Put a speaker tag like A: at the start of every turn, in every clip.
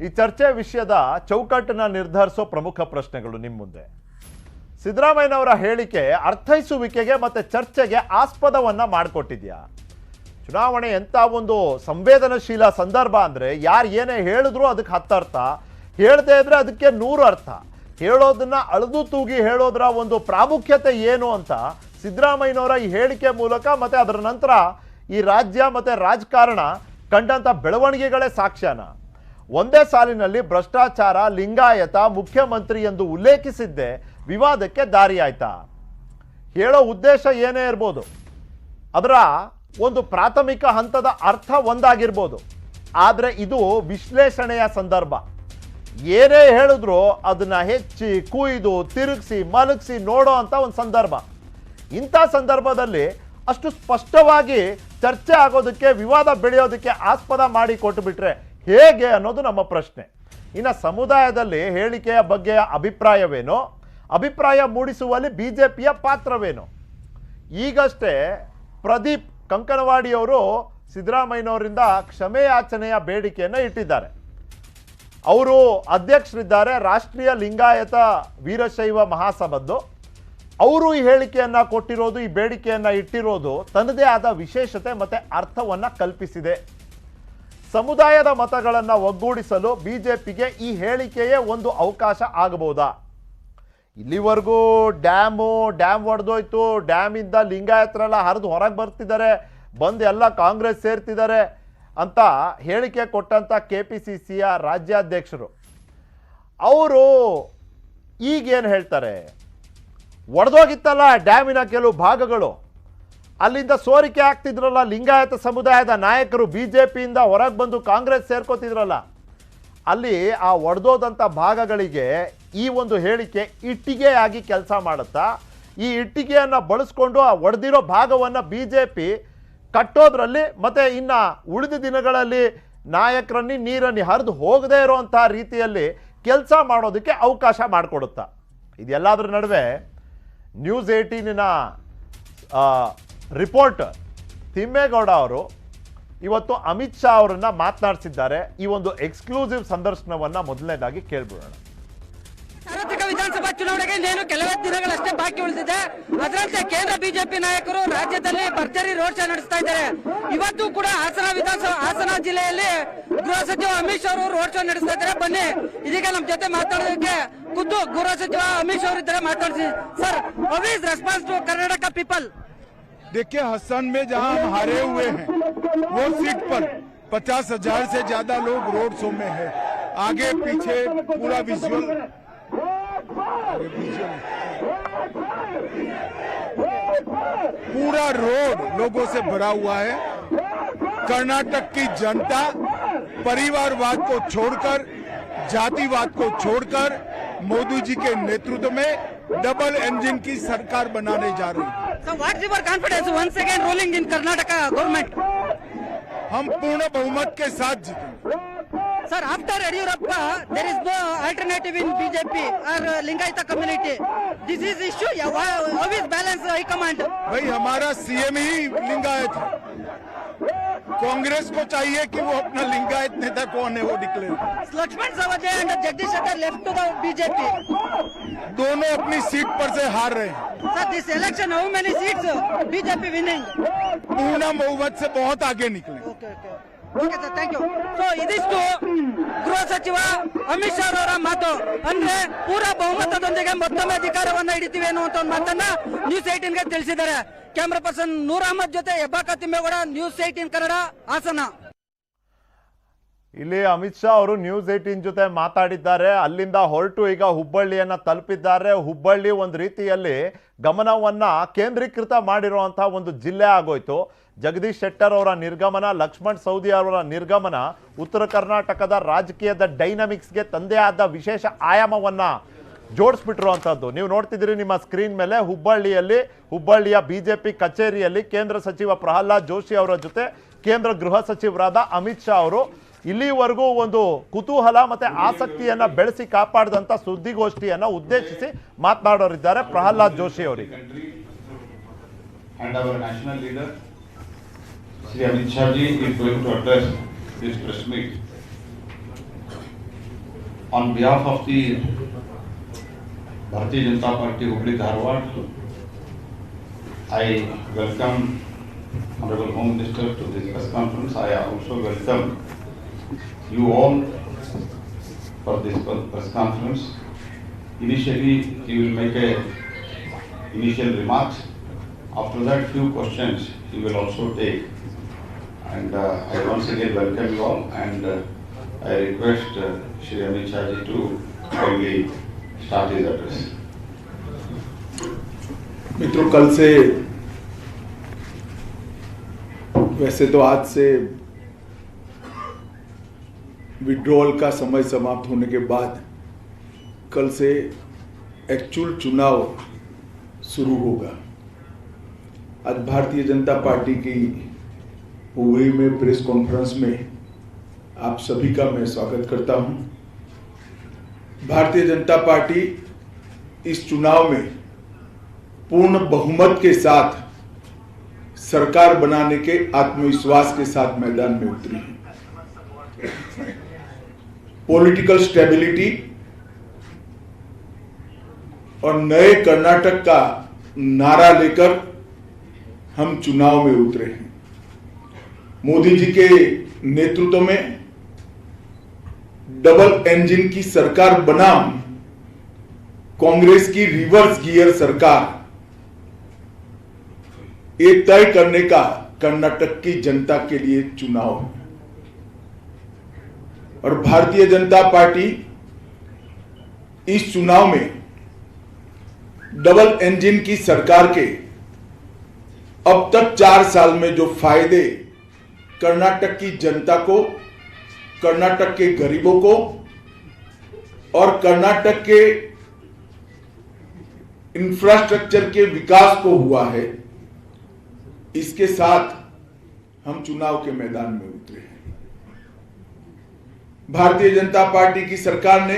A: ಈ ಚರ್ಚೆ ವಿಷಯದ ಚೌಕಟ್ಟನ್ನ ನಿರ್ಧರಿಸೋ ಪ್ರಮುಖ ಪ್ರಶ್ನೆಗಳು ನಿಮ್ಮ ಮುಂದೆ. ಸಿದ್ದರಾಮಯ್ಯನವರ ಹೇಳಿಕೆ ಅರ್ಥೈಸುವಿಕೆಗೆ ಮತ್ತೆ ಚರ್ಚೆಗೆ ಆಸ್ಪದವನ್ನ ಮಾಡಿಕೊಟ್ಟಿದ್ಯಾ? ಚುನಾವಣೆ ಎಂಥ ಒಂದು ಸಂವೇದನಶೀಲ ಸಂದರ್ಭ ಅಂದರೆ ಯಾರು ಏನೇ ಹೇಳಿದ್ರು ಅದಕ್ಕೆ 10 ಅರ್ಥ, ಹೇಳದೇ ಇದ್ರೆ ಅದಕ್ಕೆ 100 ಅರ್ಥ. ಹೇಳೋದನ್ನ ಅಳೆದು ತೂಗಿ ಹೇಳೋದ್ರ ಒಂದು ಪ್ರಾಮುಖ್ಯತೆ ಏನು ಅಂತ ಸಿದ್ದರಾಮಯ್ಯನವರ ಈ ಹೇಳಿಕೆ ಮೂಲಕ ಮತ್ತೆ ಅದರ ನಂತರ ಈ ರಾಜ್ಯ ಮತ್ತೆ ರಾಜಕಾರಣ ಕಂಡಂಥ ಬೆಳವಣಿಗೆಗಳೇ ಸಾಕ್ಷ್ಯನ. ಒಂದೇ ಸಾಲಿನಲ್ಲಿ ಭ್ರಷ್ಟಾಚಾರ, ಲಿಂಗಾಯತ, ಮುಖ್ಯಮಂತ್ರಿ ಎಂದು ಉಲ್ಲೇಖಿಸಿದ್ದೆ ವಿವಾದಕ್ಕೆ ದಾರಿಯಾಯ್ತಾ? ಹೇಳೋ ಉದ್ದೇಶ ಏನೇ ಇರ್ಬೋದು, ಅದರ ಒಂದು ಪ್ರಾಥಮಿಕ ಹಂತದ ಅರ್ಥ ಒಂದಾಗಿರ್ಬೋದು, ಆದರೆ ಇದು ವಿಶ್ಲೇಷಣೆಯ ಸಂದರ್ಭ. ಏನೇ ಹೇಳಿದ್ರು ಅದನ್ನ ಹೆಚ್ಚಿ ಕುಯ್ದು ತಿರುಗಿಸಿ ಮಲಗಿಸಿ ನೋಡೋ ಅಂತ ಒಂದು ಸಂದರ್ಭ. ಇಂಥ ಸಂದರ್ಭದಲ್ಲಿ ಅಷ್ಟು ಸ್ಪಷ್ಟವಾಗಿ ಚರ್ಚೆ ಆಗೋದಕ್ಕೆ, ವಿವಾದ ಬೆಳೆಯೋದಕ್ಕೆ ಆಸ್ಪದ ಮಾಡಿ ಕೊಟ್ಟುಬಿಟ್ರೆ ಹೇಗೆ ಅನ್ನೋದು ನಮ್ಮ ಪ್ರಶ್ನೆ. ಇನ್ನು ಸಮುದಾಯದಲ್ಲಿ ಹೇಳಿಕೆಯ ಬಗ್ಗೆ ಅಭಿಪ್ರಾಯವೇನೋ, ಅಭಿಪ್ರಾಯ ಮೂಡಿಸುವಲ್ಲಿ ಬಿಜೆಪಿಯ ಪಾತ್ರವೇನು? ಈಗಷ್ಟೇ ಪ್ರದೀಪ್ ಕಂಕನವಾಡಿಯವರು ಸಿದ್ದರಾಮಯ್ಯನವರಿಂದ ಕ್ಷಮೆಯಾಚನೆಯ ಬೇಡಿಕೆಯನ್ನು ಇಟ್ಟಿದ್ದಾರೆ. ಅವರು ಅಧ್ಯಕ್ಷರಿದ್ದಾರೆ ರಾಷ್ಟ್ರೀಯ ಲಿಂಗಾಯತ ವೀರಶೈವ ಮಹಾಸಭದ್ದು. ಅವರು ಈ ಹೇಳಿಕೆಯನ್ನು ಕೊಟ್ಟಿರೋದು, ಈ ಬೇಡಿಕೆಯನ್ನು ಇಟ್ಟಿರೋದು ತನ್ನದೇ ಆದ ವಿಶೇಷತೆ ಮತ್ತು ಅರ್ಥವನ್ನು ಕಲ್ಪಿಸಿದೆ. ಸಮುದಾಯದ ಮತಗಳನ್ನು ಒಗ್ಗೂಡಿಸಲು ಬಿಜೆಪಿಗೆ ಈ ಹೇಳಿಕೆಯೇ ಒಂದು ಅವಕಾಶ ಆಗಬಹುದಾ? ಇಲ್ಲಿವರೆಗೂ ಡ್ಯಾಮ್ ಒಡೆದೋಯ್ತು, ಡ್ಯಾಮಿಂದ ಲಿಂಗಾಯತರೆಲ್ಲ ಹರಿದು ಹೊರಗೆ ಬರ್ತಿದ್ದಾರೆ, ಬಂದು ಎಲ್ಲ ಕಾಂಗ್ರೆಸ್ ಸೇರ್ತಿದ್ದಾರೆ ಅಂತ ಹೇಳಿಕೆ ಕೊಟ್ಟಂಥ KPCCಯ ರಾಜ್ಯಾಧ್ಯಕ್ಷರು ಅವರು ಈಗೇನು ಹೇಳ್ತಾರೆ? ಒಡೆದೋಗಿತ್ತಲ್ಲ ಡ್ಯಾಮಿನ ಕೆಲವು ಭಾಗಗಳು, ಅಲ್ಲಿಂದ ಸೋರಿಕೆ ಆಗ್ತಿದ್ರಲ್ಲ ಲಿಂಗಾಯತ ಸಮುದಾಯದ ನಾಯಕರು, ಬಿಜೆಪಿಯಿಂದ ಹೊರಗೆ ಬಂದು ಕಾಂಗ್ರೆಸ್ ಸೇರ್ಕೋತಿದ್ರಲ್ಲ, ಅಲ್ಲಿ ಆ ಒಡೆದೋದಂಥ ಭಾಗಗಳಿಗೆ ಈ ಒಂದು ಹೇಳಿಕೆ ಇಟ್ಟಿಗೆಯಾಗಿ ಕೆಲಸ ಮಾಡುತ್ತಾ? ಈ ಇಟ್ಟಿಗೆಯನ್ನು ಬಳಸ್ಕೊಂಡು ಆ ಒಡೆದಿರೋ ಭಾಗವನ್ನು ಬಿಜೆಪಿ ಕಟ್ಟೋದ್ರಲ್ಲಿ ಮತ್ತು ಇನ್ನು ಉಳಿದ ದಿನಗಳಲ್ಲಿ ನಾಯಕರನ್ನಿ ನೀರನ್ನು ಹರಿದು ಹೋಗದೇ ಇರೋವಂಥ ರೀತಿಯಲ್ಲಿ ಕೆಲಸ ಮಾಡೋದಕ್ಕೆ ಅವಕಾಶ ಮಾಡಿಕೊಡುತ್ತಾ? ಇದೆಲ್ಲದರ ನಡುವೆ ನ್ಯೂಸ್ 18ನ ರಿಪೋರ್ಟರ್ ತಿಮ್ಮೇಗೌಡ ಅವರು ಇವತ್ತು ಅಮಿತ್ ಶಾ ಅವರನ್ನು ಮಾತನಾಡಿಸಿದ್ದಾರೆ. ಈ ಒಂದು ಎಕ್ಸ್ಕ್ಲೂಸಿವ್ ಸಂದರ್ಶನವನ್ನು ಮೊದಲನೇದಾಗಿ ಕೇಳ್ಬಿಡೋಣ.
B: ಸಾರ್ವತ್ರಿಕ ವಿಧಾನಸಭಾ ಚುನಾವಣೆಗೆ ಇನ್ನೇನು ಕೆಲವೇ ದಿನಗಳಷ್ಟೇ ಬಾಕಿ ಉಳಿದಿದೆ. ಅದರಂತೆ ಕೇಂದ್ರ ಬಿಜೆಪಿ ನಾಯಕರು ರಾಜ್ಯದಲ್ಲಿ ಭರ್ಜರಿ ರೋಡ್ ಶೋ ನಡೆಸ್ತಾ ಇದ್ದಾರೆ. ಇವತ್ತು ಕೂಡ ಹಾಸನ ಜಿಲ್ಲೆಯಲ್ಲಿ ಗೃಹ ಸಚಿವ ಅಮಿತ್ ಶಾ ಅವರು ರೋಡ್ ಶೋ ನಡೆಸ್ತಾ ಇದ್ದಾರೆ. ಬನ್ನಿ, ಇದೀಗ ನಮ್ಮ ಜೊತೆ ಮಾತಾಡೋದಕ್ಕೆ ಖುದ್ದು ಗೃಹ ಸಚಿವ ಅಮಿತ್ ಶಾ ಅವರು ಇದ್ದಾರೆ, ಮಾತಾಡ್ಸಿ. Sir, how is response to Karnataka people?
C: देखिए, हसन में जहां हम हारे हुए हैं वो सीट पर 50,000 से ज्यादा लोग रोड शो में है. आगे पीछे पूरा विजुअल पूरा रोड लोगों से भरा हुआ है. कर्नाटक की जनता परिवारवाद को छोड़कर, जातिवाद को छोड़कर मोदी जी के नेतृत्व में डबल इंजन की सरकार बनाने जा रही है.
B: So what is your confidence once again ruling in Karnataka government?
C: हम पूर्ण बहुमत के साथ जीतेंगे.
B: Sir, after Yadurappa, there is no alternative in BJP or Lingayata community. This is issue. How is balance high command?
C: भाई, हमारा CM ही लिंगायत है. कांग्रेस को चाहिए कि वो अपना लिंगायत नेता कौन है वो declare.
B: Lakshman Sawade and Jagdish Shetty left to the BJP.
C: दोनों अपनी सीट पर से हार रहे हैं.
B: Sir, this election, how many seats BJP winning?
C: पूर्ण बहुमत से बहुत आगे निकले.
B: Okay sir, thank you. So ಇದಿಷ್ಟು ಗೃಹ ಸಚಿವ ಅಮಿತ್ ಶಾ ಅವರ ಮಾತು. ಅಂದ್ರೆ ಪೂರ ಬಹುಮತದೊಂದಿಗೆ ಮತ್ತೊಮ್ಮೆ ಅಧಿಕಾರವನ್ನ ಹಿಡಿತೀವಿ ಅನ್ನುವಂತ ಒಂದು ಮಾತನ್ನ ನ್ಯೂಸ್ 18ಗೆ ತಿಳಿಸಿದ್ದಾರೆ. ಕ್ಯಾಮರಾ ಪರ್ಸನ್ ನೂರ್ ಅಹಮದ್ ಜೊತೆ ಹೆಬ್ಬಾಕ ತಿಮ್ಮೇಗೌಡ, ನ್ಯೂಸ್ 18 ಕನ್ನಡ, ಹಾಸನ.
A: ಇಲ್ಲಿ ಅಮಿತ್ ಶಾ ಅವರು ನ್ಯೂಸ್ 18 ಜೊತೆ ಮಾತಾಡಿದ್ದಾರೆ. ಅಲ್ಲಿಂದ ಹೊರಟು ಈಗ ಹುಬ್ಬಳ್ಳಿಯನ್ನು ತಲುಪಿದ್ದಾರೆ. ಹುಬ್ಬಳ್ಳಿ ಒಂದು ರೀತಿಯಲ್ಲಿ ಗಮನವನ್ನು ಕೇಂದ್ರೀಕೃತ ಮಾಡಿರುವಂಥ ಒಂದು ಜಿಲ್ಲೆ ಆಗೋಯ್ತು. ಜಗದೀಶ್ ಶೆಟ್ಟರ್ ಅವರ ನಿರ್ಗಮನ, ಲಕ್ಷ್ಮಣ್ ಸವದಿ ಅವರ ನಿರ್ಗಮನ ಉತ್ತರ ಕರ್ನಾಟಕದ ರಾಜಕೀಯದ ಡೈನಮಿಕ್ಸ್ಗೆ ತಂದೆ ಆದ ವಿಶೇಷ ಆಯಾಮವನ್ನು ಜೋಡಿಸ್ಬಿಟ್ಟಿರುವಂಥದ್ದು ನೀವು ನೋಡ್ತಿದ್ದೀರಿ ನಿಮ್ಮ ಸ್ಕ್ರೀನ್ ಮೇಲೆ. ಹುಬ್ಬಳ್ಳಿಯ ಬಿಜೆಪಿ ಕಚೇರಿಯಲ್ಲಿ ಕೇಂದ್ರ ಸಚಿವ ಪ್ರಹ್ಲಾದ್ ಜೋಶಿ ಅವರ ಜೊತೆ ಕೇಂದ್ರ ಗೃಹ ಸಚಿವರಾದ ಅಮಿತ್ ಶಾ ಅವರು ಇಲ್ಲಿವರೆಗೂ ಒಂದು ಕುತೂಹಲ ಮತ್ತೆ ಆಸಕ್ತಿಯನ್ನ ಬೆಳೆಸಿ ಕಾಪಾಡಿದಂತ ಸುದ್ದಿಗೋಷ್ಠಿಯನ್ನ ಉದ್ದೇಶಿಸಿ ಮಾತನಾಡೋರಿದ್ದಾರೆ ಪ್ರಹ್ಲಾದ್ ಜೋಶಿ ಅವರಿಗೆ.
D: Shri Amit Shah ji is going to address this press meet. On behalf of the Bharatiya Janata Party Hubli Dharwad, I welcome Honorable Home Minister to this press conference. I also welcome you all for this press conference. Initially, he will make a initial remarks. After that, few questions he will also take. And I once again welcome you all, and I request Shri Amit Shah ji to kindly start his address.
C: मित्रों, कल से, वैसे तो आज से withdrawal का समय समाप्त होने के बाद कल से एक्चुअल चुनाव शुरू होगा। आज भारतीय जनता पार्टी की हुबली में प्रेस कॉन्फ्रेंस में आप सभी का मैं स्वागत करता हूं। भारतीय जनता पार्टी इस चुनाव में पूर्ण बहुमत के साथ सरकार बनाने के आत्मविश्वास के साथ मैदान में उतरी है। पॉलिटिकल स्टेबिलिटी और नए कर्नाटक का नारा लेकर हम चुनाव में उतरे हैं। मोदी जी के नेतृत्व में डबल इंजन की सरकार बनाम कांग्रेस की रिवर्स गियर सरकार, ये तय करने का कर्नाटक की जनता के लिए चुनाव है। और भारतीय जनता पार्टी इस चुनाव में डबल इंजन की सरकार के अब तक 4 साल में जो फायदे कर्नाटक की जनता को, कर्नाटक के गरीबों को और कर्नाटक के इंफ्रास्ट्रक्चर के विकास को हुआ है, इसके साथ हम चुनाव के मैदान में उतरे हैं। भारतीय जनता पार्टी की सरकार ने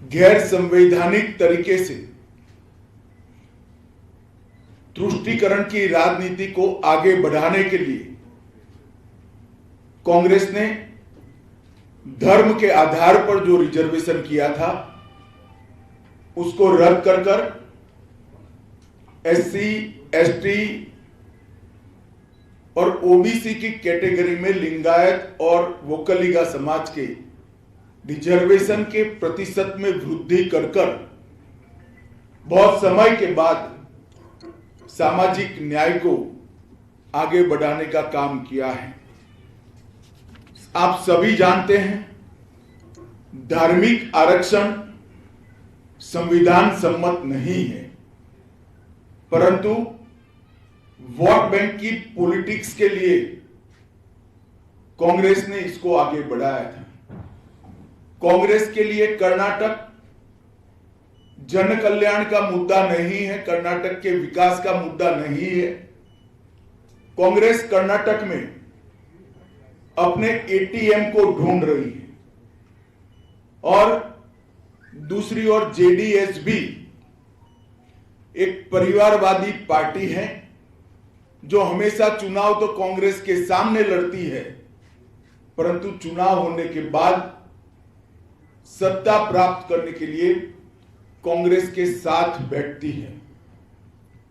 C: गैर संवैधानिक तरीके से तुष्टीकरण की राजनीति को आगे बढ़ाने के लिए कांग्रेस ने धर्म के आधार पर जो रिजर्वेशन किया था उसको रद्द कर एससी, एसटी और ओबीसी की कैटेगरी में लिंगायत और वोकलिगा समाज के रिजर्वेशन के प्रतिशत में वृद्धि कर बहुत समय के बाद सामाजिक न्याय को आगे बढ़ाने का काम किया है। आप सभी जानते हैं, धार्मिक आरक्षण संविधान सम्मत नहीं है, परंतु वोट बैंक की पॉलिटिक्स के लिए कांग्रेस ने इसको आगे बढ़ाया था। कांग्रेस के लिए कर्नाटक जन कल्याण का मुद्दा नहीं है, कर्नाटक के विकास का मुद्दा नहीं है। कांग्रेस कर्नाटक में अपने एटीएम को ढूंढ रही है और दूसरी ओर जेडीएस भी एक परिवारवादी पार्टी है जो हमेशा चुनाव तो कांग्रेस के सामने लड़ती है, परंतु चुनाव होने के बाद सत्ता प्राप्त करने के लिए कांग्रेस के साथ बैठती है।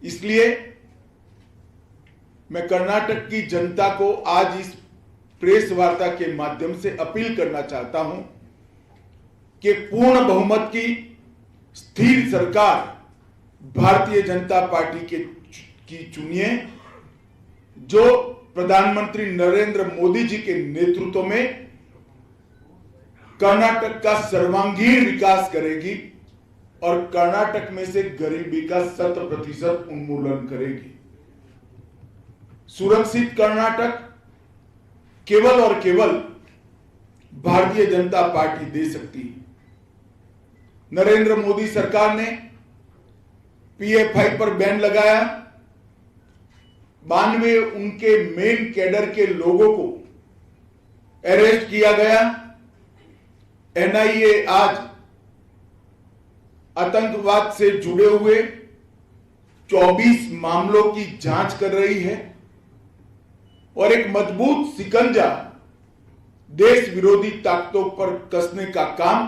C: इसलिए मैं कर्नाटक की जनता को आज इस प्रेस वार्ता के माध्यम से अपील करना चाहता हूं कि पूर्ण बहुमत की स्थिर सरकार भारतीय जनता पार्टी की चुनिए, जो प्रधानमंत्री नरेंद्र मोदी जी के नेतृत्व में कर्नाटक का सर्वांगीण विकास करेगी और कर्नाटक में से गरीबी का 100% उन्मूलन करेगी। सुरक्षित कर्नाटक केवल और केवल भारतीय जनता पार्टी दे सकती है। नरेंद्र मोदी सरकार ने पीएफआई पर बैन लगाया, 92 उनके मेन कैडर के लोगों को अरेस्ट किया गया। एनआईए आज आतंकवाद से जुड़े हुए 24 मामलों की जांच कर रही है और एक मजबूत शिकंजा देश विरोधी ताकतों पर कसने का काम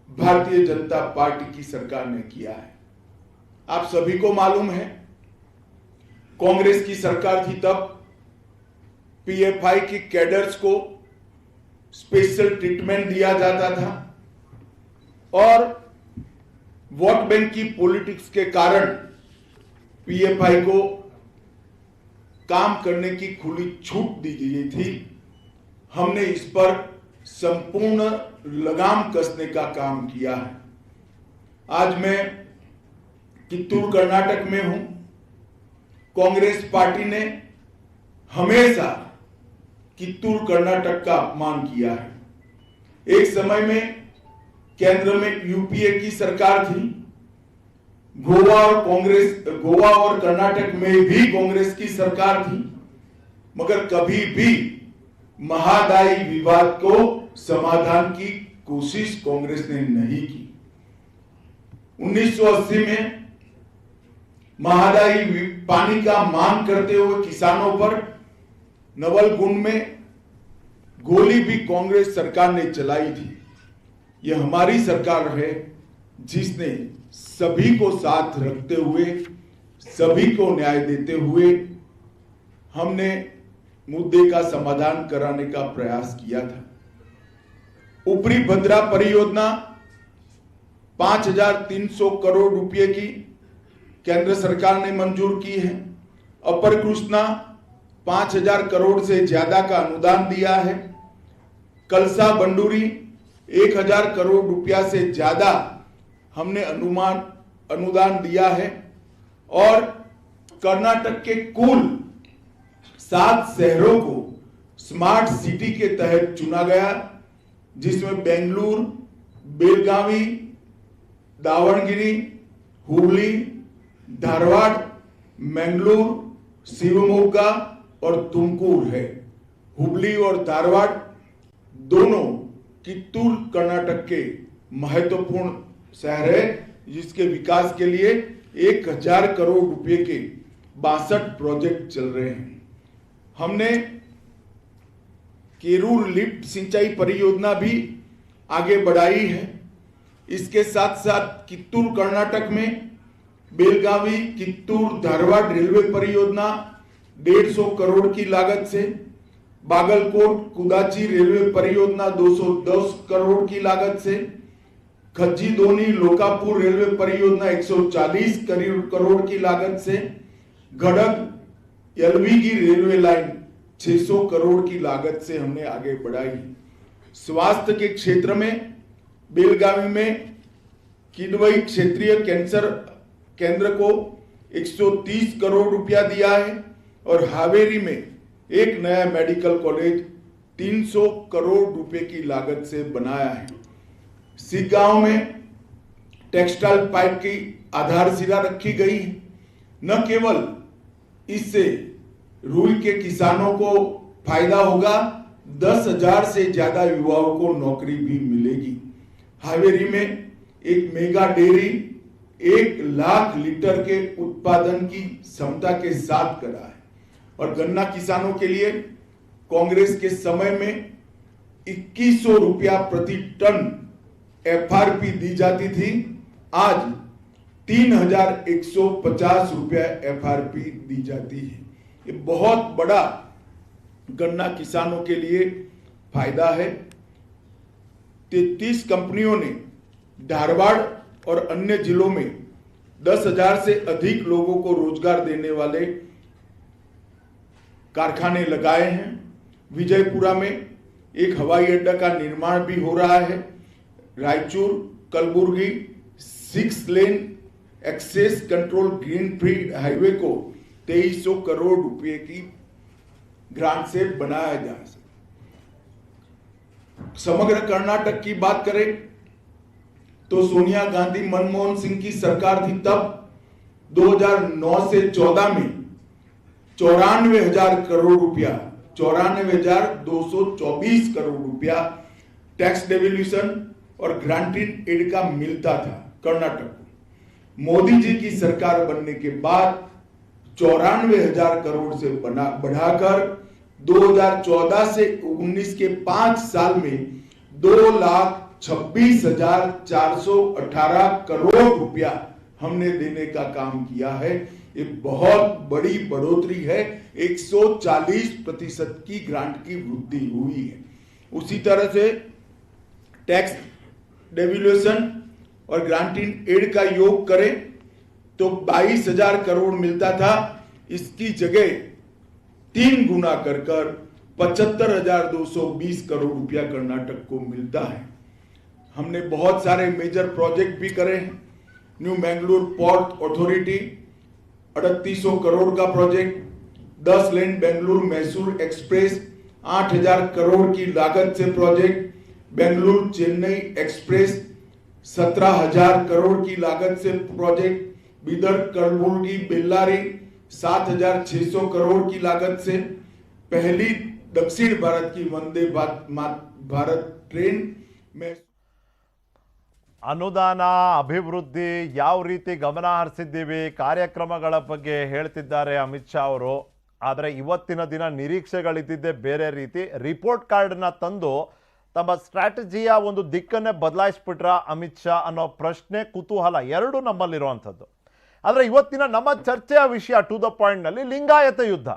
C: भारतीय जनता पार्टी की सरकार ने किया है। आप सभी को मालूम है, कांग्रेस की सरकार थी तब पीएफआई की कैडर्स को स्पेशल ट्रीटमेंट दिया जाता था और वोट बैंक की पॉलिटिक्स के कारण पीएफआई को काम करने की खुली छूट दी गई थी। हमने इस पर संपूर्ण लगाम कसने का काम किया है। आज मैं कित्तूर कर्नाटक में हूं। कांग्रेस पार्टी ने हमेशा कित्तूर कर्नाटक का अपमान किया है। एक समय में केंद्र में यूपीए की सरकार थी। गोवा और कर्नाटक में भी कांग्रेस की सरकार थी, मगर कभी भी महादायी विवाद को समाधान की कोशिश कांग्रेस ने नहीं की। 1980 में महादायी पानी का मांग करते हुए किसानों पर नवलगुंड में गोली भी कांग्रेस सरकार ने चलाई थी। यह हमारी सरकार है जिसने सभी को साथ रखते हुए, सभी को न्याय देते हुए हमने मुद्दे का समाधान कराने का प्रयास किया था। ऊपरी भद्रा परियोजना 5,300 करोड़ रुपए की केंद्र सरकार ने मंजूर की है। अपर कृष्णा 5,000 करोड़ से ज्यादा का अनुदान दिया है। कलसा बंडूरी 1,000 करोड़ रुपया से ज्यादा हमने अनुदान दिया है और कर्नाटक के कुल 7 शहरों को स्मार्ट सिटी के तहत चुना गया, जिसमें बेंगलुरु, बेलगावी, दावणगिरी, हुबली, धारवाड़, मंगलूर, शिवमोगा और तुमकुर है। हुबली और धारवाड़ दोनों कित्तूर कर्नाटक के महत्वपूर्ण शहर है, जिसके विकास के लिए 1,000 करोड़ रुपए के 62 प्रोजेक्ट चल रहे हैं। हमने केरूर लिफ्ट सिंचाई परियोजना भी आगे बढ़ाई है। इसके साथ साथ कित्तूर कर्नाटक में बेलगावी कित्तूर धारवाड़ रेलवे परियोजना 150 करोड़ की लागत से, बागलकोट कुदाची रेलवे परियोजना 210 करोड़ की लागत से, खज्जी दोनी लोकापुर रेलवे परियोजना 140 करोड़ की लागत से, गड़ग यलवीगी रेलवे लाइन 600 करोड़ की लागत से हमने आगे बढ़ाई। स्वास्थ्य के क्षेत्र में बेलगावी में किडवई क्षेत्रीय कैंसर केंद्र को 130 करोड़ रुपया दिया है और हावेरी में एक नया मेडिकल कॉलेज 300 करोड़ रुपए की लागत से बनाया है। सिगांव में टेक्सटाइल पाइप की आधारशिला रखी गई है। न केवल इससे रुई के किसानों को फायदा होगा, 10,000 से ज्यादा युवाओं को नौकरी भी मिलेगी। हावेरी में एक मेगा डेयरी 1 लाख लीटर के उत्पादन की क्षमता के साथ करा है और गन्ना किसानों के लिए कांग्रेस के समय में 2100 रुपया प्रति टन एफआरपी दी जाती थी, आज 3,150 रुपया एफआरपी दी जाती है। ये बहुत बड़ा गन्ना किसानों के लिए फायदा है। 33 कंपनियों ने धारवाड़ और अन्य जिलों में 10,000 से अधिक लोगों को रोजगार देने वाले कारखाने लगाए हैं। विजयपुरा में एक हवाई अड्डा का निर्माण भी हो रहा है। Raichur Kalaburagi 6 lane access control greenfield highway को 2300 करोड़ रुपए की ग्रांट से बनाया जा सकता। समग्र कर्नाटक की बात करें तो सोनिया गांधी मनमोहन सिंह की सरकार थी तब 2009 से 14 में 94,000 करोड़ रुपया 94,224 करोड़ रुपया टैक्स डेवल्यूशन और ग्रांटेड एड का मिलता था कर्नाटक को। मोदी जी की सरकार बनने के बाद 94,000 करोड़ से बढ़ाकर 2014 से 19 के 5 साल में 2,26,418 करोड़ रुपया हमने देने का काम किया है। ये बहुत बड़ी बढ़ोतरी है, 140% की ग्रांट की वृद्धि हुई है। उसी तरह से टैक्स डेवल्यूशन और ग्रांट इन एड का योग करें तो 22,000 करोड़ मिलता था, इसकी जगह 3 गुना कर 75,220 करोड़ रुपया कर्नाटक को मिलता है। हमने बहुत सारे मेजर प्रोजेक्ट भी करे हैं। New Mangalore port authority 3800 crore का प्रोजेक्ट, 10 लेन बेंगलुरु मैसूर एक्सप्रेस 8,000 करोड़ की लागत से प्रोजेक्ट, बेंगलुरु चेन्नई एक्सप्रेस 17,000 करोड़ की लागत से प्रोजेक्ट, बीदर कलबुर्गी बेल्लारी 7,600 करोड़ की लागत से, पहली दक्षिण भारत की वंदे भारत ट्रेन में
A: ಅನುದಾನ ಅಭಿವೃದ್ಧಿ ಯಾವ ರೀತಿ ಗಮನ ಹರಿಸಿದ್ದೀವಿ ಕಾರ್ಯಕ್ರಮಗಳ ಬಗ್ಗೆ ಹೇಳ್ತಿದ್ದಾರೆ ಅಮಿತ್ ಶಾ ಅವರು. ಆದರೆ ಇವತ್ತಿನ ದಿನ ನಿರೀಕ್ಷೆಗಳಿದ್ದಿದ್ದೇ ಬೇರೆ ರೀತಿ. ರಿಪೋರ್ಟ್ ಕಾರ್ಡ್ನ ತಂದು ತಮ್ಮ ಸ್ಟ್ರಾಟಜಿಯ ಒಂದು ದಿಕ್ಕನ್ನೇ ಬದಲಾಯಿಸ್ಬಿಟ್ರ ಅಮಿತ್ ಶಾ ಅನ್ನೋ ಪ್ರಶ್ನೆ, ಕುತೂಹಲ ಎರಡೂ ನಮ್ಮಲ್ಲಿರುವಂಥದ್ದು. ಆದರೆ ಇವತ್ತಿನ ನಮ್ಮ ಚರ್ಚೆಯ ವಿಷಯ ಟು ದ ಪಾಯಿಂಟ್ನಲ್ಲಿ ಲಿಂಗಾಯತ ಯುದ್ಧ.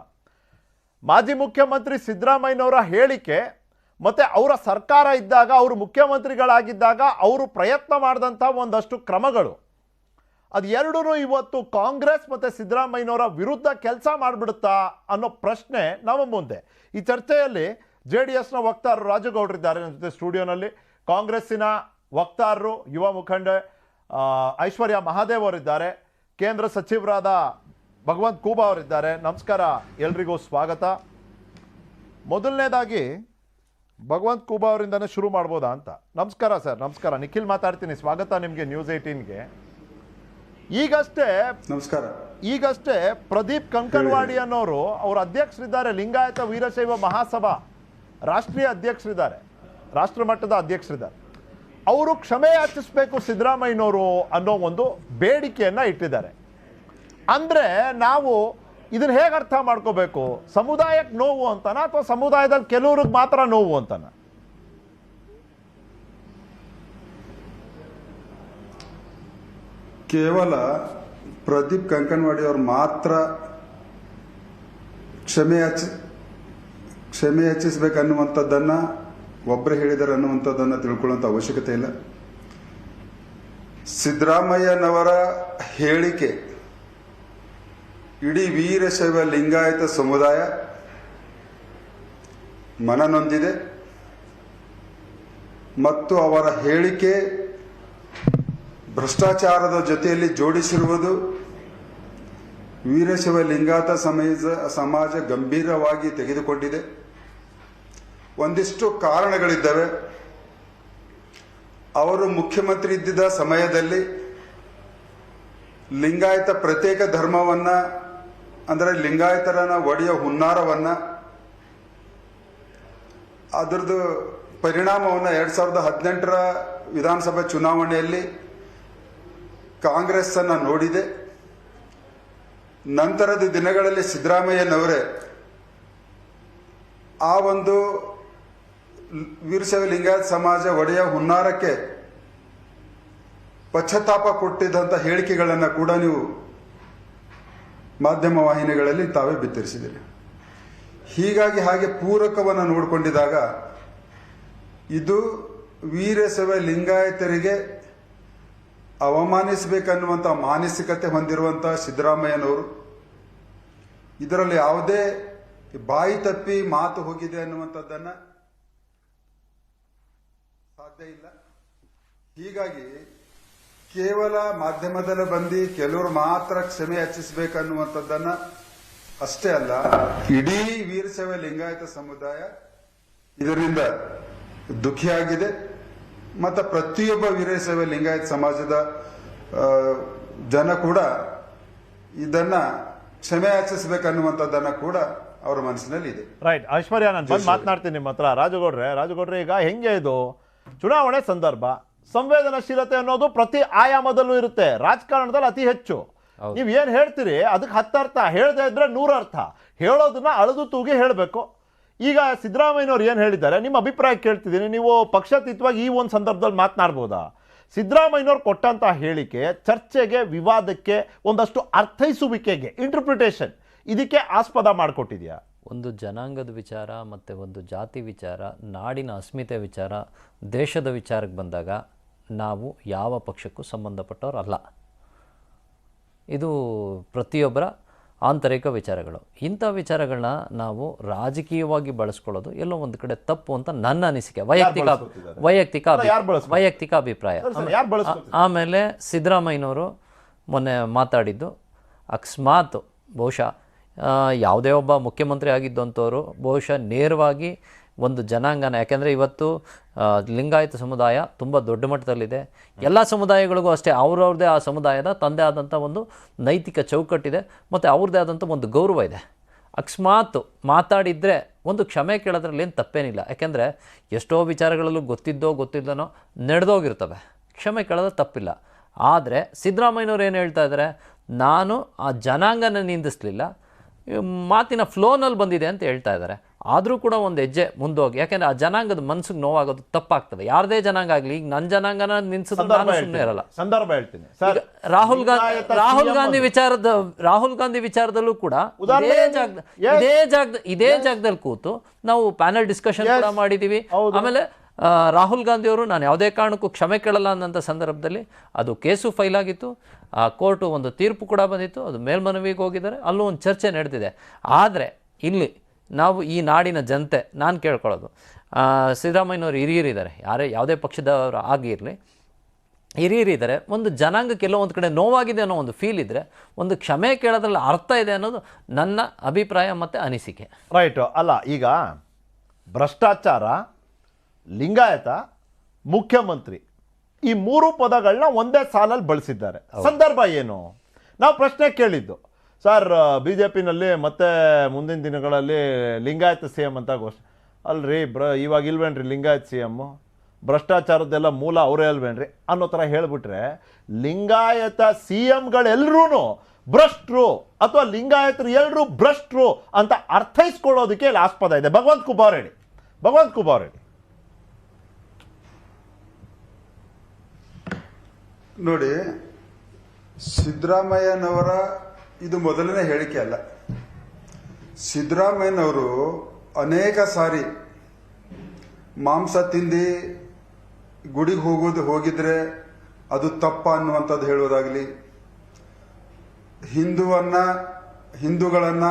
A: ಮಾಜಿ ಮುಖ್ಯಮಂತ್ರಿ ಸಿದ್ದರಾಮಯ್ಯನವರ ಹೇಳಿಕೆ ಮತ್ತು ಅವರ ಸರ್ಕಾರ ಇದ್ದಾಗ, ಅವರು ಮುಖ್ಯಮಂತ್ರಿಗಳಾಗಿದ್ದಾಗ ಅವರು ಪ್ರಯತ್ನ ಮಾಡಿದಂಥ ಒಂದಷ್ಟು ಕ್ರಮಗಳು, ಅದು ಎರಡೂ ಇವತ್ತು ಕಾಂಗ್ರೆಸ್ ಮತ್ತು ಸಿದ್ದರಾಮಯ್ಯನವರ ವಿರುದ್ಧ ಕೆಲಸ ಮಾಡಿಬಿಡುತ್ತಾ ಅನ್ನೋ ಪ್ರಶ್ನೆ ನಮ್ಮ ಮುಂದೆ. ಈ ಚರ್ಚೆಯಲ್ಲಿ JDSನ ವಕ್ತಾರರು ರಾಜುಗೌಡರಿದ್ದಾರೆ ನನ್ನ ಜೊತೆ ಸ್ಟುಡಿಯೋನಲ್ಲಿ, ಕಾಂಗ್ರೆಸ್ಸಿನ ವಕ್ತಾರರು ಯುವ ಮುಖಂಡೆ ಐಶ್ವರ್ಯ ಮಹಾದೇವ್ ಅವರಿದ್ದಾರೆ, ಕೇಂದ್ರ ಸಚಿವರಾದ ಭಗವಂತ್ ಖೂಬಾ ಅವರಿದ್ದಾರೆ. ನಮಸ್ಕಾರ, ಎಲ್ರಿಗೂ ಸ್ವಾಗತ. ಮೊದಲನೇದಾಗಿ ಭಗವಂತ್ ಖೂಬಾ ಅವರಿಂದನೇ ಶುರು ಮಾಡ್ಬೋದಾ ಅಂತ. ನಮಸ್ಕಾರ ಸರ್. ನಮಸ್ಕಾರ. ನಿಖಿಲ್ ಮಾತಾಡ್ತೀನಿ. ಸ್ವಾಗತ ನಿಮಗೆ ನ್ಯೂಸ್ 18ಗೆ. ಈಗಷ್ಟೇ ಪ್ರದೀಪ್ ಕಂಕನವಾಡಿ ಅನ್ನೋರು ಅವ್ರ ಅಧ್ಯಕ್ಷರಿದ್ದಾರೆ, ಲಿಂಗಾಯತ ವೀರಶೈವ ಮಹಾಸಭಾ ರಾಷ್ಟ್ರೀಯ ಅಧ್ಯಕ್ಷರಿದ್ದಾರೆ, ರಾಷ್ಟ್ರ ಮಟ್ಟದ ಅಧ್ಯಕ್ಷರಿದ್ದಾರೆ. ಅವರು ಕ್ಷಮೆ ಯಾಚಿಸಬೇಕು ಸಿದ್ದರಾಮಯ್ಯನವರು ಅನ್ನೋ ಒಂದು ಬೇಡಿಕೆಯನ್ನು ಇಟ್ಟಿದ್ದಾರೆ. ಅಂದರೆ ನಾವು ಇದನ್ನ ಹೇಗೆ ಅರ್ಥ ಮಾಡ್ಕೋಬೇಕು? ಸಮುದಾಯಕ್ಕೆ ನೋವು ಅಂತನ ಅಥವಾ ಸಮುದಾಯದಲ್ಲಿ ಕೆಲವ್ರಿಗೆ ಮಾತ್ರ ನೋವು ಅಂತನ?
E: ಕೇವಲ ಪ್ರದೀಪ್ ಕಂಕನವಾಡಿ ಅವರು ಮಾತ್ರ ಕ್ಷಮೆ ಯಾಚಿಸಬೇಕನ್ನುವಂಥದ್ದನ್ನ ಒಬ್ಬರು ಹೇಳಿದ್ದಾರೆ ಅನ್ನುವಂಥದ್ದನ್ನ ತಿಳ್ಕೊಳ್ಳುವಂಥ ಅವಶ್ಯಕತೆ ಇಲ್ಲ. ಸಿದ್ದರಾಮಯ್ಯನವರ ಹೇಳಿಕೆ ಇಡೀ ವೀರಶೈವ ಲಿಂಗಾಯತ ಸಮುದಾಯ ಮನನೊಂದಿದೆ ಮತ್ತು ಅವರ ಹೇಳಿಕೆ ಭ್ರಷ್ಟಾಚಾರದ ಜೊತೆಯಲ್ಲಿ ಜೋಡಿಸಿರುವುದು ವೀರಶೈವ ಲಿಂಗಾಯತ ಸಮಾಜ ಗಂಭೀರವಾಗಿ ತೆಗೆದುಕೊಂಡಿದೆ. ಒಂದಿಷ್ಟು ಕಾರಣಗಳಿದ್ದಾವೆ. ಅವರು ಮುಖ್ಯಮಂತ್ರಿ ಇದ್ದಿದ್ದ ಸಮಯದಲ್ಲಿ ಲಿಂಗಾಯತ ಪ್ರತ್ಯೇಕ ಧರ್ಮವನ್ನ, ಅಂದರೆ ಲಿಂಗಾಯತರನ್ನ ಒಡೆಯ ಹುನ್ನಾರವನ್ನ, ಅದರದ್ದು ಪರಿಣಾಮವನ್ನು 2018ರ ವಿಧಾನಸಭಾ ಚುನಾವಣೆಯಲ್ಲಿ ಕಾಂಗ್ರೆಸ್ ಅನ್ನ ನೋಡಿದೆ. ನಂತರದ ದಿನಗಳಲ್ಲಿ ಸಿದ್ದರಾಮಯ್ಯನವರೇ ಆ ಒಂದು ವೀರಶೈವ ಲಿಂಗಾಯತ ಸಮಾಜ ಒಡೆಯ ಹುನ್ನಾರಕ್ಕೆ ಪಶ್ಚಾತ್ತಾಪ ಕೊಟ್ಟಿದ್ದಂಥ ಹೇಳಿಕೆಗಳನ್ನು ಕೂಡ ನೀವು ಮಾಧ್ಯಮ ವಾಹಿನಿಗಳಲ್ಲಿ ತಾವೇ ಬಿತ್ತರಿಸಿದ್ದೀರಿ. ಹೀಗಾಗಿ ಹಾಗೆ ಪೂರಕವನ್ನು ನೋಡಿಕೊಂಡಿದ್ದಾಗ ಇದು ವೀರಶೈವ ಲಿಂಗಾಯತರಿಗೆ ಅವಮಾನಿಸಬೇಕನ್ನುವಂಥ ಮಾನಸಿಕತೆ ಹೊಂದಿರುವಂಥ ಸಿದ್ದರಾಮಯ್ಯನವರು ಇದರಲ್ಲಿ ಯಾವುದೇ ಬಾಯಿ ತಪ್ಪಿ ಮಾತು ಹೋಗಿದೆ ಅನ್ನುವಂಥದ್ದನ್ನ ಸಾಧ್ಯ ಇಲ್ಲ. ಹೀಗಾಗಿ ಕೇವಲ ಮಾಧ್ಯಮದಲ್ಲಿ ಬಂದು ಕೆಲವರು ಮಾತ್ರ ಕ್ಷಮೆ ಯಾಚಿಸಬೇಕನ್ನುವಂಥದ್ದನ್ನ ಅಷ್ಟೇ ಅಲ್ಲ, ಇಡೀ ವೀರಶೈವ ಲಿಂಗಾಯತ ಸಮುದಾಯ ಇದರಿಂದ ದುಃಖಿಯಾಗಿದೆ. ಮತ್ತು ಪ್ರತಿಯೊಬ್ಬ ವೀರಶೈವ ಲಿಂಗಾಯತ ಸಮಾಜದ ಜನ ಕೂಡ ಇದನ್ನ ಕ್ಷಮೆ ಯಾಚಿಸಬೇಕನ್ನುವಂಥದ್ದನ್ನ ಕೂಡ ಅವರ ಮನಸ್ಸಿನಲ್ಲಿ ಇದೆ.
A: ರೈಟ್. ಐಶ್ವರ್ಯ, ನಾನು ಬಂದು ಮಾತನಾಡ್ತೀನಿ ನಿಮ್ಮ ಹತ್ರ. ರಾಜಗೌಡ್ರೆ, ಈಗ ಹೆಂಗೆ ಇದು ಚುನಾವಣೆ ಸಂದರ್ಭ, ಸಂವೇದನಾಶೀಲತೆ ಅನ್ನೋದು ಪ್ರತಿ ಆಯಾಮದಲ್ಲೂ ಇರುತ್ತೆ, ರಾಜಕಾರಣದಲ್ಲಿ ಅತಿ ಹೆಚ್ಚು. ನೀವು ಏನ್ ಹೇಳ್ತೀರಿ ಅದಕ್ಕೆ 10 ಅರ್ಥ, ಹೇಳದೇ ಇದ್ರೆ 100 ಅರ್ಥ. ಹೇಳೋದನ್ನ ಅಳದು ತೂಗಿ ಹೇಳಬೇಕು. ಈಗ ಸಿದ್ದರಾಮಯ್ಯನವ್ರು ಏನು ಹೇಳಿದ್ದಾರೆ, ನಿಮ್ಮ ಅಭಿಪ್ರಾಯ ಕೇಳ್ತಿದ್ದೀನಿ. ನೀವು ಪಕ್ಷಾತೀತವಾಗಿ ಈ ಒಂದು ಸಂದರ್ಭದಲ್ಲಿ ಮಾತನಾಡ್ಬೋದಾ? ಸಿದ್ದರಾಮಯ್ಯನವ್ರು ಕೊಟ್ಟಂಥ ಹೇಳಿಕೆ ಚರ್ಚೆಗೆ, ವಿವಾದಕ್ಕೆ, ಒಂದಷ್ಟು ಅರ್ಥೈಸುವಿಕೆಗೆ, ಇಂಟರ್ಪ್ರಿಟೇಷನ್, ಇದಕ್ಕೆ ಆಸ್ಪದ ಮಾಡಿಕೊಟ್ಟಿದೆಯಾ?
F: ಒಂದು ಜನಾಂಗದ ವಿಚಾರ ಮತ್ತು ಒಂದು ಜಾತಿ ವಿಚಾರ, ನಾಡಿನ ಅಸ್ಮಿತೆ ವಿಚಾರ, ದೇಶದ ವಿಚಾರಕ್ಕೆ ಬಂದಾಗ ನಾವು ಯಾವ ಪಕ್ಷಕ್ಕೂ ಸಂಬಂಧಪಟ್ಟವರಲ್ಲ. ಇದು ಪ್ರತಿಯೊಬ್ಬರ ಆಂತರಿಕ ವಿಚಾರಗಳು. ಇಂಥ ವಿಚಾರಗಳನ್ನ ನಾವು ರಾಜಕೀಯವಾಗಿ ಬಳಸ್ಕೊಳ್ಳೋದು ಎಲ್ಲೋ ಒಂದು ಕಡೆ ತಪ್ಪು ಅಂತ ನನ್ನ ಅನಿಸಿಕೆ, ವೈಯಕ್ತಿಕ ಅಭಿಪ್ರಾಯ. ಆಮೇಲೆ ಸಿದ್ದರಾಮಯ್ಯನವರು ಮೊನ್ನೆ ಮಾತಾಡಿದ್ದು ಅಕಸ್ಮಾತ್ ಬಹುಶಃ ಯಾವುದೇ ಒಬ್ಬ ಮುಖ್ಯಮಂತ್ರಿ ಆಗಿದ್ದಂಥವ್ರು ಬಹುಶಃ ನೇರವಾಗಿ ಒಂದು ಜನಾಂಗನ, ಯಾಕೆಂದರೆ ಇವತ್ತು ಲಿಂಗಾಯತ ಸಮುದಾಯ ತುಂಬ ದೊಡ್ಡ ಮಟ್ಟದಲ್ಲಿದೆ. ಎಲ್ಲ ಸಮುದಾಯಗಳಿಗೂ ಅಷ್ಟೇ ಅವ್ರವ್ರದ್ದೇ ಆ ಸಮುದಾಯದ ತಂದೆ ಆದಂಥ ಒಂದು ನೈತಿಕ ಚೌಕಟ್ಟಿದೆ ಮತ್ತು ಅವ್ರದ್ದೇ ಆದಂಥ ಒಂದು ಗೌರವ ಇದೆ. ಅಕಸ್ಮಾತ್ ಮಾತಾಡಿದರೆ ಒಂದು ಕ್ಷಮೆ ಕೇಳೋದ್ರಲ್ಲಿ ಏನು ತಪ್ಪೇನಿಲ್ಲ. ಯಾಕೆಂದರೆ ಎಷ್ಟೋ ವಿಚಾರಗಳಲ್ಲೂ ಗೊತ್ತಿದ್ದನೋ ನಡೆದೋಗಿರ್ತವೆ, ಕ್ಷಮೆ ಕೇಳೋದು ತಪ್ಪಿಲ್ಲ. ಆದರೆ ಸಿದ್ದರಾಮಯ್ಯನವ್ರು ಏನು ಹೇಳ್ತಾ ಇದ್ದಾರೆ, ನಾನು ಆ ಜನಾಂಗನ ನಿಂದಿಸಲಿಲ್ಲ, ಮಾತಿನ ಫ್ಲೋನಲ್ಲಿ ಬಂದಿದೆ ಅಂತ ಹೇಳ್ತಾ ಇದ್ದಾರೆ. ಆದರೂ ಕೂಡ ಒಂದು ಹೆಜ್ಜೆ ಮುಂದೋಗಿ, ಯಾಕೆಂದರೆ ಆ ಜನಾಂಗದ ಮನಸ್ಸಿಗೆ ನೋವಾಗೋದು ತಪ್ಪಾಗ್ತದೆ. ಯಾರದೇ ಜನಾಂಗ ಆಗಲಿ, ಈಗ ನನ್ನ ಜನಾಂಗನ ನಿನ್ಸಿದ್ರೆ ನಾನು ಸುಮ್ಮನೆ ಇರಲ್ಲ.
A: ಸಂದರ್ಭ ಹೇಳ್ತೀನಿ.
F: ರಾಹುಲ್ ಗಾಂಧಿ ವಿಚಾರದಲ್ಲೂ ಕೂಡ ಇದೇ ಜಾಗದಲ್ಲಿ ಕೂತು ನಾವು ಪ್ಯಾನೆಲ್ ಡಿಸ್ಕಷನ್ ಕೂಡ ಮಾಡಿದ್ದೀವಿ. ಆಮೇಲೆ ರಾಹುಲ್ ಗಾಂಧಿಯವರು ನಾನು ಯಾವುದೇ ಕಾರಣಕ್ಕೂ ಕ್ಷಮೆ ಕೇಳಲ್ಲ ಅನ್ನೋಂಥ ಸಂದರ್ಭದಲ್ಲಿ ಅದು ಕೇಸು ಫೈಲ್ ಆಗಿತ್ತು. ಆ ಕೋರ್ಟು ಒಂದು ತೀರ್ಪು ಕೂಡ ಬಂದಿತ್ತು, ಅದು ಮೇಲ್ಮನವಿಗೆ ಹೋಗಿದ್ದಾರೆ, ಅಲ್ಲೂ ಒಂದು ಚರ್ಚೆ ನಡೆದಿದೆ. ಆದರೆ ಇಲ್ಲಿ ನಾವು ಈ ನಾಡಿನ ಜನತೆ, ನಾನು ಕೇಳ್ಕೊಳ್ಳೋದು, ಸಿದ್ದರಾಮಯ್ಯನವರು ಹಿರಿಯರಿದ್ದಾರೆ, ಯಾವುದೇ ಪಕ್ಷದವರು ಆಗಿರಲಿ, ಹಿರಿಯರಿದ್ದಾರೆ. ಒಂದು ಜನಾಂಗಕ್ಕೆ ಎಲ್ಲೋ ಒಂದು ಕಡೆ ನೋವಾಗಿದೆ ಅನ್ನೋ ಒಂದು ಫೀಲ್ ಇದ್ದರೆ ಒಂದು ಕ್ಷಮೆ ಕೇಳೋದ್ರಲ್ಲಿ ಅರ್ಥ ಇದೆ ಅನ್ನೋದು ನನ್ನ ಅಭಿಪ್ರಾಯ ಮತ್ತು ಅನಿಸಿಕೆ.
A: ರೈಟು. ಅಲ್ಲ, ಈಗ ಭ್ರಷ್ಟಾಚಾರ, ಲಿಂಗಾಯತ, ಮುಖ್ಯಮಂತ್ರಿ, ಈ ಮೂರು ಪದಗಳನ್ನ ಒಂದೇ ಸಾಲಲ್ಲಿ ಬಳಸಿದ್ದಾರೆ. ಸಂದರ್ಭ ಏನು? ನಾವು ಪ್ರಶ್ನೆ ಕೇಳಿದ್ದು, ಸರ್ BJPನಲ್ಲಿ ಮತ್ತೆ ಮುಂದಿನ ದಿನಗಳಲ್ಲಿ ಲಿಂಗಾಯತ CM ಅಂತ ಘೋಷಣೆ ಅಲ್ರಿ, ಇವಾಗ ಇಲ್ವೇನ್ರಿ ಲಿಂಗಾಯತ CM, ಭ್ರಷ್ಟಾಚಾರದ್ದೆಲ್ಲ ಮೂಲ ಅವರೇ ಅಲ್ವೇನ್ರಿ ಅನ್ನೋ ಥರ ಹೇಳಿಬಿಟ್ರೆ ಲಿಂಗಾಯತ CMಗಳೆಲ್ಲರೂ ಭ್ರಷ್ಟರು ಅಥವಾ ಲಿಂಗಾಯತರು ಎಲ್ಲರೂ ಭ್ರಷ್ಟರು ಅಂತ ಅರ್ಥೈಸ್ಕೊಳ್ಳೋದಕ್ಕೆ ಇಲ್ಲಿ ಆಸ್ಪದ ಇದೆ. ಭಗವಂತ ಕುಮಾರ್ ಹೇಳಿ.
E: ನೋಡಿ, ಸಿದ್ದರಾಮಯ್ಯನವರ ಇದು ಮೊದಲನೇ ಹೇಳಿಕೆ ಅಲ್ಲ. ಸಿದ್ದರಾಮಯ್ಯನವರು ಅನೇಕ ಸಾರಿ ಮಾಂಸ ತಿಂದು ಗುಡಿಗೆ ಹೋಗಿದ್ರೆ ಅದು ತಪ್ಪ ಅನ್ನುವಂಥದ್ದು ಹೇಳೋದಾಗಲಿ, ಹಿಂದೂಗಳನ್ನ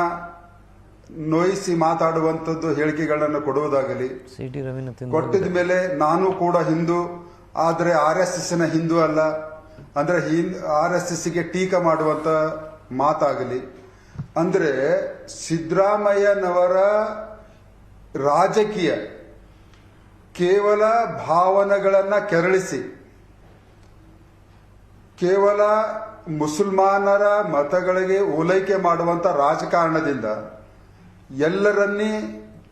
E: ನೋಯಿಸಿ ಮಾತಾಡುವಂಥದ್ದು ಹೇಳಿಕೆಗಳನ್ನು ಕೊಡುವುದಾಗಲಿ, ಕೊಟ್ಟಿದ ಮೇಲೆ ನಾನು ಕೂಡ ಹಿಂದೂ, ಆದರೆ RSSನ ಹಿಂದೂ ಅಲ್ಲ ಅಂದ್ರೆ RSSಗೆ ಟೀಕಾ ಮಾಡುವಂತ ಮಾತಾಗಲಿ, ಅಂದ್ರೆ ಸಿದ್ದರಾಮಯ್ಯನವರ ರಾಜಕೀಯ ಕೇವಲ ಭಾವನೆಗಳನ್ನ ಕೆರಳಿಸಿ, ಕೇವಲ ಮುಸಲ್ಮಾನರ ಮತಗಳಿಗೆ ಓಲೈಕೆ ಮಾಡುವಂತ ರಾಜಕಾರಣದಿಂದ ಎಲ್ಲರನ್ನೇ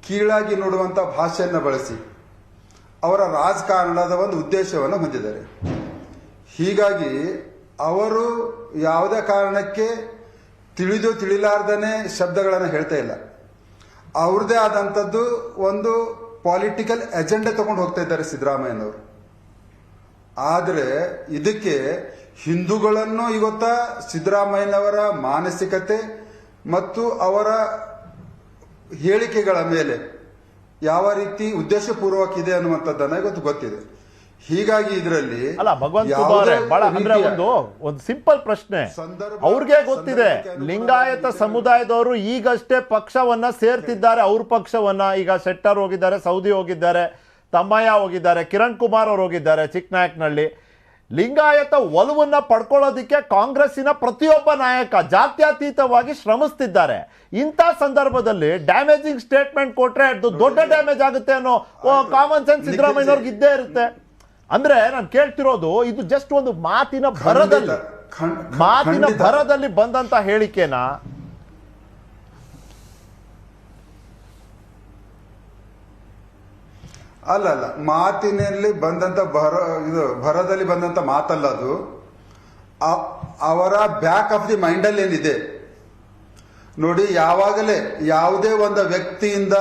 E: ಕೀಳಾಗಿ ನೋಡುವಂತ ಭಾಷೆಯನ್ನು ಬಳಸಿ ಅವರ ರಾಜಕಾರಣದ ಒಂದು ಉದ್ದೇಶವನ್ನು ಹೊಂದಿದ್ದಾರೆ. ಹೀಗಾಗಿ ಅವರು ಯಾವುದೇ ಕಾರಣಕ್ಕೆ ತಿಳಿಲಾರ್ದನೆ ಶಬ್ದಗಳನ್ನು ಹೇಳ್ತಾ ಇಲ್ಲ. ಅವ್ರದೇ ಆದಂಥದ್ದು ಒಂದು ಪೊಲಿಟಿಕಲ್ ಎಜೆಂಡಾ ತಗೊಂಡು ಹೋಗ್ತಾ ಇದ್ದಾರೆ ಸಿದ್ದರಾಮಯ್ಯನವರು. ಆದರೆ ಇದಕ್ಕೆ ಹಿಂದೂಗಳನ್ನು ಇವತ್ತ ಸಿದ್ದರಾಮಯ್ಯನವರ ಮಾನಸಿಕತೆ ಮತ್ತು ಅವರ ಹೇಳಿಕೆಗಳ ಮೇಲೆ ಯಾವ ರೀತಿ ಉದ್ದೇಶಪೂರ್ವಕ ಇದೆ ಅನ್ನುವಂಥದ್ದನ್ನ ಇವತ್ತು ಗೊತ್ತಿದೆ. ಹೀಗಾಗಿ ಇದರಲ್ಲಿ
A: ಅಲ್ಲ, ಭಗವಂತ ಒಂದು ಸಿಂಪಲ್ ಪ್ರಶ್ನೆ, ಅವ್ರಿಗೆ ಗೊತ್ತಿದೆ ಲಿಂಗಾಯತ ಸಮುದಾಯದವರು ಈಗಷ್ಟೇ ಪಕ್ಷವನ್ನ ಸೇರ್ತಿದ್ದಾರೆ. ಅವ್ರ ಪಕ್ಷವನ್ನ ಈಗ ಶೆಟ್ಟರ್ ಹೋಗಿದ್ದಾರೆ, ಸೌದಿ ಹೋಗಿದ್ದಾರೆ, ತಮ್ಮಯ್ಯ ಹೋಗಿದ್ದಾರೆ, ಕಿರಣ್ ಕುಮಾರ್ ಅವರು ಹೋಗಿದ್ದಾರೆ ಚಿಕ್ಕನಾಯಕನಹಳ್ಳಿ. ಲಿಂಗಾಯತ ಒಲವನ್ನ ಪಡ್ಕೊಳ್ಳೋದಿಕ್ಕೆ ಕಾಂಗ್ರೆಸ್ಸಿನ ಪ್ರತಿಯೊಬ್ಬ ನಾಯಕ ಜಾತ್ಯತೀತವಾಗಿ ಶ್ರಮಿಸ್ತಿದ್ದಾರೆ. ಇಂಥ ಸಂದರ್ಭದಲ್ಲಿ ಡ್ಯಾಮೇಜಿಂಗ್ ಸ್ಟೇಟ್ಮೆಂಟ್ ಕೊಟ್ರೆ ಅದು ದೊಡ್ಡ ಡ್ಯಾಮೇಜ್ ಆಗುತ್ತೆ ಅನ್ನೋ ಕಾಮನ್ ಸೆನ್ಸ್ ಸಿದ್ದರಾಮಯ್ಯನವ್ರಿಗೆ ಇದ್ದೇ ಇರುತ್ತೆ. ಅಂದ್ರೆ ನಾನು ಕೇಳ್ತಿರೋದು, ಇದು ಜಸ್ಟ್ ಒಂದು ಮಾತಿನ ಭರದಲ್ಲಿ ಬಂದಂತ ಹೇಳಿಕೆನಾ?
E: ಅಲ್ಲ, ಮಾತಿನಲ್ಲಿ ಬಂದಂತ ಭರದಲ್ಲಿ ಬಂದಂತ ಮಾತಲ್ಲ ಅದು. ಅವರ ಬ್ಯಾಕ್ ಆಫ್ ದಿ ಮೈಂಡ್ ಅಲ್ಲಿ ಏನಿದೆ ನೋಡಿ, ಯಾವಾಗಲೇ ಯಾವುದೇ ಒಂದು ವ್ಯಕ್ತಿಯಿಂದ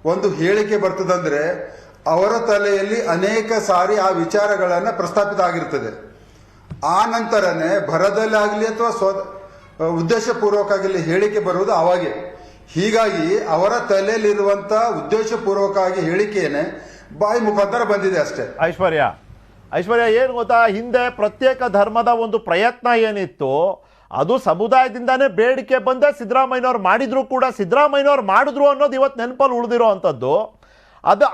E: ಒಂದು ಹೇಳಿಕೆ ಬರ್ತದಂದ್ರೆ ಅವರ ತಲೆಯಲ್ಲಿ ಅನೇಕ ಸಾರಿ ಆ ವಿಚಾರಗಳನ್ನ ಪ್ರಸ್ತಾಪಿತ ಆಗಿರ್ತದೆ. ಆ ನಂತರನೇ ಭರದಲ್ಲಾಗಲಿ ಅಥವಾ ಉದ್ದೇಶಪೂರ್ವಕ ಆಗಲಿ ಹೇಳಿಕೆ ಬರುವುದು ಅವಾಗೆ. ಹೀಗಾಗಿ ಅವರ ತಲೆಯಲ್ಲಿರುವಂತ ಉದ್ದೇಶಪೂರ್ವಕವಾಗಿ ಹೇಳಿಕೆಯೇ ಬಾಯಿ ಮುಖಾಂತರ ಬಂದಿದೆ ಅಷ್ಟೇ.
A: ಐಶ್ವರ್ಯ ಏನು ಗೊತ್ತಾ, ಹಿಂದೆ ಪ್ರತ್ಯೇಕ ಧರ್ಮದ ಒಂದು ಪ್ರಯತ್ನ ಏನಿತ್ತು ಅದು ಸಮುದಾಯದಿಂದಾನೇ ಬೇಡಿಕೆ ಬಂದೆ ಸಿದ್ದರಾಮಯ್ಯನವ್ರು ಮಾಡಿದ್ರು ಕೂಡ ಸಿದ್ದರಾಮಯ್ಯನವ್ರು ಮಾಡಿದ್ರು ಅನ್ನೋದು ಇವತ್ತು ನೆನಪಲ್ಲಿ ಉಳಿದಿರೋ ಅಂಥದ್ದು.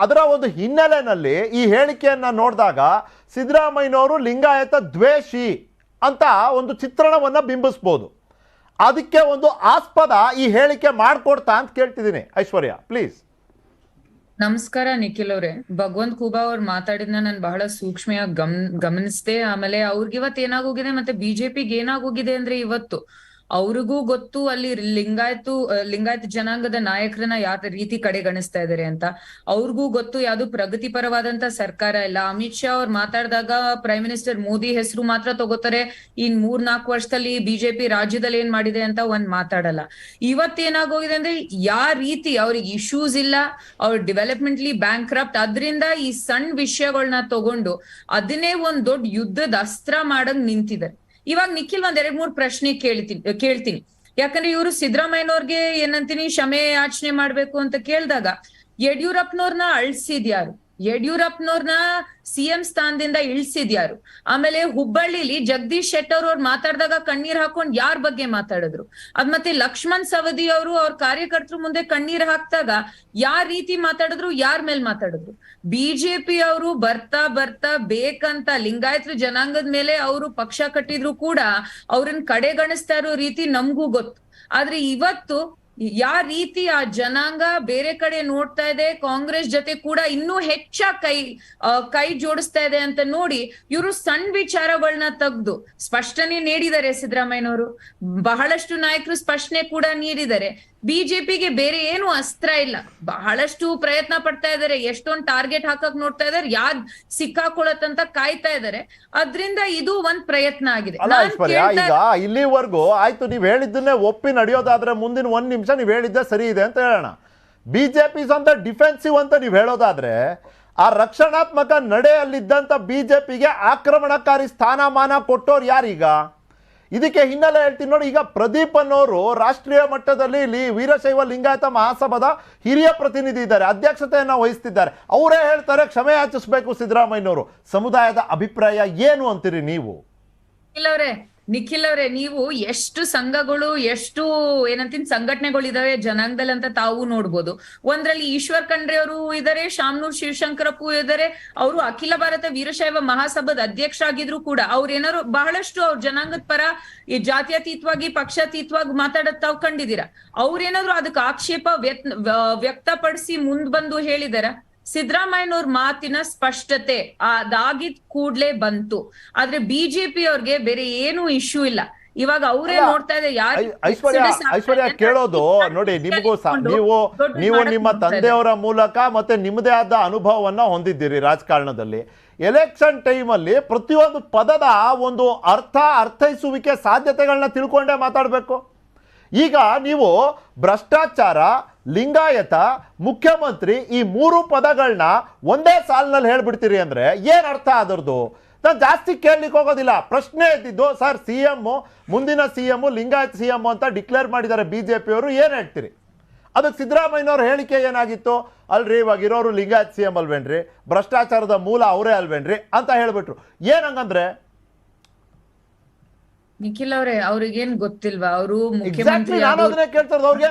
A: ಅದರ ಒಂದು ಹಿನ್ನೆಲೆಯಲ್ಲಿ ಈ ಹೇಳಿಕೆಯನ್ನು ನೋಡಿದಾಗ ಸಿದ್ದರಾಮಯ್ಯನವರು ಲಿಂಗಾಯತ ದ್ವೇಷಿ ಅಂತ ಒಂದು ಚಿತ್ರಣವನ್ನು ಬಿಂಬಿಸ್ಬೋದು. ಅದಕ್ಕೆ ಒಂದು ಆಸ್ಪದ ಈ ಹೇಳಿಕೆ ಮಾಡಿಕೊಡ್ತಾ ಅಂತ ಕೇಳ್ತಿದ್ದೀನಿ. ಐಶ್ವರ್ಯ ಪ್ಲೀಸ್.
G: ನಮಸ್ಕಾರ ನಿಖಿಲ್ ಅವ್ರೆ. ಭಗವಂತ್ ಖೂಬಾ ಅವ್ರು ಮಾತಾಡಿದ್ನ ನಾನು ಬಹಳ ಸೂಕ್ಷ್ಮವಾಗಿ ಗಮನಿಸ್ದೆ. ಆಮೇಲೆ ಅವ್ರಿಗಿವತ್ತು ಏನಾಗೋಗಿದೆ ಮತ್ತೆ ಬಿಜೆಪಿಗೆ ಏನಾಗೋಗಿದೆ ಅಂದ್ರೆ ಇವತ್ತು ಅವ್ರಿಗೂ ಗೊತ್ತು ಅಲ್ಲಿ ಲಿಂಗಾಯತ ಜನಾಂಗದ ನಾಯಕರನ್ನ ಯಾವ ರೀತಿ ಕಡೆಗಣಿಸ್ತಾ ಇದಾರೆ ಅಂತ. ಅವ್ರಿಗೂ ಗೊತ್ತು ಯಾವ್ದು ಪ್ರಗತಿಪರವಾದಂತ ಸರ್ಕಾರ ಇಲ್ಲ. ಅಮಿತ್ ಶಾ ಅವ್ರು ಮಾತಾಡಿದಾಗ ಪ್ರೈಮ್ ಮಿನಿಸ್ಟರ್ ಮೋದಿ ಹೆಸರು ಮಾತ್ರ ತಗೋತಾರೆ, ಇನ್ 3-4 ವರ್ಷದಲ್ಲಿ ಬಿಜೆಪಿ ರಾಜ್ಯದಲ್ಲಿ ಏನ್ ಮಾಡಿದೆ ಅಂತ ಒಂದ್ ಮಾತಾಡಲ್ಲ. ಇವತ್ತೇನಾಗೋಗಿದೆ ಅಂದ್ರೆ ಯಾವ ರೀತಿ ಅವ್ರಿಗೆ ಇಶ್ಯೂಸ್ ಇಲ್ಲ, ಅವ್ರ ಡೆವಲಪ್ಮೆಂಟ್ಲಿ ಬ್ಯಾಂಕ್ರಪ್ಟ್, ಅದ್ರಿಂದ ಈ ಸಣ್ಣ ವಿಷಯಗಳನ್ನ ತಗೊಂಡು ಅದನ್ನೇ ಒಂದ್ ದೊಡ್ಡ ಯುದ್ಧದ ಅಸ್ತ್ರ ಮಾಡಂಗ್ ನಿಂತಿದ್ದಾರೆ. ಇವಾಗ ನಿಖಿಲ್ 2-3 ಪ್ರಶ್ನೆ ಕೇಳ್ತೀನಿ. ಯಾಕಂದ್ರೆ ಇವರು ಸಿದ್ದರಾಮಯ್ಯನವ್ರಿಗೆ ಏನಂತೀನಿ ಕ್ಷಮೆ ಯಾಚನೆ ಮಾಡ್ಬೇಕು ಅಂತ ಕೇಳಿದಾಗ ಯಡಿಯೂರಪ್ಪನವ್ರನ್ನ ಅಳ್ಸಿದ್ಯಾರು? ಯಡಿಯೂರಪ್ಪನವ್ರನ್ನ ಸಿಎಂ ಸ್ಥಾನದಿಂದ ಇಳಿಸಿದ್ಯಾರು? ಆಮೇಲೆ ಹುಬ್ಬಳ್ಳಿಲಿ ಜಗದೀಶ್ ಶೆಟ್ಟರ್ ಅವ್ರು ಮಾತಾಡಿದಾಗ ಕಣ್ಣೀರ್ ಹಾಕೊಂಡ್ ಯಾರ ಬಗ್ಗೆ ಮಾತಾಡಿದ್ರು? ಅದ್ ಮತ್ತೆ ಲಕ್ಷ್ಮಣ್ ಸವದಿ ಅವರು ಅವ್ರ ಕಾರ್ಯಕರ್ತರು ಮುಂದೆ ಕಣ್ಣೀರ್ ಹಾಕ್ದಾಗ ಯಾರ ರೀತಿ ಮಾತಾಡಿದ್ರು, ಯಾರ ಮೇಲ್ ಮಾತಾಡಿದ್ರು? ಬಿಜೆಪಿ ಅವರು ಬರ್ತಾ ಬೇಕಂತ ಲಿಂಗಾಯತ ಜನಾಂಗದ ಮೇಲೆ ಅವರು ಪಕ್ಷ ಕಟ್ಟಿದ್ರು ಕೂಡ ಅವ್ರನ್ನ ಕಡೆಗಣಿಸ್ತಾ ಇರೋ ರೀತಿ ನಮ್ಗೂ ಗೊತ್ತು. ಆದ್ರೆ ಇವತ್ತು ಯಾವ ರೀತಿ ಆ ಜನಾಂಗ ಬೇರೆ ಕಡೆ ನೋಡ್ತಾ ಇದೆ, ಕಾಂಗ್ರೆಸ್ ಜೊತೆ ಕೂಡ ಇನ್ನೂ ಹೆಚ್ಚಾಗಿ ಕೈ ಜೋಡಿಸ್ತಾ ಇದೆ ಅಂತ ನೋಡಿ ಇವರು ಸಣ್ಣ ವಿಚಾರಗಳನ್ನ ತೆಗೆದು ಸ್ಪಷ್ಟನೆ ನೀಡಿದ್ದಾರೆ. ಸಿದ್ದರಾಮಯ್ಯನವರು ಬಹಳಷ್ಟು ನಾಯಕರು ಸ್ಪಷ್ಟನೆ ಕೂಡ ನೀಡಿದ್ದಾರೆ. ಬಿಜೆಪಿಗೆ ಬೇರೆ ಏನು ಅಸ್ತ್ರ ಇಲ್ಲ, ಬಹಳಷ್ಟು ಪ್ರಯತ್ನ ಪಡ್ತಾ ಇದಾರೆ, ಎಷ್ಟೊಂದು ಟಾರ್ಗೆಟ್ ಹಾಕಕ್ ನೋಡ್ತಾ ಇದಾರೆ, ಯಾದ್ ಸಿಕ್ಕಾಕೊಳತ್ತಂತ ಕಾಯ್ತಾ ಇದಾರೆ. ಅದ್ರಿಂದ ಇದು ಒಂದ್ ಪ್ರಯತ್ನ ಆಗಿದೆ.
A: ಈಗ ಇಲ್ಲಿವರೆಗೂ ಆಯ್ತು, ನೀವ್ ಹೇಳಿದ್ದನ್ನೇ ಒಪ್ಪಿ ನಡೆಯೋದಾದ್ರೆ ಮುಂದಿನ 1 ನಿಮಿಷ ನೀವ್ ಹೇಳಿದ್ದೆ ಸರಿ ಇದೆ ಅಂತ ಹೇಳೋಣ. ಬಿಜೆಪಿ ಅಂತ ಡಿಫೆನ್ಸಿವ್ ಅಂತ ನೀವ್ ಹೇಳೋದಾದ್ರೆ ಆ ರಕ್ಷಣಾತ್ಮಕ ನಡೆಯಲ್ಲಿದ್ದಂತ ಬಿಜೆಪಿಗೆ ಆಕ್ರಮಣಕಾರಿ ಸ್ಥಾನಮಾನ ಕೊಟ್ಟೋರು ಯಾರೀಗ? ಇದಕ್ಕೆ ಹಿನ್ನೆಲೆ ಹೇಳ್ತೀನಿ ನೋಡಿ. ಈಗ ಪ್ರದೀಪ್ ಅನ್ನೋರು ರಾಷ್ಟ್ರೀಯ ಮಟ್ಟದಲ್ಲಿ ಇಲ್ಲಿ ವೀರಶೈವ ಲಿಂಗಾಯತ ಮಹಾಸಭಾದ ಹಿರಿಯ ಪ್ರತಿನಿಧಿ ಇದ್ದಾರೆ, ಅಧ್ಯಕ್ಷತೆಯನ್ನು ವಹಿಸ್ತಿದ್ದಾರೆ. ಅವರೇ ಹೇಳ್ತಾರೆ ಕ್ಷಮೆ ಯಾಚಿಸಬೇಕು ಸಿದ್ದರಾಮಯ್ಯನವರು. ಸಮುದಾಯದ ಅಭಿಪ್ರಾಯ ಏನು ಅಂತೀರಿ ನೀವು?
G: ನಿಖಿಲ್ ಅವ್ರೆ, ನೀವು ಎಷ್ಟು ಸಂಘಗಳು, ಎಷ್ಟು ಏನಂತೀನಿ ಸಂಘಟನೆಗಳು ಇದಾವೆ ಜನಾಂಗದಲ್ಲಿ ಅಂತ ತಾವು ನೋಡ್ಬೋದು. ಒಂದ್ರಲ್ಲಿ ಈಶ್ವರ್ ಖಂಡ್ರೆ ಅವರು ಇದಾರೆ, ಶಾಮನೂರ್ ಶಿವಶಂಕರಪ್ಪು ಇದಾರೆ. ಅವರು ಅಖಿಲ ಭಾರತ ವೀರಶೈವ ಮಹಾಸಭಾದ ಅಧ್ಯಕ್ಷ ಆಗಿದ್ರು ಕೂಡ ಅವ್ರ ಏನಾರು ಬಹಳಷ್ಟು ಅವ್ರ ಜನಾಂಗದ ಪರ ಈ ಜಾತ್ಯತೀತವಾಗಿ ಪಕ್ಷಾತೀತವಾಗಿ ಮಾತಾಡೋದ್ ತಾವ್ ಕಂಡಿದ್ದೀರಾ? ಅವ್ರೇನಾದ್ರು ಅದಕ್ಕೆ ಆಕ್ಷೇಪ ವ್ಯಕ್ತಪಡಿಸಿ ಮುಂದ್ ಬಂದು ಹೇಳಿದಾರ? ಸಿದ್ದರಾಮಯ್ಯನವ್ರ ಮಾತಿನ ಸ್ಪಷ್ಟತೆ ಅದಾಗಿದ್ ಕೂಡ್ಲೆ ಬಂತು. ಆದ್ರೆ ಬಿಜೆಪಿ ಅವ್ರಿಗೆ ಬೇರೆ ಏನು ಇಶ್ಯೂ ಇಲ್ಲ. ಇವಾಗ ಅವರೇ ನೋಡ್ತಾ ಇದೆ.
A: ಐಶ್ವರ್ಯ ಕೇಳೋದು ನೋಡಿ, ನಿಮಗೂ ನೀವು ನಿಮ್ಮ ತಂದೆಯವರ ಮೂಲಕ ಮತ್ತೆ ನಿಮ್ಮದೇ ಆದ ಅನುಭವವನ್ನ ಹೊಂದಿದ್ದೀರಿ ರಾಜಕಾರಣದಲ್ಲಿ. ಎಲೆಕ್ಷನ್ ಟೈಮಲ್ಲಿ ಪ್ರತಿಯೊಂದು ಪದದ ಒಂದು ಅರ್ಥೈಸುವಿಕೆ ಸಾಧ್ಯತೆಗಳನ್ನ ತಿಳ್ಕೊಂಡೇ ಮಾತಾಡಬೇಕು. ಈಗ ನೀವು ಭ್ರಷ್ಟಾಚಾರ, ಲಿಂಗಾಯತ, ಮುಖ್ಯಮಂತ್ರಿ ಈ 3 ಪದಗಳನ್ನ ಒಂದೇ ಸಾಲಿನಲ್ಲಿ ಹೇಳ್ಬಿಡ್ತೀರಿ ಅಂದ್ರೆ ಏನ್ ಅರ್ಥ ಅದರದು? ನಾನು ಜಾಸ್ತಿ ಕೇಳಲಿಕ್ಕೆ ಹೋಗೋದಿಲ್ಲ. ಪ್ರಶ್ನೆ ಇದ್ದಿದ್ದು ಸರ್ CM, ಮುಂದಿನ CM ಲಿಂಗಾಯತ್ CM ಅಂತ ಡಿಕ್ಲೇರ್ ಮಾಡಿದ್ದಾರೆ ಬಿಜೆಪಿಯವರು, ಏನ್ ಹೇಳ್ತೀರಿ? ಅದಕ್ಕೆ ಸಿದ್ದರಾಮಯ್ಯನವ್ರ ಹೇಳಿಕೆ ಏನಾಗಿತ್ತು? ಅಲ್ರಿ ಇವಾಗ ಇರೋರು ಲಿಂಗಾಯತ್ CM ಅಲ್ವೇನ್ರಿ, ಭ್ರಷ್ಟಾಚಾರದ ಮೂಲ ಅವರೇ ಅಲ್ವೇನ್ರಿ ಅಂತ ಹೇಳ್ಬಿಟ್ರು. ಏನಂಗಂದ್ರೆ
G: ನಿಖಿಲ್ ಅವ್ರೆ, ಅವ್ರಿಗೇನ್ ಗೊತ್ತಿಲ್ವಾ? ಅವರು ಮುಖ್ಯಮಂತ್ರಿ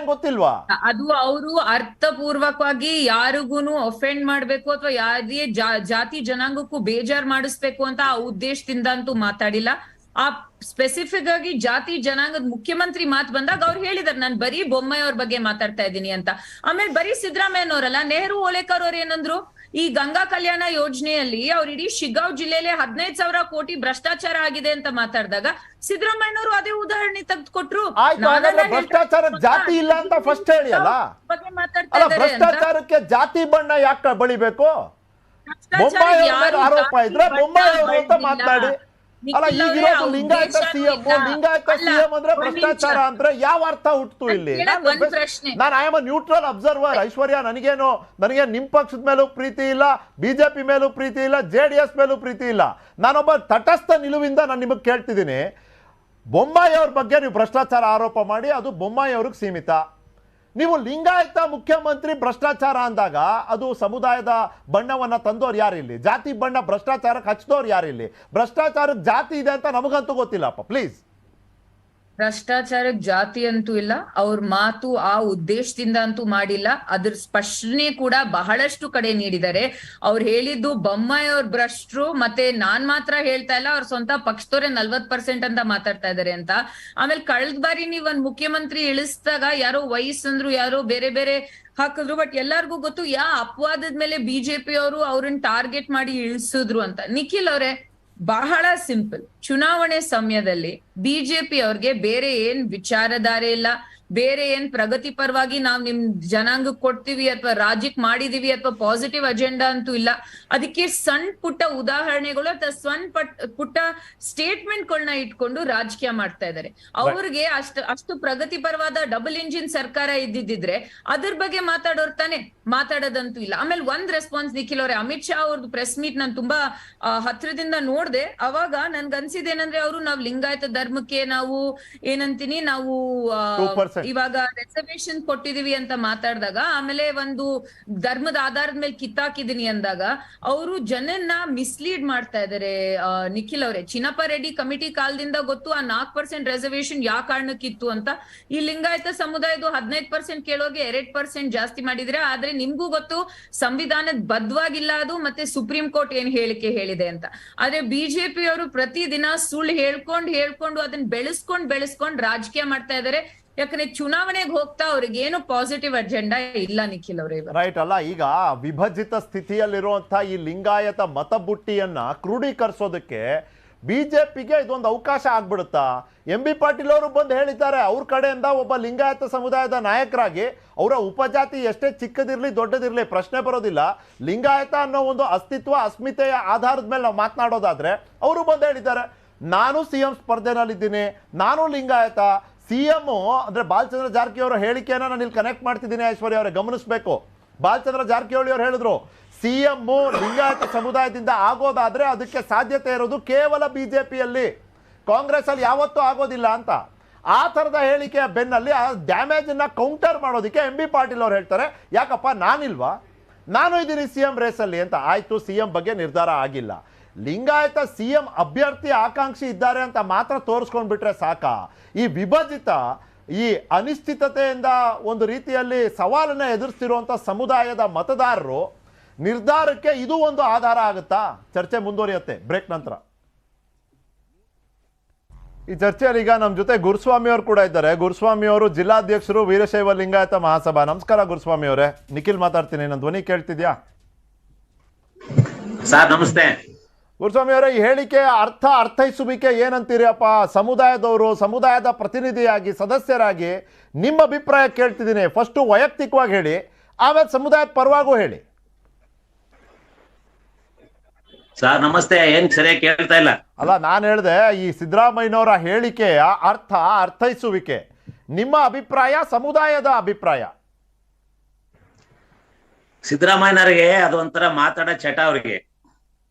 A: ಗೊತ್ತಿಲ್ವಾ?
G: ಅದು ಅವರು ಅರ್ಥಪೂರ್ವಕವಾಗಿ ಯಾರಿಗೂನು ಅಫೆಂಡ್ ಮಾಡ್ಬೇಕು ಅಥವಾ ಯಾವ್ದೇ ಜಾತಿ ಜನಾಂಗಕ್ಕೂ ಬೇಜಾರ್ ಮಾಡಿಸ್ಬೇಕು ಅಂತ ಆ ಉದ್ದೇಶದಿಂದ ಅಂತೂ ಮಾತಾಡಿಲ್ಲ. ಆ ಸ್ಪೆಸಿಫಿಕ್ ಆಗಿ ಜಾತಿ ಜನಾಂಗದ ಮುಖ್ಯಮಂತ್ರಿ ಮಾತು ಬಂದಾಗ ಅವ್ರು ಹೇಳಿದಾರೆ ನಾನು ಬರೀ ಬೊಮ್ಮಾಯಿ ಅವ್ರ ಬಗ್ಗೆ ಮಾತಾಡ್ತಾ ಇದ್ದೀನಿ ಅಂತ. ಆಮೇಲೆ ಬರೀ ಸಿದ್ದರಾಮಯ್ಯನವರಲ್ಲ, ನೆಹರು ಓಲೇಕರ್ ಅವ್ರು ಏನಂದ್ರು, ಈ ಗಂಗಾ ಕಲ್ಯಾಣ ಯೋಜನೆಯಲ್ಲಿ ಅವ್ರ ಇಡೀ ಶಿಗ್ಗಾಂವ್ ಜಿಲ್ಲೆಯಲ್ಲಿ 15,000 ಕೋಟಿ ಭ್ರಷ್ಟಾಚಾರ ಆಗಿದೆ ಅಂತ ಮಾತಾಡಿದಾಗ ಸಿದ್ದರಾಮಯ್ಯನವರು ಅದೇ ಉದಾಹರಣೆ ತೆಗೆದುಕೊಟ್ರು.
A: ಭ್ರಷ್ಟಾಚಾರಕ್ಕೆ ಜಾತಿ ಇಲ್ಲ ಅಂತ ಫಸ್ಟ್ ಹೇಳಿ ಅಲ್ಲ. ಭ್ರಷ್ಟಾಚಾರಕ್ಕೆ ಜಾತಿ ಬಣ್ಣ ಯಾಕೆ ಬಳಿಬೇಕು? ಬೊಮ್ಮಾಯಿ ಆರೋಪ ಇದ್ರೆ ಬೊಮ್ಮಾಯಿ ಅವರು ಅಂತ ಮಾತನಾಡಿ. ಅಲ್ಲ ಈಗಿರೋದು ಲಿಂಗಾಯತ ಸಿಎಂ ಅಂದ್ರೆ ಭ್ರಷ್ಟಾಚಾರ ಅಂದ್ರೆ ಯಾವ ಅರ್ಥ ಹುಟ್ಟಿತು ಇಲ್ಲಿ? ನಾನು I am a neutral observer Aishwarya. ನನಗೆ ನಿಮ್ ಪಕ್ಷದ ಮೇಲೂ ಪ್ರೀತಿ ಇಲ್ಲ, ಬಿಜೆಪಿ ಮೇಲೂ ಪ್ರೀತಿ ಇಲ್ಲ, JDS ಮೇಲೂ ಪ್ರೀತಿ ಇಲ್ಲ. ನಾನೊಬ್ಬ ತಟಸ್ಥ ನಿಲುವಿಂದ ನಾನು ನಿಮಗೆ ಕೇಳ್ತಿದ್ದೀನಿ, ಬೊಮ್ಮಾಯಿ ಅವ್ರ ಬಗ್ಗೆ ನೀವು ಭ್ರಷ್ಟಾಚಾರ ಆರೋಪ ಮಾಡಿ ಅದು ಬೊಮ್ಮಾಯಿ ಅವ್ರಿಗೆ ಸೀಮಿತ. ನೀವು ಲಿಂಗಾಯತ ಮುಖ್ಯಮಂತ್ರಿ ಭ್ರಷ್ಟಾಚಾರ ಅಂದಾಗ ಅದು ಸಮುದಾಯದ ಬಣ್ಣವನ್ನ ತಂದೋರು ಯಾರಿಲ್ಲಿ? ಜಾತಿ ಬಣ್ಣ ಭ್ರಷ್ಟಾಚಾರಕ್ಕೆ ಹಚ್ಚಿದವ್ರು ಯಾರಿಲ್ಲಿ? ಭ್ರಷ್ಟಾಚಾರಕ್ಕೆ ಜಾತಿ ಇದೆ ಅಂತ ನಮಗಂತೂ ಗೊತ್ತಿಲ್ಲಪ್ಪ. ಪ್ಲೀಸ್,
G: ಭ್ರಷ್ಟಾಚಾರಕ್ಕೆ ಜಾತಿ ಅಂತೂ ಇಲ್ಲ. ಅವ್ರ ಮಾತು ಆ ಉದ್ದೇಶದಿಂದ ಅಂತೂ ಮಾಡಿಲ್ಲ. ಅದ್ರ ಸ್ಪಷ್ಟನೆ ಕೂಡ ಬಹಳಷ್ಟು ಕಡೆ ನೀಡಿದ್ದಾರೆ. ಅವ್ರು ಹೇಳಿದ್ದು ಬೊಮ್ಮಾಯಿ ಅವ್ರ ಭ್ರಷ್ಟರು, ಮತ್ತೆ ನಾನ್ ಮಾತ್ರ ಹೇಳ್ತಾ ಇಲ್ಲ, ಅವ್ರ ಸ್ವಂತ ಪಕ್ಷದವರೇ 40% ಅಂತ ಮಾತಾಡ್ತಾ ಇದಾರೆ ಅಂತ. ಆಮೇಲೆ ಕಳೆದ ಬಾರಿ ನೀವ್ ಒಂದ್ ಮುಖ್ಯಮಂತ್ರಿ ಇಳಿಸಿದಾಗ ಯಾರೋ ವಯಸ್ಸಂದ್ರು, ಯಾರೋ ಬೇರೆ ಬೇರೆ ಹಾಕಿದ್ರು. ಬಟ್ ಎಲ್ಲಾರ್ಗೂ ಗೊತ್ತು ಅಪವಾದದ ಮೇಲೆ ಬಿಜೆಪಿ ಅವರು ಅವ್ರನ್ನ ಟಾರ್ಗೆಟ್ ಮಾಡಿ ಇಳಿಸಿದ್ರು ಅಂತ. ನಿಖಿಲ್ ಅವರೇ, ಬಹಳ ಸಿಂಪಲ್. ಚುನಾವಣೆ ಸಮಯದಲ್ಲಿ ಬಿಜೆಪಿ ಅವ್ರಿಗೆ ಬೇರೆ ಏನ್ ವಿಚಾರಧಾರೆ ಇಲ್ಲ, ಬೇರೆ ಏನ್ ಪ್ರಗತಿ ಪರವಾಗಿ ನಾವ್ ನಿಮ್ ಜನಾಂಗಕ್ಕೆ ಕೊಡ್ತೀವಿ ಅಥವಾ ರಾಜ್ಯಕ್ಕೆ ಮಾಡಿದೀವಿ ಅಥವಾ ಪಾಸಿಟಿವ್ ಅಜೆಂಡಾ ಅಂತೂ ಇಲ್ಲ. ಅದಕ್ಕೆ ಸಣ್ಣ ಪುಟ್ಟ ಉದಾಹರಣೆಗಳು ಅಥವಾ ಸಣ್ಣ ಪುಟ್ಟ ಸ್ಟೇಟ್ಮೆಂಟ್ಗಳನ್ನ ಇಟ್ಕೊಂಡು ರಾಜಕೀಯ ಮಾಡ್ತಾ ಇದಾರೆ. ಅವ್ರಿಗೆ ಅಷ್ಟು ಪ್ರಗತಿ ಪರವಾದ ಡಬಲ್ ಇಂಜಿನ್ ಸರ್ಕಾರ ಇದ್ದಿದ್ರೆ ಅದ್ರ ಬಗ್ಗೆ ಮಾತಾಡೋರ್ ತಾನೆ, ಮಾತಾಡೋದಂತೂ ಇಲ್ಲ. ಆಮೇಲೆ ಒಂದ್ ರೆಸ್ಪಾನ್ಸ್ ನಿಖಿಲ್ ಅವ್ರೆ, ಅಮಿತ್ ಶಾ ಅವ್ರದ್ದು ಪ್ರೆಸ್ ಮೀಟ್ ನಾನು ತುಂಬಾ ಹತ್ರದಿಂದ ನೋಡ್ದೆ. ಅವಾಗ ನನ್ಗೆ ಅನ್ಸಿದ್ದೇನಂದ್ರೆ ಅವರು ನಾವ್ ಲಿಂಗಾಯತ ಧರ್ಮಕ್ಕೆ ನಾವು ಏನಂತೀನಿ, ನಾವು ಇವಾಗ ರಿಸರ್ವೇಶನ್ ಕೊಟ್ಟಿದೀವಿ ಅಂತ ಮಾತಾಡಿದಾಗ, ಆಮೇಲೆ ಒಂದು ಧರ್ಮದ ಆಧಾರದ ಮೇಲೆ ಕಿತ್ತಾಕಿದೀನಿ ಅಂದಾಗ ಅವರು ಜನನ್ನ ಮಿಸ್ಲೀಡ್ ಮಾಡ್ತಾ ಇದಾರೆ. ನಿಖಿಲ್ ಅವರೇ, ಚಿನ್ನಪ್ಪ ರೆಡ್ಡಿ ಕಮಿಟಿ ಕಾಲದಿಂದ ಗೊತ್ತು ಆ 4% ರಿಸರ್ವೇಶನ್ ಯಾವ ಕಾರಣಕ್ಕಿತ್ತು ಅಂತ. ಈ ಲಿಂಗಾಯತ ಸಮುದಾಯದ 15% ಕೇಳೋಗೆ 2% ಜಾಸ್ತಿ ಮಾಡಿದ್ರೆ. ಆದ್ರೆ ನಿಮ್ಗೂ ಗೊತ್ತು ಸಂವಿಧಾನದ ಬದ್ಧವಾಗಿಲ್ಲ ಅದು, ಮತ್ತೆ ಸುಪ್ರೀಂ ಕೋರ್ಟ್ ಏನ್ ಹೇಳಿಕೆ ಹೇಳಿದೆ ಅಂತ. ಆದ್ರೆ ಬಿಜೆಪಿ ಅವರು ಪ್ರತಿದಿನ ಸುಳ್ಳು ಹೇಳ್ಕೊಂಡು ಅದನ್ನ ಬೆಳೆಸ್ಕೊಂಡ್ ರಾಜಕೀಯ ಮಾಡ್ತಾ ಇದಾರೆ. ಯಾಕಂದ್ರೆ ಚುನಾವಣೆಗೆ ಹೋಗ್ತಾ ಅವ್ರಿಗೆ ಏನು ಪಾಸಿಟಿವ್ ಅಜೆಂಡಾ ಇಲ್ಲ ನಿಖಿಲ್ ಅವರೇ.
A: ರೈಟ್ ಅಲ್ಲ, ಈಗ ವಿಭಜಿತ ಸ್ಥಿತಿಯಲ್ಲಿರುವಂತಹ ಈ ಲಿಂಗಾಯತ ಮತಬುಟ್ಟಿಯನ್ನ ಕ್ರೋಢೀಕರಿಸೋದಕ್ಕೆ ಬಿಜೆಪಿಗೆ ಇದೊಂದು ಅವಕಾಶ ಆಗ್ಬಿಡುತ್ತಾ? MB ಪಾಟೀಲ್ ಅವರು ಬಂದು ಹೇಳಿದ್ದಾರೆ, ಅವ್ರ ಕಡೆಯಿಂದ ಒಬ್ಬ ಲಿಂಗಾಯತ ಸಮುದಾಯದ ನಾಯಕರಾಗಿ ಅವರ ಉಪಜಾತಿ ಎಷ್ಟೇ ಚಿಕ್ಕದಿರ್ಲಿ ದೊಡ್ಡದಿರ್ಲಿ ಪ್ರಶ್ನೆ ಬರೋದಿಲ್ಲ. ಲಿಂಗಾಯತ ಅನ್ನೋ ಒಂದು ಅಸ್ತಿತ್ವ ಅಸ್ಮಿತೆಯ ಆಧಾರದ ಮೇಲೆ ನಾವು ಮಾತನಾಡೋದಾದ್ರೆ ಅವರು ಬಂದು ಹೇಳಿದ್ದಾರೆ, ನಾನು CM ಸ್ಪರ್ಧೆನಲ್ಲಿದ್ದೀನಿ, ನಾನು ಲಿಂಗಾಯತ. CM ಅಂದ್ರೆ ಬಾಲಚಂದ್ರ ಜಾರಕಿಹೊಳಿ ಹೇಳಿಕೆಯನ್ನ ನಾನು ಇಲ್ಲಿ ಕನೆಕ್ಟ್ ಮಾಡ್ತಿದ್ದೀನಿ ಐಶ್ವರ್ಯ ಅವರೇ, ಗಮನಿಸಬೇಕು. ಬಾಲಚಂದ್ರ ಜಾರಕಿಹೊಳಿ ಅವರು ಹೇಳಿದ್ರು, CM ಲಿಂಗಾಯತ ಸಮುದಾಯದಿಂದ ಆಗೋದಾದ್ರೆ ಅದಕ್ಕೆ ಸಾಧ್ಯತೆ ಇರೋದು ಕೇವಲ ಬಿಜೆಪಿಯಲ್ಲಿ, ಕಾಂಗ್ರೆಸ್ ಅಲ್ಲಿ ಯಾವತ್ತೂ ಆಗೋದಿಲ್ಲ ಅಂತ. ಆ ಥರದ ಹೇಳಿಕೆಯ ಬೆನ್ನಲ್ಲಿ ಆ ಡ್ಯಾಮೇಜ್ ಅನ್ನ ಕೌಂಟರ್ ಮಾಡೋದಕ್ಕೆ MB ಪಾಟೀಲ್ ಅವ್ರು ಹೇಳ್ತಾರೆ, ಯಾಕಪ್ಪ ನಾನಿಲ್ವಾ, ನಾನು ಇದ್ದೀನಿ CM ರೇಸಲ್ಲಿ ಅಂತ. ಆಯ್ತು, CM ಬಗ್ಗೆ ನಿರ್ಧಾರ ಆಗಿಲ್ಲ, ಲಿಂಗಾಯತ CM ಅಭ್ಯರ್ಥಿ ಆಕಾಂಕ್ಷಿ ಇದ್ದಾರೆ ಅಂತ ಮಾತ್ರ ತೋರಿಸ್ಕೊಂಡ್ಬಿಟ್ರೆ ಸಾಕ? ಈ ವಿಭಜಿತ ಈ ಅನಿಶ್ಚಿತತೆಯಿಂದ ಒಂದು ರೀತಿಯಲ್ಲಿ ಸವಾಲನ್ನ ಎದುರಿಸ್ತಿರುವಂಥ ಸಮುದಾಯದ ಮತದಾರರು ನಿರ್ಧಾರಕ್ಕೆ ಇದು ಒಂದು ಆಧಾರ ಆಗುತ್ತಾ? ಚರ್ಚೆ ಮುಂದುವರಿಯುತ್ತೆ ಬ್ರೇಕ್ ನಂತರ. ಈ ಚರ್ಚೆಯಲ್ಲಿ ಈಗ ನಮ್ಮ ಜೊತೆ ಗುರುಸ್ವಾಮಿ ಅವರು ಕೂಡ ಇದ್ದಾರೆ. ಗುರುಸ್ವಾಮಿ ಅವರು ಜಿಲ್ಲಾಧ್ಯಕ್ಷರು ವೀರಶೈವ ಲಿಂಗಾಯತ ಮಹಾಸಭಾ. ನಮಸ್ಕಾರ ಗುರುಸ್ವಾಮಿ ಅವರೇ. ನಿಖಿಲ್ ಮಾತಾಡ್ತೀನಿ, ನನ್ನ ಧ್ವನಿ ಕೇಳ್ತಿದ್ಯಾ
H: ಸರ್? ನಮಸ್ತೆ
A: ಗುರುಸ್ವಾಮಿ ಅವರೇ. ಈ ಹೇಳಿಕೆ ಅರ್ಥೈಸುವಿಕೆ ಏನಂತೀರಿ ಅಪ್ಪ? ಸಮುದಾಯದವರು, ಸಮುದಾಯದ ಪ್ರತಿನಿಧಿಯಾಗಿ, ಸದಸ್ಯರಾಗಿ ನಿಮ್ಮ ಅಭಿಪ್ರಾಯ ಕೇಳ್ತಿದ್ದೀನಿ. ಫಸ್ಟ್ ವೈಯಕ್ತಿಕವಾಗಿ ಹೇಳಿ, ಆಮೇಲೆ ಸಮುದಾಯದ ಪರವಾಗೂ ಹೇಳಿ.
H: ಸರ್ ನಮಸ್ತೆ. ಏನ್ ಸರಿಯಾಗಿ ಕೇಳ್ತಾ ಇಲ್ಲ.
A: ಅಲ್ಲ, ನಾನು ಹೇಳಿದೆ ಈ ಸಿದ್ದರಾಮಯ್ಯನವರ ಹೇಳಿಕೆಯ ಅರ್ಥೈಸುವಿಕೆ, ನಿಮ್ಮ ಅಭಿಪ್ರಾಯ, ಸಮುದಾಯದ ಅಭಿಪ್ರಾಯ.
H: ಸಿದ್ದರಾಮಯ್ಯನವರಿಗೆ ಅದು ಒಂಥರ ಮಾತಾಡೋ ಚಟ. ಅವ್ರಿಗೆ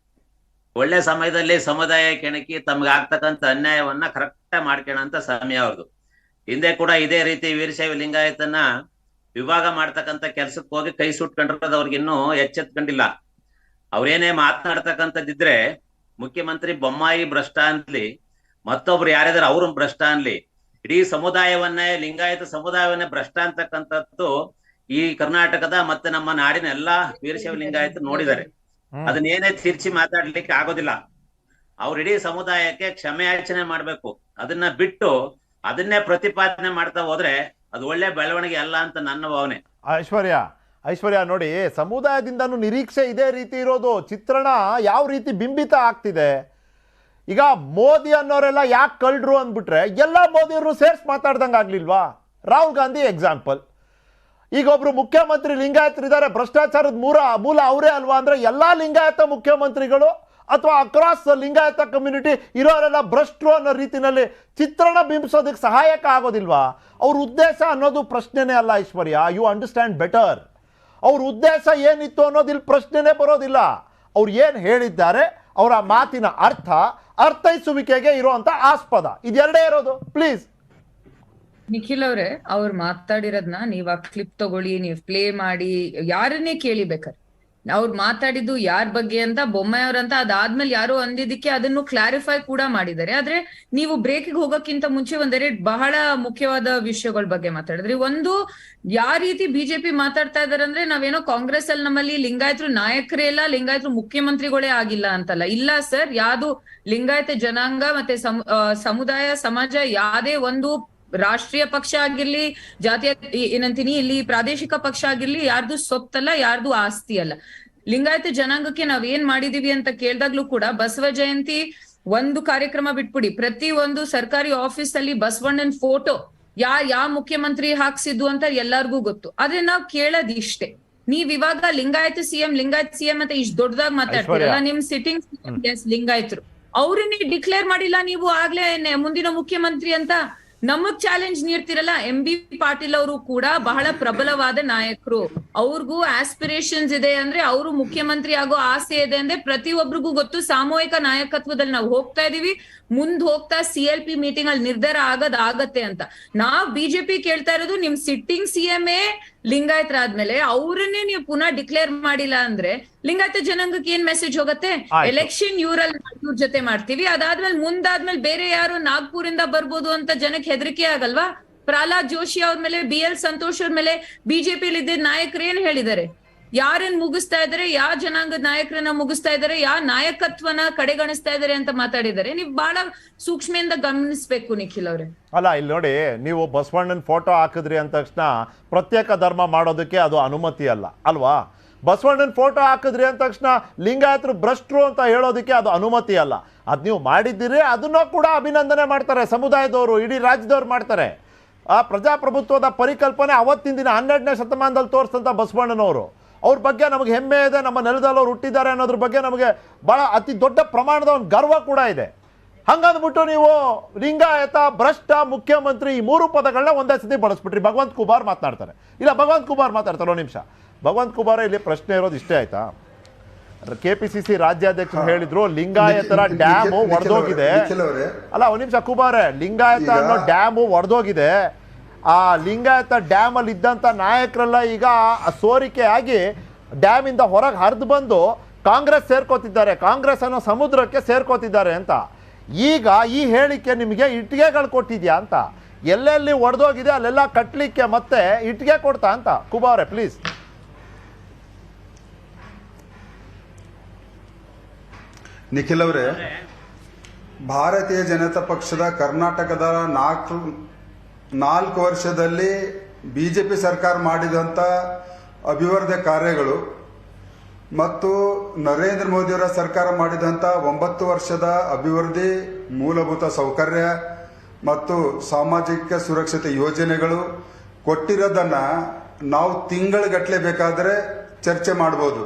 H: ಒಳ್ಳೆ ಸಮಯದಲ್ಲಿ ಸಮುದಾಯ ಕೆಣಕಿ ತಮ್ಗೆ ಆಗ್ತಕ್ಕಂಥ ಅನ್ಯಾಯವನ್ನ ಕರೆಕ್ಟ್ ಮಾಡ್ಕೊಳ್ಳೋಂತ ಸಮಯ ಅವ್ರದ್ದು. ಹಿಂದೆ ಕೂಡ ಇದೇ ರೀತಿ ವೀರಶೈವ ಲಿಂಗಾಯತನ ವಿಭಾಗ ಮಾಡ್ತಕ್ಕಂಥ ಕೆಲ್ಸಕ್ಕೆ ಹೋಗಿ ಕೈ ಸುಟ್ಕೊಂಡಿರೋದು ಅವ್ರಿಗಿನ್ನೂ ಎಚ್ಚೆತ್ಕೊಂಡಿಲ್ಲ. ಅವ್ರೇನೇ ಮಾತನಾಡ್ತಕ್ಕಂಥದ್ದಿದ್ರೆ ಮುಖ್ಯಮಂತ್ರಿ ಬೊಮ್ಮಾಯಿ ಭ್ರಷ್ಟ ಅನ್ಲಿ, ಮತ್ತೊಬ್ರು ಯಾರಿದಾರೆ ಅವ್ರ ಭ್ರಷ್ಟ ಅನ್ಲಿ, ಇಡೀ ಸಮುದಾಯವನ್ನೇ, ಲಿಂಗಾಯತ ಸಮುದಾಯವನ್ನೇ ಭ್ರಷ್ಟ ಅಂತಕ್ಕಂಥದ್ದು ಈ ಕರ್ನಾಟಕದ ಮತ್ತೆ ನಮ್ಮ ನಾಡಿನ ಎಲ್ಲಾ ವೀರಶೈವ ಲಿಂಗಾಯತ ನೋಡಿದ್ದಾರೆ. ಅದನ್ನೇನೇ ತಿರ್ಚಿ ಮಾತಾಡ್ಲಿಕ್ಕೆ ಆಗೋದಿಲ್ಲ. ಅವ್ರ ಇಡೀ ಸಮುದಾಯಕ್ಕೆ ಕ್ಷಮೆಯಾಚನೆ ಮಾಡ್ಬೇಕು. ಅದನ್ನ ಬಿಟ್ಟು ಅದನ್ನೇ ಪ್ರತಿಪಾದನೆ ಮಾಡ್ತಾ ಹೋದ್ರೆ ಅದು ಒಳ್ಳೆ ಬೆಳವಣಿಗೆ ಅಲ್ಲ ಅಂತ ನನ್ನ ಭಾವನೆ.
A: ಐಶ್ವರ್ಯ ನೋಡಿ, ಸಮುದಾಯದಿಂದನೂ ನಿರೀಕ್ಷೆ ಇದೇ ರೀತಿ ಇರೋದು. ಚಿತ್ರಣ ಯಾವ ರೀತಿ ಬಿಂಬಿತ ಆಗ್ತಿದೆ. ಈಗ ಮೋದಿ ಅನ್ನೋರೆಲ್ಲ ಯಾಕೆ ಕಳ್ರು ಅಂದ್ಬಿಟ್ರೆ ಎಲ್ಲ ಮೋದಿಯವ್ರನ್ನು ಸೇರ್ಸಿ ಮಾತಾಡ್ದಂಗೆ ಆಗ್ಲಿಲ್ವಾ? ರಾಹುಲ್ ಗಾಂಧಿ ಎಕ್ಸಾಂಪಲ್. ಈಗ ಒಬ್ರು ಮುಖ್ಯಮಂತ್ರಿ ಲಿಂಗಾಯತರಿದ್ದಾರೆ, ಭ್ರಷ್ಟಾಚಾರದ ಮೂಲ ಅವರೇ ಅಲ್ವಾ ಅಂದ್ರೆ ಎಲ್ಲಾ ಲಿಂಗಾಯತ ಮುಖ್ಯಮಂತ್ರಿಗಳು ಅಥವಾ ಅಕ್ರಾಸ್ ಲಿಂಗಾಯತ ಕಮ್ಯುನಿಟಿ ಇರೋರೆಲ್ಲ ಭ್ರಷ್ಟರು ಅನ್ನೋ ರೀತಿಯಲ್ಲಿ ಚಿತ್ರಣ ಬಿಂಬಿಸೋದಕ್ಕೆ ಸಹಾಯಕ ಆಗೋದಿಲ್ವಾ? ಅವ್ರ ಉದ್ದೇಶ ಅನ್ನೋದು ಪ್ರಶ್ನೆನೇ ಅಲ್ಲ ಐಶ್ವರ್ಯ, ಯು ಅಂಡರ್ಸ್ಟ್ಯಾಂಡ್ ಬೆಟರ್. ಅವ್ರ ಉದ್ದೇಶ ಏನಿತ್ತು ಅನ್ನೋದು ಇಲ್ಲಿ ಪ್ರಶ್ನೆನೇ ಬರೋದಿಲ್ಲ. ಅವ್ರು ಏನು ಹೇಳಿದ್ದಾರೆ, ಅವರ ಮಾತಿನ ಅರ್ಥೈಸುವಿಕೆಗೆ ಇರುವಂತ ಆಸ್ಪದ, ಇದೆರಡೇ ಇರೋದು. ಪ್ಲೀಸ್
G: ನಿಖಿಲ್ ಅವ್ರೆ, ಅವ್ರು ಮಾತಾಡಿರೋದ್ನ ನೀವ್ ಆ ಕ್ಲಿಪ್ ತಗೊಳ್ಳಿ, ನೀವ್ ಪ್ಲೇ ಮಾಡಿ, ಯಾರನ್ನೇ ಕೇಳಿ ಬೇಕಾರೆ. ಅವ್ರು ಮಾತಾಡಿದ್ದು ಯಾರ ಬಗ್ಗೆ ಅಂತ, ಬೊಮ್ಮಾಯಿ ಅವ್ರಂತ ಅದಾದ್ಮೇಲೆ ಯಾರೋ ಅಂದಿದ್ದಕ್ಕೆ ಅದನ್ನು ಕ್ಲಾರಿಫೈ ಕೂಡ ಮಾಡಿದ್ದಾರೆ. ಆದ್ರೆ ನೀವು ಬ್ರೇಕಿಗೆ ಹೋಗೋಕ್ಕಿಂತ ಮುಂಚೆ ಒಂದೆರಡು ಬಹಳ ಮುಖ್ಯವಾದ ವಿಷಯಗಳ ಬಗ್ಗೆ ಮಾತಾಡಿದ್ರಿ. ಒಂದು, ಯಾವ ರೀತಿ ಬಿಜೆಪಿ ಮಾತಾಡ್ತಾ ಇದಾರೆ ಅಂದ್ರೆ, ನಾವೇನೋ ಕಾಂಗ್ರೆಸ್ ಅಲ್ಲಿ ನಮ್ಮಲ್ಲಿ ಲಿಂಗಾಯತರು ನಾಯಕರೇ ಇಲ್ಲ, ಲಿಂಗಾಯತರು ಮುಖ್ಯಮಂತ್ರಿಗಳೇ ಆಗಿಲ್ಲ ಅಂತಲ್ಲ. ಇಲ್ಲ ಸರ್, ಯಾವ್ದು ಲಿಂಗಾಯತ ಜನಾಂಗ ಮತ್ತೆ ಸಮುದಾಯ ಸಮಾಜ ಯಾವ್ದೇ ಒಂದು ರಾಷ್ಟ್ರೀಯ ಪಕ್ಷ ಆಗಿರ್ಲಿ, ಜಾತಿಯ ಏನಂತೀನಿ ಇಲ್ಲಿ ಪ್ರಾದೇಶಿಕ ಪಕ್ಷ ಆಗಿರ್ಲಿ, ಯಾರ್ದು ಸೊತ್ತಲ್ಲ, ಯಾರ್ದು ಆಸ್ತಿ ಅಲ್ಲ. ಲಿಂಗಾಯತ ಜನಾಂಗಕ್ಕೆ ನಾವ್ ಏನ್ ಮಾಡಿದೀವಿ ಅಂತ ಕೇಳ್ದಾಗ್ಲೂ ಕೂಡ ಬಸವ ಜಯಂತಿ ಒಂದು ಕಾರ್ಯಕ್ರಮ ಬಿಟ್ಬಿಡಿ, ಪ್ರತಿ ಒಂದು ಸರ್ಕಾರಿ ಆಫೀಸ್ ಅಲ್ಲಿ ಬಸವಣ್ಣನ್ ಫೋಟೋ ಯಾವ ಮುಖ್ಯಮಂತ್ರಿ ಹಾಕ್ಸಿದ್ದು ಅಂತ ಎಲ್ಲಾರ್ಗೂ ಗೊತ್ತು. ಆದ್ರೆ ನಾವ್ ಕೇಳೋದ್ ಇಷ್ಟೇ, ನೀವ್ ಇವಾಗ ಲಿಂಗಾಯತ ಸಿಎಂ ಅಂತ ಇಷ್ಟ ದೊಡ್ಡದಾಗಿ ಮಾತಾಡ್ತೀರಲ್ಲ, ನಿಮ್ ಸಿಟ್ಟಿಂಗ್ ಲಿಂಗಾಯತರು ಅವ್ರನ್ನೇ ಡಿಕ್ಲೇರ್ ಮಾಡಿಲ್ಲ ನೀವು ಆಗ್ಲೇ ಮುಂದಿನ ಮುಖ್ಯಮಂತ್ರಿ ಅಂತ. ನಮಗ್ ಚಾಲೆಂಜ್ ನೀಡ್ತಿರಲ್ಲ. MB ಪಾಟೀಲ್ ಅವರು ಕೂಡ ಬಹಳ ಪ್ರಬಲವಾದ ನಾಯಕರು, ಅವ್ರಿಗೂ ಆಸ್ಪಿರೇಷನ್ಸ್ ಇದೆ ಅಂದ್ರೆ, ಅವರು ಮುಖ್ಯಮಂತ್ರಿ ಆಗೋ ಆಸೆ ಇದೆ ಅಂದ್ರೆ ಪ್ರತಿಯೊಬ್ಬರಿಗೂ ಗೊತ್ತು. ಸಾಮೂಹಿಕ ನಾಯಕತ್ವದಲ್ಲಿ ನಾವು ಹೋಗ್ತಾ ಇದೀವಿ, ಮುಂದ್ ಹೋಗ್ತಾ CLP ಮೀಟಿಂಗ್ ಅಲ್ಲಿ ನಿರ್ಧಾರ ಆಗತ್ತೆ ಅಂತ. ನಾವ್ ಬಿಜೆಪಿ ಕೇಳ್ತಾ ಇರೋದು, ನಿಮ್ ಸಿಟ್ಟಿಂಗ್ CM ಲಿಂಗಾಯತರಾದ್ಮೇಲೆ ಅವ್ರನ್ನೇ ನೀವು ಪುನಃ ಡಿಕ್ಲೇರ್ ಮಾಡಿಲ್ಲ ಅಂದ್ರೆ ಲಿಂಗಾಯತ ಜನಾಂಗಕ್ಕೆ ಏನ್ ಮೆಸೇಜ್ ಹೋಗುತ್ತೆ? ಎಲೆಕ್ಷನ್ ಇವ್ರ ಜೊತೆ ಮಾಡ್ತೀವಿ, ಮುಂದಾದ್ಮೇಲೆ ಬೇರೆ ಯಾರು ನಾಗ್ಪುರಿಂದ ಬರ್ಬೋದು ಅಂತ ಜನಕ್ಕೆ ಹೆದರಿಕೆ ಆಗಲ್ವಾ? ಪ್ರಹ್ಲಾದ್ ಜೋಶಿ ಅವ್ರ ಮೇಲೆ, BL ಸಂತೋಷ್ ಅವ್ರ ಮೇಲೆ ಬಿಜೆಪಿಯಲ್ಲಿ ಇದ್ದ ನಾಯಕರು ಏನ್ ಹೇಳಿದ್ದಾರೆ? ಯಾರನ್ನ ಮುಗಿಸ್ತಾ ಇದಾರೆ, ಯಾವ ಜನಾಂಗದ ನಾಯಕರನ್ನ ಮುಗಿಸ್ತಾ ಇದಾರೆ, ಯಾವ ನಾಯಕತ್ವನ ಕಡೆಗಣಿಸ್ತಾ ಇದಾರೆ ಅಂತ ಮಾತಾಡಿದ್ದಾರೆ. ನೀವು ಬಹಳ ಸೂಕ್ಷ್ಮದಿಂದ ಗಮನಿಸ್ಬೇಕು ನಿಖಿಲ್ ಅವ್ರೆ.
A: ಅಲ್ಲ, ಇಲ್ಲಿ ನೋಡಿ, ನೀವು ಬಸವಣ್ಣನ ಫೋಟೋ ಹಾಕಿದ್ರಿ ಅಂದ ತಕ್ಷಣ ಪ್ರತ್ಯೇಕ ಧರ್ಮ ಮಾಡೋದಕ್ಕೆ ಅದು ಅನುಮತಿ ಅಲ್ಲ ಅಲ್ವಾ? ಬಸವಣ್ಣನ ಫೋಟೋ ಹಾಕಿದ್ರಿ ಅಂದ ತಕ್ಷಣ ಲಿಂಗಾಯತರು ಭ್ರಷ್ಟರು ಅಂತ ಹೇಳೋದಕ್ಕೆ ಅದು ಅನುಮತಿ ಅಲ್ಲ. ಅದು ನೀವು ಮಾಡಿದ್ದೀರಿ, ಅದನ್ನ ಕೂಡ ಅಭಿನಂದನೆ ಮಾಡ್ತಾರೆ ಸಮುದಾಯದವರು, ಇಡೀ ರಾಜ್ಯದವ್ರು ಮಾಡ್ತಾರೆ. ಆ ಪ್ರಜಾಪ್ರಭುತ್ವದ ಪರಿಕಲ್ಪನೆ ಅವತ್ತಿನ ದಿನ 12ನೇ ಶತಮಾನದಲ್ಲಿ ತೋರಿಸಿದಂಥ ಬಸವಣ್ಣನವರು, ಅವ್ರ ಬಗ್ಗೆ ನಮಗೆ ಹೆಮ್ಮೆ ಇದೆ, ನಮ್ಮ ನೆಲದಲ್ಲಿ ಅವ್ರು ಹುಟ್ಟಿದ್ದಾರೆ ಅನ್ನೋದ್ರ ಬಗ್ಗೆ ನಮಗೆ ಭಾಳ ಅತಿ ದೊಡ್ಡ ಪ್ರಮಾಣದ ಒಂದು ಗರ್ವ ಕೂಡ ಇದೆ. ಹಂಗಂದ್ಬಿಟ್ಟು ನೀವು ಲಿಂಗಾಯತ, ಭ್ರಷ್ಟ, ಮುಖ್ಯಮಂತ್ರಿ ಈ ಮೂರು ಪದಗಳನ್ನ ಒಂದೇ ಸತಿ ಬಳಸ್ಬಿಟ್ರಿ. ಭಗವಂತ್ ಕುಮಾರ್ ಮಾತನಾಡ್ತಾರೆ, ಇಲ್ಲ ಭಗವಂತ್ ಕುಮಾರ್ ಮಾತಾಡ್ತಾರೆ. ಒಂದು ನಿಮಿಷ, ಭಗವಂತ್ ಕುಮಾರ್ ಇಲ್ಲಿ ಪ್ರಶ್ನೆ ಇರೋದು ಇಷ್ಟೇ ಆಯ್ತಾ? KPCC ರಾಜ್ಯಾಧ್ಯಕ್ಷರು ಹೇಳಿದ್ರು ಲಿಂಗಾಯತರ ಡ್ಯಾಮು ಒಡೆದೋಗಿದೆ. ಅಲ್ಲ, ಒಂದು ನಿಮಿಷ ಕುಮಾರೇ, ಲಿಂಗಾಯತ ಅನ್ನೋ ಡ್ಯಾಮು ಒಡೆದೋಗಿದೆ. ಆ ಲಿಂಗಾಯತ ಡ್ಯಾಮ್ ಅಲ್ಲಿ ಇದ್ದಂತ ನಾಯಕರೆಲ್ಲ ಈಗ ಸೋರಿಕೆ ಆಗಿ ಡ್ಯಾಮ್ ಇಂದ ಹೊರಗೆ ಹರಿದು ಬಂದು ಕಾಂಗ್ರೆಸ್ ಸೇರ್ಕೋತಿದ್ದಾರೆ, ಕಾಂಗ್ರೆಸ್ ಅನ್ನೋ ಸಮುದ್ರಕ್ಕೆ ಸೇರ್ಕೋತಿದ್ದಾರೆ ಅಂತ. ಈಗ ಈ ಹೇಳಿಕೆ ನಿಮಗೆ ಇಟ್ಟಿಗೆಗಳು ಕೊಟ್ಟಿದ್ಯಾ ಅಂತ? ಎಲ್ಲೆಲ್ಲಿ ಒಡೆದೋಗಿದೆ ಅಲ್ಲೆಲ್ಲ ಕಟ್ಟಲಿಕ್ಕೆ ಮತ್ತೆ ಇಟ್ಟಿಗೆ ಕೊಡ್ತಾ ಅಂತ? ಕುಮಾರೇ ಪ್ಲೀಸ್.
E: ನಿಖಿಲ್ ಅವರೇ, ಭಾರತೀಯ ಜನತಾ ಪಕ್ಷದ ಕರ್ನಾಟಕದ 4 ವರ್ಷದಲ್ಲಿ ಬಿಜೆಪಿ ಸರ್ಕಾರ ಮಾಡಿದಂಥ ಅಭಿವೃದ್ಧಿ ಕಾರ್ಯಗಳು ಮತ್ತು ನರೇಂದ್ರ ಮೋದಿಯವರ ಸರ್ಕಾರ ಮಾಡಿದಂಥ 9 ವರ್ಷದ ಅಭಿವೃದ್ಧಿ, ಮೂಲಭೂತ ಸೌಕರ್ಯ ಮತ್ತು ಸಾಮಾಜಿಕ ಸುರಕ್ಷತೆ ಯೋಜನೆಗಳು ಕೊಟ್ಟಿರೋದನ್ನ ನಾವು ತಿಂಗಳಗಟ್ಟಲೆ ಬೇಕಾದರೆ ಚರ್ಚೆ ಮಾಡ್ಬೋದು.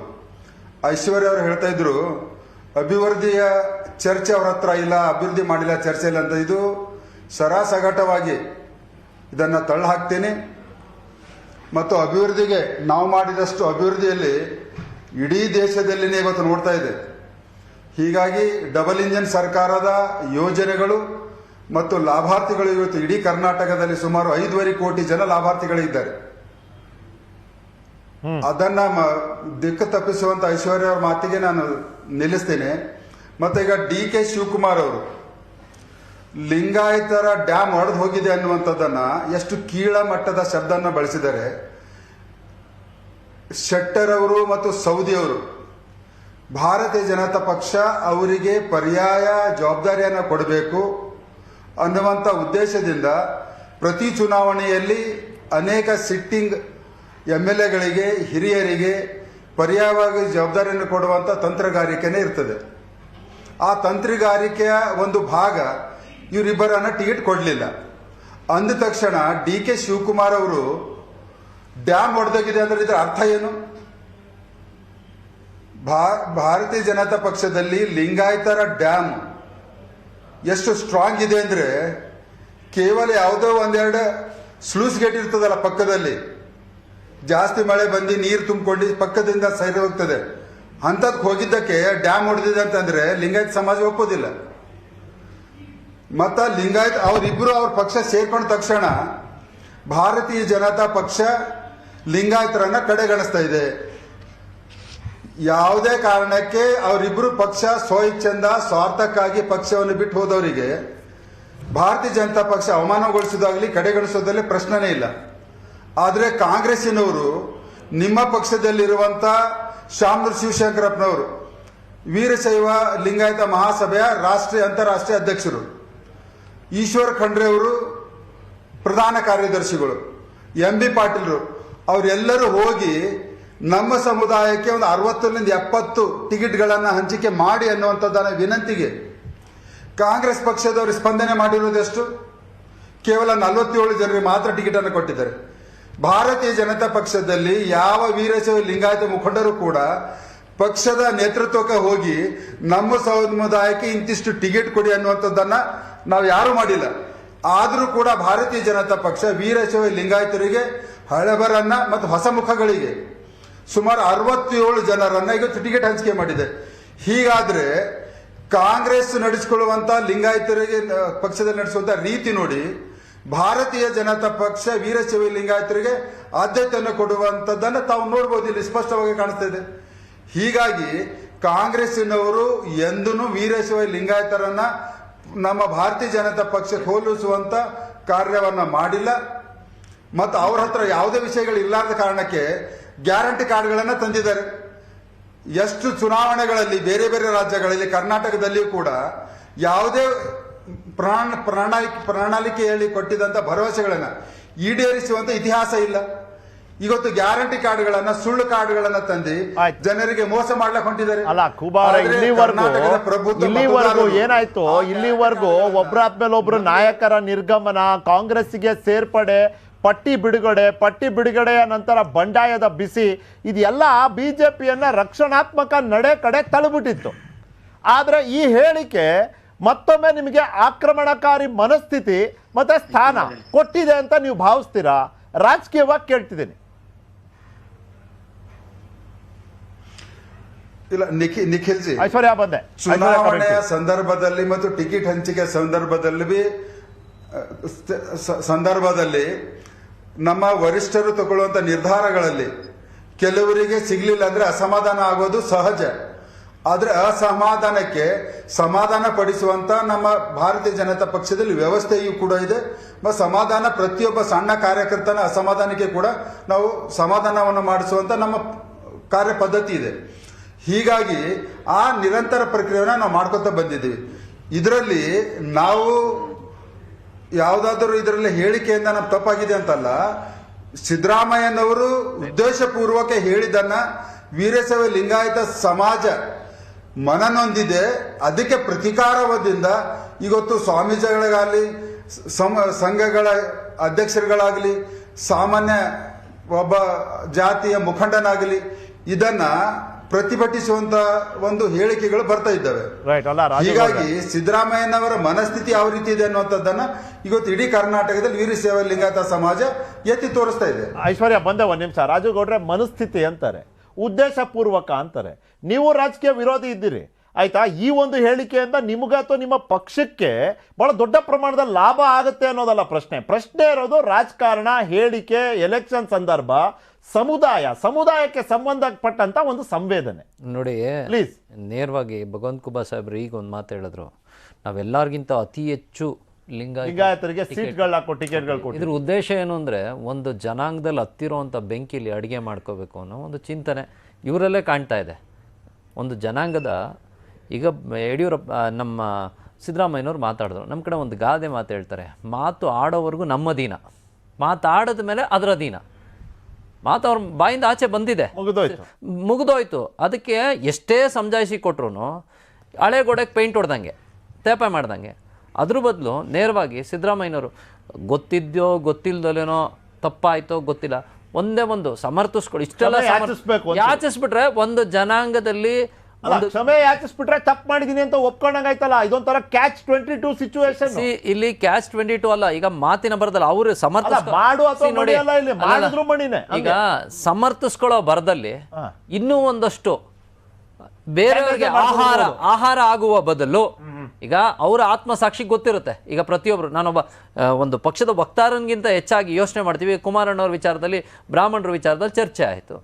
E: ಐಶ್ವರ್ಯ ಅವರು ಹೇಳ್ತಾ ಇದ್ರು ಅಭಿವೃದ್ಧಿಯ ಚರ್ಚೆ ಅವ್ರ ಹತ್ರ ಇಲ್ಲ, ಅಭಿವೃದ್ಧಿ ಮಾಡಿಲ್ಲ, ಚರ್ಚೆ ಇಲ್ಲ ಅಂತ. ಇದು ಸರಾಸಗಟವಾಗಿ ಇದನ್ನ ತಳ್ಳ ಹಾಕ್ತೀನಿ. ಮತ್ತು ಅಭಿವೃದ್ಧಿಗೆ ನಾವು ಮಾಡಿದಷ್ಟು ಅಭಿವೃದ್ಧಿಯಲ್ಲಿ ಇಡೀ ದೇಶದಲ್ಲಿನೇ ಇವತ್ತು ನೋಡ್ತಾ ಇದೆ. ಹೀಗಾಗಿ ಡಬಲ್ ಇಂಜಿನ್ ಸರ್ಕಾರದ ಯೋಜನೆಗಳು ಮತ್ತು ಲಾಭಾರ್ಥಿಗಳು ಇವತ್ತು ಇಡೀ ಕರ್ನಾಟಕದಲ್ಲಿ ಸುಮಾರು 5.5 ಕೋಟಿ ಜನ ಲಾಭಾರ್ಥಿಗಳಿದ್ದಾರೆ. ಅದನ್ನ ದಿಕ್ಕು ತಪ್ಪಿಸುವಂತ ಐಶ್ವರ್ಯ ಅವರ ಮಾತಿಗೆ ನಾನು ನಿಲ್ಲಿಸ್ತೇನೆ. ಮತ್ತೆ ಈಗ DK ಶಿವಕುಮಾರ್ ಅವರು ಲಿಂಗಾಯತರ ಡ್ಯಾಮ್ ಒಡೆದು ಹೋಗಿದೆ ಅನ್ನುವಂಥದ್ದನ್ನ ಎಷ್ಟು ಕೀಳ ಮಟ್ಟದ ಶಬ್ದನ ಬಳಸಿದ್ದಾರೆ. ಶೆಟ್ಟರ್ ಅವರು ಮತ್ತು ಸೌದಿ ಅವರು, ಭಾರತೀಯ ಜನತಾ ಪಕ್ಷ ಅವರಿಗೆ ಪರ್ಯಾಯ ಜವಾಬ್ದಾರಿಯನ್ನು ಕೊಡಬೇಕು ಅನ್ನುವಂಥ ಉದ್ದೇಶದಿಂದ ಪ್ರತಿ ಚುನಾವಣೆಯಲ್ಲಿ ಅನೇಕ ಸಿಟ್ಟಿಂಗ್ MLAಗಳಿಗೆ, ಹಿರಿಯರಿಗೆ ಪರ್ಯಾಯವಾಗಿ ಜವಾಬ್ದಾರಿಯನ್ನು ಕೊಡುವಂಥ ತಂತ್ರಗಾರಿಕೆನೇ ಇರ್ತದೆ. ಆ ತಂತ್ರಗಾರಿಕೆಯ ಒಂದು ಭಾಗ ಇವರಿಬ್ಬರನ್ನ ಟಿಕೆಟ್ ಕೊಡಲಿಲ್ಲ ಅಂದ ತಕ್ಷಣ DK ಶಿವಕುಮಾರ್ ಅವರು ಡ್ಯಾಮ್ ಒಡೆದೋಗಿದೆ ಅಂದ್ರೆ ಇದರ ಅರ್ಥ ಏನು? ಭಾರತೀಯ ಜನತಾ ಪಕ್ಷದಲ್ಲಿ ಲಿಂಗಾಯತರ ಡ್ಯಾಮ್ ಎಷ್ಟು ಸ್ಟ್ರಾಂಗ್ ಇದೆ ಅಂದ್ರೆ ಕೇವಲ ಯಾವುದೋ ಒಂದೆರಡು ಸ್ಲೂಸ್ ಗೇಟ್ ಇರ್ತದಲ್ಲ ಪಕ್ಕದಲ್ಲಿ, ಜಾಸ್ತಿ ಮಳೆ ಬಂದು ನೀರು ತುಂಬಿಕೊಂಡು ಪಕ್ಕದಿಂದ ಸೈಡ್ ಹೋಗ್ತದೆ, ಅಂಥದ್ದು ಹೋಗಿದ್ದಕ್ಕೆ ಡ್ಯಾಮ್ ಹೊಡೆದಿದೆ ಅಂತಂದ್ರೆ ಲಿಂಗಾಯತ ಸಮಾಜ ಒಪ್ಪೋದಿಲ್ಲ. ಮತ್ತ ಲಿಂಗಾಯತ್ ಅವರಿಬ್ರು ಅವ್ರ ಪಕ್ಷ ಸೇರ್ಕೊಂಡ ತಕ್ಷಣ ಭಾರತೀಯ ಜನತಾ ಪಕ್ಷ ಲಿಂಗಾಯತರನ್ನ ಕಡೆಗಣಿಸ್ತಾ ಇದೆ. ಯಾವುದೇ ಕಾರಣಕ್ಕೆ ಅವರಿಬ್ರು ಪಕ್ಷ ಸ್ವಇಚ್ಛೆಯಿಂದ ಸ್ವಾರ್ಥಕ್ಕಾಗಿ ಪಕ್ಷವನ್ನು ಬಿಟ್ಟು ಹೋದವರಿಗೆ ಭಾರತೀಯ ಜನತಾ ಪಕ್ಷ ಅವಮಾನಗೊಳಿಸೋದಾಗ್ಲಿ ಕಡೆಗಣಿಸೋದಲ್ಲಿ ಪ್ರಶ್ನೆನೇ ಇಲ್ಲ. ಆದರೆ ಕಾಂಗ್ರೆಸ್ಸಿನವರು ನಿಮ್ಮ ಪಕ್ಷದಲ್ಲಿರುವಂತ ಶಾಮನೂರು ಶಿವಶಂಕರಪ್ಪನವರು ವೀರಶೈವ ಲಿಂಗಾಯತ ಮಹಾಸಭೆಯ ಅಂತಾರಾಷ್ಟ್ರೀಯ ಅಧ್ಯಕ್ಷರು, ಈಶ್ವರ್ ಖಂಡ್ರೆ ಅವರು ಪ್ರಧಾನ ಕಾರ್ಯದರ್ಶಿಗಳು, MB ಪಾಟೀಲ್ರು, ಅವರೆಲ್ಲರೂ ಹೋಗಿ ನಮ್ಮ ಸಮುದಾಯಕ್ಕೆ ಒಂದು 60ರಿಂದ 70 ಟಿಕೆಟ್ಗಳನ್ನು ಹಂಚಿಕೆ ಮಾಡಿ ಅನ್ನುವಂಥದ್ದನ್ನ ವಿನಂತಿಗೆ ಕಾಂಗ್ರೆಸ್ ಪಕ್ಷದವರು ಸ್ಪಂದನೆ ಮಾಡಿರುವುದೆಷ್ಟು? ಕೇವಲ 47 ಜನರಿಗೆ ಮಾತ್ರ ಟಿಕೆಟ್ ಅನ್ನು ಕೊಟ್ಟಿದ್ದಾರೆ. ಭಾರತೀಯ ಜನತಾ ಪಕ್ಷದಲ್ಲಿ ಯಾವ ವೀರಶೈವ ಲಿಂಗಾಯತ ಮುಖಂಡರು ಕೂಡ ಪಕ್ಷದ ನೇತೃತ್ವಕ್ಕೆ ಹೋಗಿ ನಮ್ಮ ಸಮುದಾಯಕ್ಕೆ ಇಂತಿಷ್ಟು ಟಿಕೆಟ್ ಕೊಡಿ ಅನ್ನುವಂಥದ್ದನ್ನ ನಾವು ಯಾರು ಮಾಡಿಲ್ಲ. ಆದರೂ ಕೂಡ ಭಾರತೀಯ ಜನತಾ ಪಕ್ಷ ವೀರಶೈವ ಲಿಂಗಾಯತರಿಗೆ ಹಳೆಬರನ್ನ ಮತ್ತು ಹೊಸ ಮುಖಗಳಿಗೆ ಸುಮಾರು 67 ಜನರನ್ನ ಇವತ್ತು ಟಿಕೆಟ್ ಹಂಚಿಕೆ ಮಾಡಿದೆ. ಹೀಗಾದ್ರೆ ಕಾಂಗ್ರೆಸ್ ನಡೆಸಿಕೊಳ್ಳುವಂತ ಲಿಂಗಾಯತರಿಗೆ ಪಕ್ಷದಲ್ಲಿ ನಡೆಸುವಂತ ರೀತಿ ನೋಡಿ ಭಾರತೀಯ ಜನತಾ ಪಕ್ಷ ವೀರಶೈವ ಲಿಂಗಾಯತರಿಗೆ ಆದ್ಯತೆಯನ್ನು ಕೊಡುವಂತದ್ದನ್ನು ತಾವು ನೋಡಬಹುದು, ಇಲ್ಲಿ ಸ್ಪಷ್ಟವಾಗಿ ಕಾಣಿಸ್ತಾ ಇದೆ. ಹೀಗಾಗಿ ಕಾಂಗ್ರೆಸ್ಸಿನವರು ಎಂದೂ ವೀರಶೈವ ಲಿಂಗಾಯತರನ್ನ ನಮ್ಮ ಭಾರತೀಯ ಜನತಾ ಪಕ್ಷ ಹೋಲಿಸುವಂತ ಕಾರ್ಯವನ್ನ ಮಾಡಿಲ್ಲ. ಮತ್ತು ಅವ್ರ ಹತ್ರ ಯಾವುದೇ ವಿಷಯಗಳು ಇಲ್ಲಾರದ ಕಾರಣಕ್ಕೆ ಗ್ಯಾರಂಟಿ ಕಾರ್ಡ್ಗಳನ್ನ ತಂದಿದ್ದಾರೆ. ಎಷ್ಟು ಚುನಾವಣೆಗಳಲ್ಲಿ ಬೇರೆ ಬೇರೆ ರಾಜ್ಯಗಳಲ್ಲಿ, ಕರ್ನಾಟಕದಲ್ಲಿಯೂ ಕೂಡ ಯಾವುದೇ ಪ್ರಣಾಳಿಕೆ ಹೇಳಿ ಕೊಟ್ಟಿದ್ದಂತ ಭರವಸೆಗಳನ್ನ ಈಡೇರಿಸುವಂತ ಇತಿಹಾಸ ಇಲ್ಲ. ಇವತ್ತು ಗ್ಯಾರಂಟಿ ಕಾರ್ಡ್ಗಳನ್ನ, ಸುಳ್ಳು ಕಾರ್ಡ್ಗಳನ್ನ ತಂದು ಜನರಿಗೆ ಮೋಸ ಮಾಡ್ಲಿಕ್ಕೆ ಹೊಂಟಿದ್ದಾರೆ.
A: ಅಲ್ಲ ಕುಬಾರ, ಇಲ್ಲಿವರೆಗೂ ಏನಾಯ್ತು? ಇಲ್ಲಿವರೆಗೂ ಒಬ್ಬರಾದ್ಮೇಲೆ ಒಬ್ರು ನಾಯಕರ ನಿರ್ಗಮನ, ಕಾಂಗ್ರೆಸ್ಸಿಗೆ ಸೇರ್ಪಡೆ, ಪಟ್ಟಿ ಬಿಡುಗಡೆ ನಂತರ ಬಂಡಾಯದ ಬಿಸಿ, ಇದೆಲ್ಲ ಬಿಜೆಪಿಯನ್ನ ರಕ್ಷಣಾತ್ಮಕ ನಡೆ ಕಡೆ ತಳ್ಳಿಬಿಟ್ಟಿತ್ತು. ಆದರೆ ಈ ಹೇಳಿಕೆ ಮತ್ತೊಮ್ಮೆ ನಿಮಗೆ ಆಕ್ರಮಣಕಾರಿ ಮನಸ್ಥಿತಿ ಮತ್ತೆ ಸ್ಥಾನ ಕೊಟ್ಟಿದೆ ಅಂತ ನೀವು ಭಾವಿಸ್ತೀರಾ? ರಾಜಕೀಯವಾಗಿ ಕೇಳ್ತಿದ್ದೀನಿ.
E: ಇಲ್ಲ ನಿಖಿಲ್ ಜಿ,
A: ಐಶ್ವರ್ಯ ಬಂದೆ.
E: ಚುನಾವಣೆಯ ಸಂದರ್ಭದಲ್ಲಿ ಮತ್ತು ಟಿಕೆಟ್ ಹಂಚಿಕೆ ಸಂದರ್ಭದಲ್ಲಿ ನಮ್ಮ ವರಿಷ್ಠರು ತಗೊಳ್ಳುವಂತ ನಿರ್ಧಾರಗಳಲ್ಲಿ ಕೆಲವರಿಗೆ ಸಿಗ್ಲಿಲ್ಲ ಅಂದ್ರೆ ಅಸಮಾಧಾನ ಆಗೋದು ಸಹಜ. ಆದ್ರೆ ಅಸಮಾಧಾನಕ್ಕೆ ಸಮಾಧಾನ ಪಡಿಸುವಂತ ನಮ್ಮ ಭಾರತೀಯ ಜನತಾ ಪಕ್ಷದಲ್ಲಿ ವ್ಯವಸ್ಥೆಯೂ ಕೂಡ ಇದೆ. ಸಮಾಧಾನ, ಪ್ರತಿಯೊಬ್ಬ ಸಣ್ಣ ಕಾರ್ಯಕರ್ತನ ಅಸಮಾಧಾನಕ್ಕೆ ಕೂಡ ನಾವು ಸಮಾಧಾನವನ್ನು ಮಾಡಿಸುವಂತ ನಮ್ಮ ಕಾರ್ಯ ಪದ್ಧತಿ ಇದೆ. ಹೀಗಾಗಿ ಆ ನಿರಂತರ ಪ್ರಕ್ರಿಯೆಯನ್ನು ನಾವು ಮಾಡ್ಕೊತಾ ಬಂದಿದ್ದೀವಿ. ಇದರಲ್ಲಿ ನಾವು ಯಾವುದಾದ್ರೂ ಇದರಲ್ಲಿ ಹೇಳಿಕೆಯಿಂದ ನಮ್ಗೆ ತಪ್ಪಾಗಿದೆ ಅಂತಲ್ಲ. ಸಿದ್ದರಾಮಯ್ಯನವರು ಉದ್ದೇಶಪೂರ್ವಕ ಹೇಳಿದ್ದನ್ನ ವೀರಶೈವ ಲಿಂಗಾಯತ ಸಮಾಜ ಮನನೊಂದಿದೆ. ಅದಕ್ಕೆ ಪ್ರತಿಕಾರದಿಂದ ಇವತ್ತು ಸ್ವಾಮೀಜಿಗಳಿಗಾಗಲಿ, ಸಂಘಗಳ ಅಧ್ಯಕ್ಷರುಗಳಾಗಲಿ, ಸಾಮಾನ್ಯ ಒಬ್ಬ ಜಾತಿಯ ಮುಖಂಡನಾಗಲಿ ಇದನ್ನ ಪ್ರತಿಭಟಿಸುವಂತ ಒಂದು ಹೇಳಿಕೆಗಳು ಬರ್ತಾ ಇದ್ದಾವೆ. ಹೀಗಾಗಿ ಸಿದ್ದರಾಮಯ್ಯನವರ ಮನಸ್ಥಿತಿ ಯಾವ ರೀತಿ ಇದೆ ಅನ್ನುವಂಥದ್ದನ್ನ ಇವತ್ತು ಇಡೀ ಕರ್ನಾಟಕದಲ್ಲಿ ವೀರಶೈವ ಲಿಂಗಾಯತ ಸಮಾಜ ಎತ್ತಿ ತೋರಿಸ್ತಾ ಇದೆ.
A: ಐಶ್ವರ್ಯ ಬಂದೆ ಒಂದ್ ನಿಮಿಷ. ರಾಜು ಗೌಡ್ರೆ ಮನಸ್ಥಿತಿ ಅಂತಾರೆ, ಉದ್ದೇಶ ಪೂರ್ವಕ ಅಂತಾರೆ. ನೀವು ರಾಜಕೀಯ ವಿರೋಧಿ ಇದ್ದೀರಿ ಆಯ್ತಾ? ಈ ಒಂದು ಹೇಳಿಕೆಯಿಂದ ನಿಮಗೆ ಅಥವಾ ನಿಮ್ಮ ಪಕ್ಷಕ್ಕೆ ಬಹಳ ದೊಡ್ಡ ಪ್ರಮಾಣದ ಲಾಭ ಆಗುತ್ತೆ ಅನ್ನೋದಲ್ಲ ಪ್ರಶ್ನೆ ಇರೋದು ರಾಜಕಾರಣ, ಹೇಳಿಕೆ, ಎಲೆಕ್ಷನ್ ಸಂದರ್ಭ, ಸಮುದಾಯಕ್ಕೆ ಸಂಬಂಧಪಟ್ಟಂತ ಒಂದು ಸಂವೇದನೆ.
F: ನೋಡಿ ಪ್ಲೀಸ್, ನೇರವಾಗಿ ಭಗವಂತ ಖೂಬಾ ಸಾಹೇಬ್ರು ಈಗ ಒಂದು ಮಾತು ಹೇಳಿದ್ರು, ನಾವೆಲ್ಲರಿಗಿಂತ ಅತಿ ಹೆಚ್ಚು
A: ಲಿಂಗಾಯತರಿಗೆ ಸೀಟ್ಗಳು ಹಾಕೋ ಟಿಕೆಟ್ಗಳು ಕೊಟ್ಟು.
F: ಇದ್ರ ಉದ್ದೇಶ ಏನು ಅಂದರೆ, ಒಂದು ಜನಾಂಗದಲ್ಲಿ ಹತ್ತಿರೋವಂಥ ಬೆಂಕಿಲಿ ಅಡುಗೆ ಮಾಡ್ಕೋಬೇಕು ಅನ್ನೋ ಒಂದು ಚಿಂತನೆ ಇವರಲ್ಲೇ ಕಾಣ್ತಾ ಇದೆ. ಒಂದು ಜನಾಂಗದ, ಈಗ ಯಡಿಯೂರಪ್ಪ ನಮ್ಮ ಸಿದ್ದರಾಮಯ್ಯನವ್ರು ಮಾತಾಡಿದ್ರು, ನಮ್ಮ ಕಡೆ ಒಂದು ಗಾದೆ ಮಾತು ಹೇಳ್ತಾರೆ, ಮಾತು ಆಡೋವರೆಗೂ ನಮ್ಮ ದೀನ, ಮಾತಾಡಿದ ಮೇಲೆ ಅದರ ದೀನ. ಮಾತು ಅವ್ರ ಬಾಯಿಂದ ಆಚೆ ಬಂದಿದೆ, ಮುಗಿದೋಯ್ತು. ಅದಕ್ಕೆ ಎಷ್ಟೇ ಸಮಜಾಯಿಸಿ ಕೊಟ್ರು ಹಳೆ ಗೋಡೆಗೆ ಪೇಂಟ್ ಹೊಡೆದಂಗೆ, ತೇಪ ಮಾಡ್ದಂಗೆ. ಅದ್ರ ಬದಲು ನೇರವಾಗಿ ಸಿದ್ದರಾಮಯ್ಯನವರು ಗೊತ್ತಿದ್ದೋ ಗೊತ್ತಿಲ್ಲದಲೇನೋ ತಪ್ಪಾಯಿತೋ ಗೊತ್ತಿಲ್ಲ, ಒಂದೇ ಒಂದು ಸಮರ್ಥಿಸ್ಕೊಳ್ಳಿ. ಇಷ್ಟೆಲ್ಲ ಯಾಚಿಸ್ಬಿಟ್ರೆ ಒಂದು ಜನಾಂಗದಲ್ಲಿ
A: ಕ್ಷಮೆ ಯಾಚಿಸ್ಬಿಟ್ರೆ ತಪ್ಪು ಮಾಡಿದೀನಿ ಅಂತ ಒಪ್ಕೊಂಡಂಗಾಯ್ತಲ್ಲ. ಇದೊಂಥರ ಕ್ಯಾಚ್ 22 ಸಿಚುವೇಶನ್.
F: ಇಲ್ಲಿ ಕ್ಯಾಚ್ 22 ಅಲ್ಲ, ಈಗ ಮಾತಿನ ಬರದಲ್ಲಿ ಅವರು ಈಗ ಸಮರ್ಥಿಸ್ಕೊಳ್ಳೋ ಬರದಲ್ಲಿ ಇನ್ನೂ ಒಂದಷ್ಟು ಬೇರೆಯವರಿಗೆ ಆಹಾರ ಆಗುವ ಬದಲು ಈಗ ಅವರ ಆತ್ಮಸಾಕ್ಷಿಗೆ ಗೊತ್ತಿರುತ್ತೆ. ಈಗ ಪ್ರತಿಯೊಬ್ರು ನಾನೊಬ್ಬ ಒಂದು ಪಕ್ಷದ ವಕ್ತಾರನಿಗಿಂತ ಹೆಚ್ಚಾಗಿ ಯೋಚನೆ ಮಾಡ್ತೀವಿ. ಕುಮಾರಣ್ಣವ್ರ ವಿಚಾರದಲ್ಲಿ, ಬ್ರಾಹ್ಮಣರ ವಿಚಾರದಲ್ಲಿ ಚರ್ಚೆ ಆಯಿತು.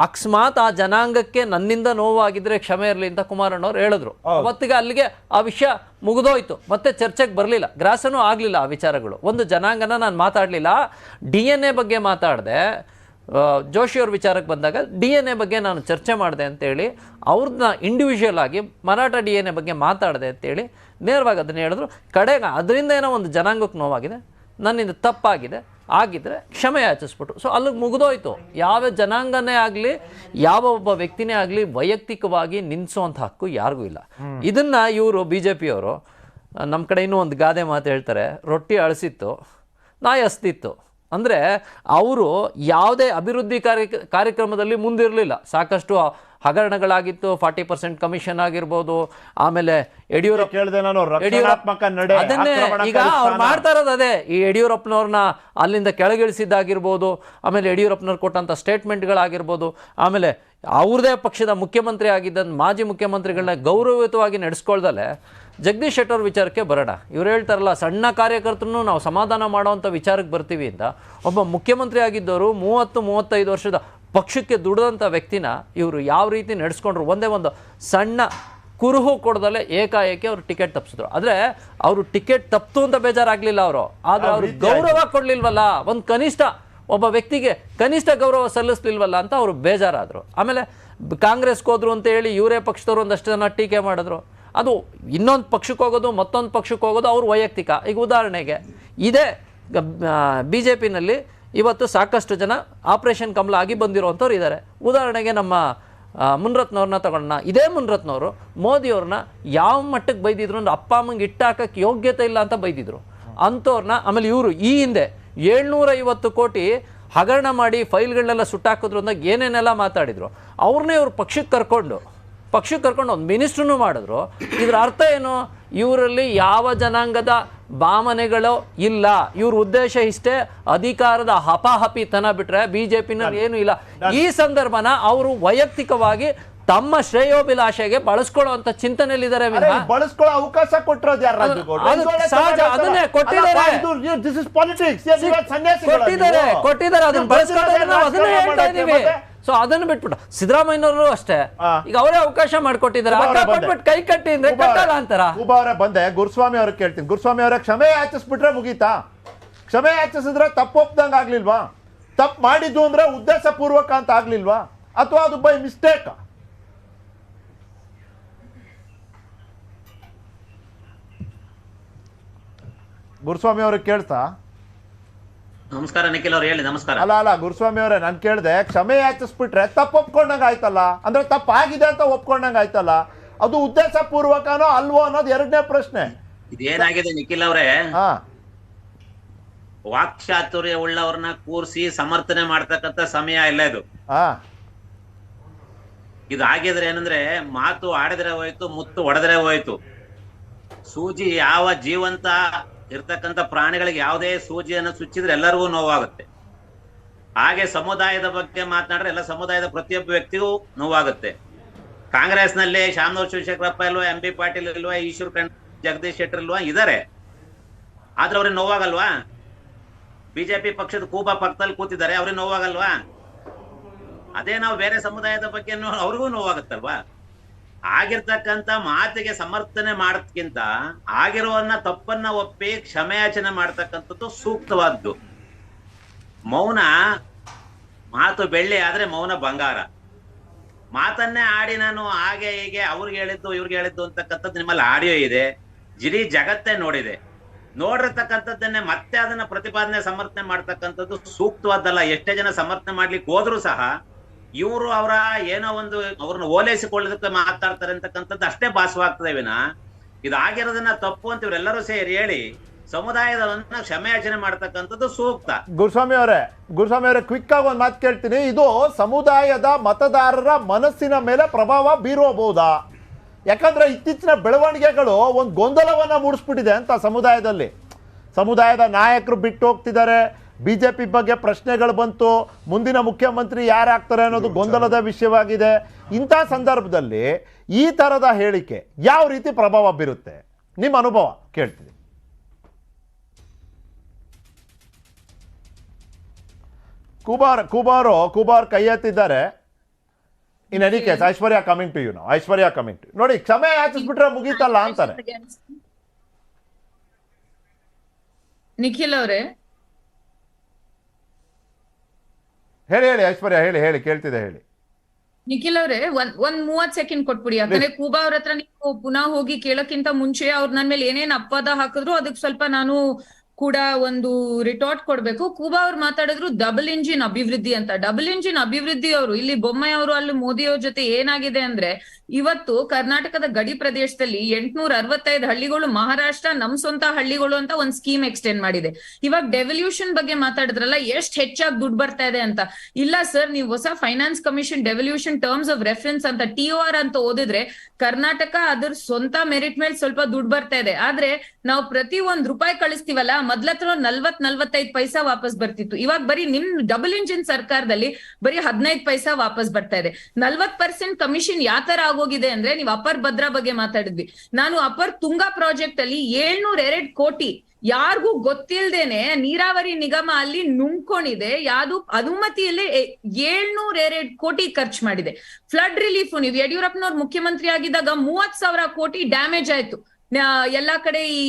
F: ಅಕಸ್ಮಾತ್ ಆ ಜನಾಂಗಕ್ಕೆ ನನ್ನಿಂದ ನೋವಾಗಿದ್ರೆ ಕ್ಷಮೆ ಇರಲಿ ಅಂತ ಕುಮಾರಣ್ಣವ್ರು ಹೇಳಿದ್ರು. ಅವತ್ತಿಗೆ ಅಲ್ಲಿಗೆ ಆ ವಿಷಯ ಮುಗಿದೋಯ್ತು, ಮತ್ತೆ ಚರ್ಚೆಗೆ ಬರಲಿಲ್ಲ, ಗ್ರಾಸನೂ ಆಗಲಿಲ್ಲ ಆ ವಿಚಾರಗಳು. ಒಂದು ಜನಾಂಗನ ನಾನು ಮಾತಾಡಲಿಲ್ಲ. DNA ಬಗ್ಗೆ ಮಾತಾಡಿದೆ. ಜೋಶಿಯವ್ರ ವಿಚಾರಕ್ಕೆ ಬಂದಾಗ DNA ಬಗ್ಗೆ ನಾನು ಚರ್ಚೆ ಮಾಡಿದೆ ಅಂತೇಳಿ ಅವ್ರನ್ನ ಇಂಡಿವಿಜುವಲ್ ಆಗಿ ಮರಾಠ DNA ಬಗ್ಗೆ ಮಾತಾಡಿದೆ ಅಂತೇಳಿ ನೇರವಾಗಿ ಅದನ್ನು ಹೇಳಿದ್ರು. ಕಡೆಗೆ ಅದರಿಂದ ಏನೋ ಒಂದು ಜನಾಂಗಕ್ಕೆ ನೋವಾಗಿದೆ, ನನ್ನಿಂದ ತಪ್ಪಾಗಿದೆ, ಆಗಿದ್ರೆ ಕ್ಷಮೆ ಯಾಚಿಸ್ಬಿಟ್ಟು. ಸೊ ಅಲ್ಲಿಗೆ ಮುಗಿದೋಯ್ತು. ಯಾವ ಜನಾಂಗನೇ ಆಗಲಿ, ಯಾವ ಒಬ್ಬ ವ್ಯಕ್ತಿನೇ ಆಗಲಿ ವೈಯಕ್ತಿಕವಾಗಿ ನಿಲ್ಲಿಸುವಂಥ ಹಕ್ಕು ಯಾರಿಗೂ ಇಲ್ಲ. ಇದನ್ನ ಇವರು BJP-ಯವರು ನಮ್ಮ ಕಡೆ ಇನ್ನೂ ಒಂದು ಗಾದೆ ಮಾತು ಹೇಳ್ತಾರೆ, ರೊಟ್ಟಿ ಅಳಿಸಿತ್ತು ನಾಯಿ ಹಸ್ತಿತ್ತು. ಅಂದರೆ ಅವರು ಯಾವುದೇ ಅಭಿವೃದ್ಧಿ ಕಾರ್ಯಕ್ರಮದಲ್ಲಿ ಮುಂದಿರಲಿಲ್ಲ. ಸಾಕಷ್ಟು ಹಗರಣಗಳಾಗಿತ್ತು, 40% ಕಮಿಷನ್ ಆಗಿರ್ಬೋದು. ಆಮೇಲೆ ಅದನ್ನೇ ಈಗ ಅವ್ರು ಮಾಡ್ತಾ ಇರೋದು ಅದೇ. ಈ ಯಡಿಯೂರಪ್ಪನವ್ರನ್ನ ಅಲ್ಲಿಂದ ಕೆಳಗಿಳಿಸಿದ್ದಾಗಿರ್ಬೋದು, ಆಮೇಲೆ ಯಡಿಯೂರಪ್ಪನವ್ರು ಕೊಟ್ಟಂಥ ಸ್ಟೇಟ್ಮೆಂಟ್ಗಳಾಗಿರ್ಬೋದು, ಆಮೇಲೆ ಅವ್ರದೇ ಪಕ್ಷದ ಮುಖ್ಯಮಂತ್ರಿ ಆಗಿದ್ದ ಮಾಜಿ ಮುಖ್ಯಮಂತ್ರಿಗಳನ್ನ ಗೌರವಯುತವಾಗಿ ನಡೆಸ್ಕೊಳ್ದಲೆ ಜಗದೀಶ್ ಶೆಟ್ಟರ್ ವಿಚಾರಕ್ಕೆ ಬರೋಣ. ಇವ್ರು ಹೇಳ್ತಾರಲ್ಲ, ಸಣ್ಣ ಕಾರ್ಯಕರ್ತರನ್ನು ನಾವು ಸಮಾಧಾನ ಮಾಡೋವಂಥ ವಿಚಾರಕ್ಕೆ ಬರ್ತೀವಿ ಅಂತ. ಒಬ್ಬ ಮುಖ್ಯಮಂತ್ರಿ ಆಗಿದ್ದವರು 30-35 ವರ್ಷದ ಪಕ್ಷಕ್ಕೆ ದುಡಿದಂಥ ವ್ಯಕ್ತಿನ ಇವರು ಯಾವ ರೀತಿ ನಡೆಸ್ಕೊಂಡ್ರು. ಒಂದೇ ಒಂದು ಸಣ್ಣ ಕುರುಹು ಕೊಡದಲ್ಲೇ ಏಕಾಏಕಿ ಅವರು ಟಿಕೆಟ್ ತಪ್ಪಿಸಿದ್ರು. ಆದರೆ ಅವರು ಟಿಕೆಟ್ ತಪ್ಪಿತು ಅಂತ ಬೇಜಾರಾಗಲಿಲ್ಲ ಅವರು, ಆದರೆ ಅವ್ರಿಗೆ ಗೌರವ ಕೊಡಲಿಲ್ವಲ್ಲ, ಒಂದು ಕನಿಷ್ಠ ಒಬ್ಬ ವ್ಯಕ್ತಿಗೆ ಕನಿಷ್ಠ ಗೌರವ ಸಲ್ಲಿಸ್ಲಿಲ್ವಲ್ಲ ಅಂತ ಅವರು ಬೇಜಾರಾದರು. ಆಮೇಲೆ ಕಾಂಗ್ರೆಸ್ಗೆ ಹೋದ್ರು ಅಂತ ಹೇಳಿ ಇವರೇ ಪಕ್ಷದವರು ಒಂದಷ್ಟು ಜನ ಟೀಕೆ ಮಾಡಿದ್ರು. ಅದು ಇನ್ನೊಂದು ಪಕ್ಷಕ್ಕೆ ಹೋಗೋದು, ಮತ್ತೊಂದು ಪಕ್ಷಕ್ಕೆ ಹೋಗೋದು ಅವ್ರ ವೈಯಕ್ತಿಕ. ಈಗ ಉದಾಹರಣೆಗೆ ಇದೇ BJP-ನಲ್ಲಿ ಇವತ್ತು ಸಾಕಷ್ಟು ಜನ ಆಪರೇಷನ್ ಕಮಲ ಆಗಿ ಬಂದಿರೋವಂಥವ್ರು ಇದ್ದಾರೆ. ಉದಾಹರಣೆಗೆ ನಮ್ಮ ಮುನ್ರತ್ನವ್ರನ್ನ ತಗೊಂಡ, ಇದೇ ಮುನ್ರತ್ನವರು ಮೋದಿಯವ್ರನ್ನ ಯಾವ ಮಟ್ಟಕ್ಕೆ ಬೈದಿದ್ರು ಅಂದ್ರೆ ಅಪ್ಪ ಅಮ್ಮಂಗೆ ಇಟ್ಟಾಕಕ್ಕೆ ಯೋಗ್ಯತೆ ಇಲ್ಲ ಅಂತ ಬೈದಿದ್ರು ಅಂಥವ್ರನ್ನ. ಆಮೇಲೆ ಇವರು ಈ ಹಿಂದೆ 750 ಕೋಟಿ ಹಗರಣ ಮಾಡಿ ಫೈಲ್ಗಳನ್ನೆಲ್ಲ ಸುಟ್ಟಾಕಿದ್ರು ಅಂದಾಗ ಏನೇನೆಲ್ಲ ಮಾತಾಡಿದ್ರು, ಅವ್ರನ್ನೇ ಇವರು ಪಕ್ಷಕ್ಕೆ ಕರ್ಕೊಂಡು ಒಂದು ಮಿನಿಸ್ಟ್ರನ್ನು ಮಾಡಿದ್ರು. ಇದರ ಅರ್ಥ ಏನು? ಇವರಲ್ಲಿ ಯಾವ ಜನಾಂಗದ ಭಾವನೆಗಳು ಇಲ್ಲ. ಇವ್ರ ಉದ್ದೇಶ ಇಷ್ಟೇ, ಅಧಿಕಾರದ ಹಪಾಹಪಿತನ ಬಿಟ್ರೆ BJP-ನಲ್ಲಿ ಏನು ಇಲ್ಲ. ಈ ಸಂದರ್ಭನ ಅವರು ವೈಯಕ್ತಿಕವಾಗಿ ತಮ್ಮ ಶ್ರೇಯೋಭಿಲಾಷೆಗೆ ಬಳಸ್ಕೊಳ್ಳುವಂತ ಚಿಂತನೆಯಲ್ಲಿದ್ದಾರೆ.
A: ಬಳಸ್ಕೊಳ್ಳೋ ಅವಕಾಶ ಕೊಟ್ಟಿರೋದು ಯಾರು?
F: ಅದನ್ನೇ ಕೊಟ್ಟಿದ್ದಾರೆ, ಅದನ್ನ ಬಳಸ್ಕೊಳ್ಳೋದನ್ನ ಅದನ್ನೇ ಹೇಳ್ತಾ ಇದೀವಿ. ಸೊ ಅದನ್ನು ಬಿಟ್ಬಿಟ್ಟು ಸಿದ್ದರಾಮಯ್ಯನವರು ಅಷ್ಟೇ, ಈಗ ಅವರೇ ಅವಕಾಶ ಮಾಡಿಕೊಟ್ಟಿದ್ದಾರೆ. ಕೈ ಕಟ್ಟಿ ಅಂದ್ರೆ ಕಟ್ಟಲ್ಲ ಅಂತಾರ.
A: ಬಂದೆ ಗುರುಸ್ವಾಮಿ ಅವ್ರಿಗೆ ಕೇಳ್ತೀನಿ. ಗುರುಸ್ವಾಮಿ ಅವರ ಕ್ಷಮೆ ಯಾಚಿಸ್ಬಿಟ್ರೆ ಮುಗೀತಾ? ಕ್ಷಮೆ ಯಾಚಿಸಿದ್ರೆ ತಪ್ಪು ಒಪ್ದಂಗ ಆಗ್ಲಿಲ್ವಾ? ತಪ್ಪು ಮಾಡಿದ್ದು ಅಂದ್ರೆ ಉದ್ದೇಶ ಪೂರ್ವಕ ಅಂತ ಆಗ್ಲಿಲ್ವಾ, ಅಥವಾ ಅದು ಬೈ ಮಿಸ್ಟೇಕ್? ಗುರುಸ್ವಾಮಿ ಅವ್ರಿಗೆ ಕೇಳ್ತಾ?
H: ನಮಸ್ಕಾರ ನಿಖಿಲ್ ಅವ್ರು, ಹೇಳಿ. ನಮಸ್ಕಾರ.
A: ಅಲ್ಲ ಗುರುಸ್ವಾಮಿ ಅವರೇ, ನಾನು ಕೇಳಿದೆ, ಕ್ಷಮೆ ಯಾಚಿಸ್ಬಿಟ್ರೆ ತಪ್ಪು ಒಪ್ಕೊಂಡಂಗ ಆಯ್ತಲ್ಲ, ಅಂದ್ರೆ ತಪ್ಪಾಗಿದೆ ಅಂತ ಒಪ್ಕೊಂಡಂಗ ಆಯ್ತಲ್ಲ, ಅದು ಉದ್ದೇಶ ಪೂರ್ವಕನೋ ಅಲ್ವೋ ಅನ್ನೋದು ಎರಡನೇ ಪ್ರಶ್ನೆ.
H: ಇದೇನಾಗಿದೆ ನಿಖಿಲ್ ಅವರೇ, ವಾಕ್ಚಾತುರ್ಯ ಉಳ್ಳವ್ರನ್ನ ಕೂರಿಸಿ ಸಮರ್ಥನೆ ಮಾಡ್ತಕ್ಕಂಥ ಸಮಯ ಇಲ್ಲ ಇದು. ಇದು ಆಗಿದ್ರೆ ಏನಂದ್ರೆ, ಮಾತು ಆಡಿದ್ರೆ ಹೋಯ್ತು, ಮುತ್ತು ಹೊಡೆದ್ರೆ ಹೋಯ್ತು. ಸೂಜಿ ಯಾವ ಜೀವಂತ ಇರ್ತಕ್ಕಂಥ ಪ್ರಾಣಿಗಳಿಗೆ ಯಾವುದೇ ಸೂಜಿಯನ್ನು ಚುಚ್ಚಿದ್ರೆ ಎಲ್ಲರಿಗೂ ನೋವಾಗುತ್ತೆ. ಹಾಗೆ ಸಮುದಾಯದ ಬಗ್ಗೆ ಮಾತನಾಡಿದ್ರೆ ಎಲ್ಲ ಸಮುದಾಯದ ಪ್ರತಿಯೊಬ್ಬ ವ್ಯಕ್ತಿಗೂ ನೋವಾಗುತ್ತೆ. ಕಾಂಗ್ರೆಸ್ನಲ್ಲಿ ಶಾಮನೂರ್ ಶಿವಶೇಖರಪ್ಪ ಇಲ್ವಾ, MB ಪಾಟೀಲ್ ಇಲ್ವಾ, ಈಶ್ವರ್ ಖಂಡ್, ಜಗದೀಶ್ ಶೆಟ್ಟರ್ ಇಲ್ವಾ, ಇದಾರೆ. ಆದ್ರೆ ಅವ್ರಿಗೆ ನೋವಾಗಲ್ವಾ? BJP ಪಕ್ಷದ ಕೂಬಾ ಪಕ್ಕದಲ್ಲಿ ಕೂತಿದ್ದಾರೆ, ಅವ್ರಿಗೆ ನೋವಾಗಲ್ವಾ? ಅದೇ ನಾವು ಬೇರೆ ಸಮುದಾಯದ ಬಗ್ಗೆ ಅವ್ರಿಗೂ ನೋವಾಗುತ್ತಲ್ವಾ? ಆಗಿರ್ತಕ್ಕಂಥ ಮಾತಿಗೆ ಸಮರ್ಥನೆ ಮಾಡೋದ್ಕಿಂತ ಆಗಿರುವನ್ನ ತಪ್ಪನ್ನ ಒಪ್ಪಿ ಕ್ಷಮೆಯಾಚನೆ ಮಾಡ್ತಕ್ಕಂಥದ್ದು ಸೂಕ್ತವಾದ್ದು. ಮೌನ ಮಾತು ಬೆಳ್ಳಿ ಆದ್ರೆ ಮೌನ ಬಂಗಾರ. ಮಾತನ್ನೇ ಆಡಿ ನಾನು ಹಾಗೆ ಹೀಗೆ ಅವ್ರಿಗೆ ಹೇಳಿದ್ದು ಇವ್ರಿಗೆ ಹೇಳಿದ್ದು ಅಂತಕ್ಕಂಥದ್ದು ನಿಮ್ಮಲ್ಲಿ ಆಡಿಯೋ ಇದೆ, ಇಡೀ ಜಗತ್ತೇ ನೋಡಿದೆ. ನೋಡಿರ್ತಕ್ಕಂಥದ್ದನ್ನೇ ಮತ್ತೆ ಅದನ್ನ ಪ್ರತಿಪಾದನೆ ಸಮರ್ಥನೆ ಮಾಡ್ತಕ್ಕಂಥದ್ದು ಸೂಕ್ತವಾದ್ದಲ್ಲ. ಎಷ್ಟೇ ಜನ ಸಮರ್ಥನೆ ಮಾಡ್ಲಿಕ್ಕೆ ಹೋದ್ರು ಸಹ ಇವರು ಅವರ ಏನೋ ಒಂದು ಅವ್ರನ್ನ ಓಲೈಸಿಕೊಳ್ಳೋದಕ್ಕೆ ಮಾತಾಡ್ತಾರೆ ಅಂತಕ್ಕಂಥದ್ದು ಅಷ್ಟೇ ಭಾಸವಾಗ್ತದೆ ವಿನ ಇದಾಗಿರೋದನ್ನ ತಪ್ಪು ಅಂತ ಇವರೆಲ್ಲರೂ ಸೇರಿ ಹೇಳಿ ಸಮುದಾಯದವನ್ನ ಕ್ಷಮೆಯಾಚನೆ ಮಾಡ್ತಕ್ಕಂಥದ್ದು ಸೂಕ್ತ.
A: ಗುರುಸ್ವಾಮಿ ಅವರೇ ಕ್ವಿಕ್ ಆಗಿ ಒಂದು ಮಾತು ಕೇಳ್ತೀನಿ. ಇದು ಸಮುದಾಯದ ಮತದಾರರ ಮನಸ್ಸಿನ ಮೇಲೆ ಪ್ರಭಾವ ಬೀರಬಹುದಾ? ಯಾಕಂದ್ರೆ ಇತ್ತೀಚಿನ ಬೆಳವಣಿಗೆಗಳು ಒಂದು ಗೊಂದಲವನ್ನ ಮೂಡಿಸ್ಬಿಟ್ಟಿದೆ ಅಂತ ಸಮುದಾಯದ ನಾಯಕರು ಬಿಟ್ಟು ಹೋಗ್ತಿದ್ದಾರೆ. ಬಿಜೆಪಿ ಬಗ್ಗೆ ಪ್ರಶ್ನೆಗಳು ಬಂತು, ಮುಂದಿನ ಮುಖ್ಯಮಂತ್ರಿ ಯಾರಾಗ್ತಾರೆ ಅನ್ನೋದು ಗೊಂದಲದ ವಿಷಯವಾಗಿದೆ. ಇಂಥ ಸಂದರ್ಭದಲ್ಲಿ ಈ ಥರದ ಹೇಳಿಕೆ ಯಾವ ರೀತಿ ಪ್ರಭಾವ ಬೀರುತ್ತೆ? ನಿಮ್ಮ ಅನುಭವ ಕೇಳ್ತೀನಿ. ಕುಬಾರ್ ಕೈ ಎತ್ತಿದ್ದಾರೆ. In any case Aishwarya coming to you now. ನೋಡಿ, ಕ್ಷಮೆ ಯಾಚಿಸ್ಬಿಟ್ರೆ ಮುಗೀತಲ್ಲ ಅಂತಾರೆ.
G: ನಿಖಿಲ್ ಅವರೇ
A: ಹೇಳಿ ಐಶ್ವರ್ಯ ಹೇಳಿ ಕೇಳ್ತಿದೆ ಹೇಳಿ.
G: ನಿಖಿಲ್ ಅವರೇ ಒಂದ್ 30 ಸೆಕೆಂಡ್ ಕೊಟ್ಬಿಡಿ. ಯಾಕಂದ್ರೆ ಕೂಬಾ ಅವ್ರ ಹತ್ರ ನೀವು ಪುನಃ ಹೋಗಿ ಕೇಳಕ್ಕಿಂತ ಮುಂಚೆ ಅವ್ರು ನನ್ ಮೇಲೆ ಏನೇನ್ ಅಪವಾದ ಹಾಕಿದ್ರು ಅದಕ್ಕೆ ಸ್ವಲ್ಪ ನಾನು ಕೂಡ ಒಂದು ರಿಟಾರ್ಟ್ ಕೊಡ್ಬೇಕು. ಕೂಬಾ ಅವ್ರು ಮಾತಾಡಿದ್ರು ಡಬಲ್ ಇಂಜಿನ್ ಅಭಿವೃದ್ಧಿ ಅಂತ. ಡಬಲ್ ಇಂಜಿನ್ ಅಭಿವೃದ್ಧಿ ಅವರು ಇಲ್ಲಿ ಬೊಮ್ಮಾಯಿ ಅವರು ಅಲ್ಲಿ ಮೋದಿ ಅವ್ರ ಜೊತೆ ಏನಾಗಿದೆ ಅಂದ್ರೆ, ಇವತ್ತು ಕರ್ನಾಟಕದ ಗಡಿ ಪ್ರದೇಶದಲ್ಲಿ 865 ಹಳ್ಳಿಗಳು ಮಹಾರಾಷ್ಟ್ರ ನಮ್ ಸ್ವಂತ ಹಳ್ಳಿಗಳು ಅಂತ ಒಂದ್ ಸ್ಕೀಮ್ ಎಕ್ಸ್ಟೆಂಡ್ ಮಾಡಿದೆ. ಇವಾಗ ಡೆವಲ್ಯೂಷನ್ ಬಗ್ಗೆ ಮಾತಾಡಿದ್ರಲ್ಲ, ಎಷ್ಟ್ ಹೆಚ್ಚಾಗಿ ದುಡ್ಡು ಬರ್ತಾ ಇದೆ ಅಂತ. ಇಲ್ಲ ಸರ್, ನೀವು ಹೊಸ finance commission devolution terms of reference ಅಂತ TOR ಅಂತ ಓದಿದ್ರೆ ಕರ್ನಾಟಕ ಅದ್ರ ಸ್ವಂತ ಮೆರಿಟ್ ಮೇಲೆ ಸ್ವಲ್ಪ ದುಡ್ಡು ಬರ್ತಾ ಇದೆ. ಆದ್ರೆ ನಾವು ಪ್ರತಿ ₹1 ಕಳಿಸ್ತೀವಲ್ಲ, ಮೊದ್ಲತ್ರ 40-45 ಪೈಸಾ ವಾಪಸ್ ಬರ್ತಿತ್ತು. ಇವಾಗ ಬರೀ ನಿಮ್ ಡಬಲ್ ಇಂಜಿನ್ ಸರ್ಕಾರದಲ್ಲಿ ಬರೀ 15 ಪೈಸಾ ವಾಪಸ್ ಬರ್ತಾ ಇದೆ. 40% ಕಮಿಷನ್ ಯಾವ ತರ ಆಗೋಗಿದೆ ಅಂದ್ರೆ, ನೀವು ಅಪರ್ ಭದ್ರಾ ಬಗ್ಗೆ ಮಾತಾಡಿದ್ವಿ. ನಾನು ಅಪರ್ ತುಂಗಾ ಪ್ರಾಜೆಕ್ಟ್ ಅಲ್ಲಿ 702 ಕೋಟಿ ಯಾರಿಗೂ ಗೊತ್ತಿಲ್ದೇನೆ ನೀರಾವರಿ ನಿಗಮ ಅಲ್ಲಿ ನುಂಗ್ಕೊಂಡಿದೆ. ಯಾವ್ದು ಅನುಮತಿಯಲ್ಲಿ 702 ಕೋಟಿ ಖರ್ಚು ಮಾಡಿದೆ. ಫ್ಲಡ್ ರಿಲೀಫ್ ನೀವು ಯಡಿಯೂರಪ್ಪನವ್ರು ಮುಖ್ಯಮಂತ್ರಿ ಆಗಿದ್ದಾಗ 30,000 ಕೋಟಿ ಡ್ಯಾಮೇಜ್ ಆಯ್ತು ಎಲ್ಲಾ ಕಡೆ ಈ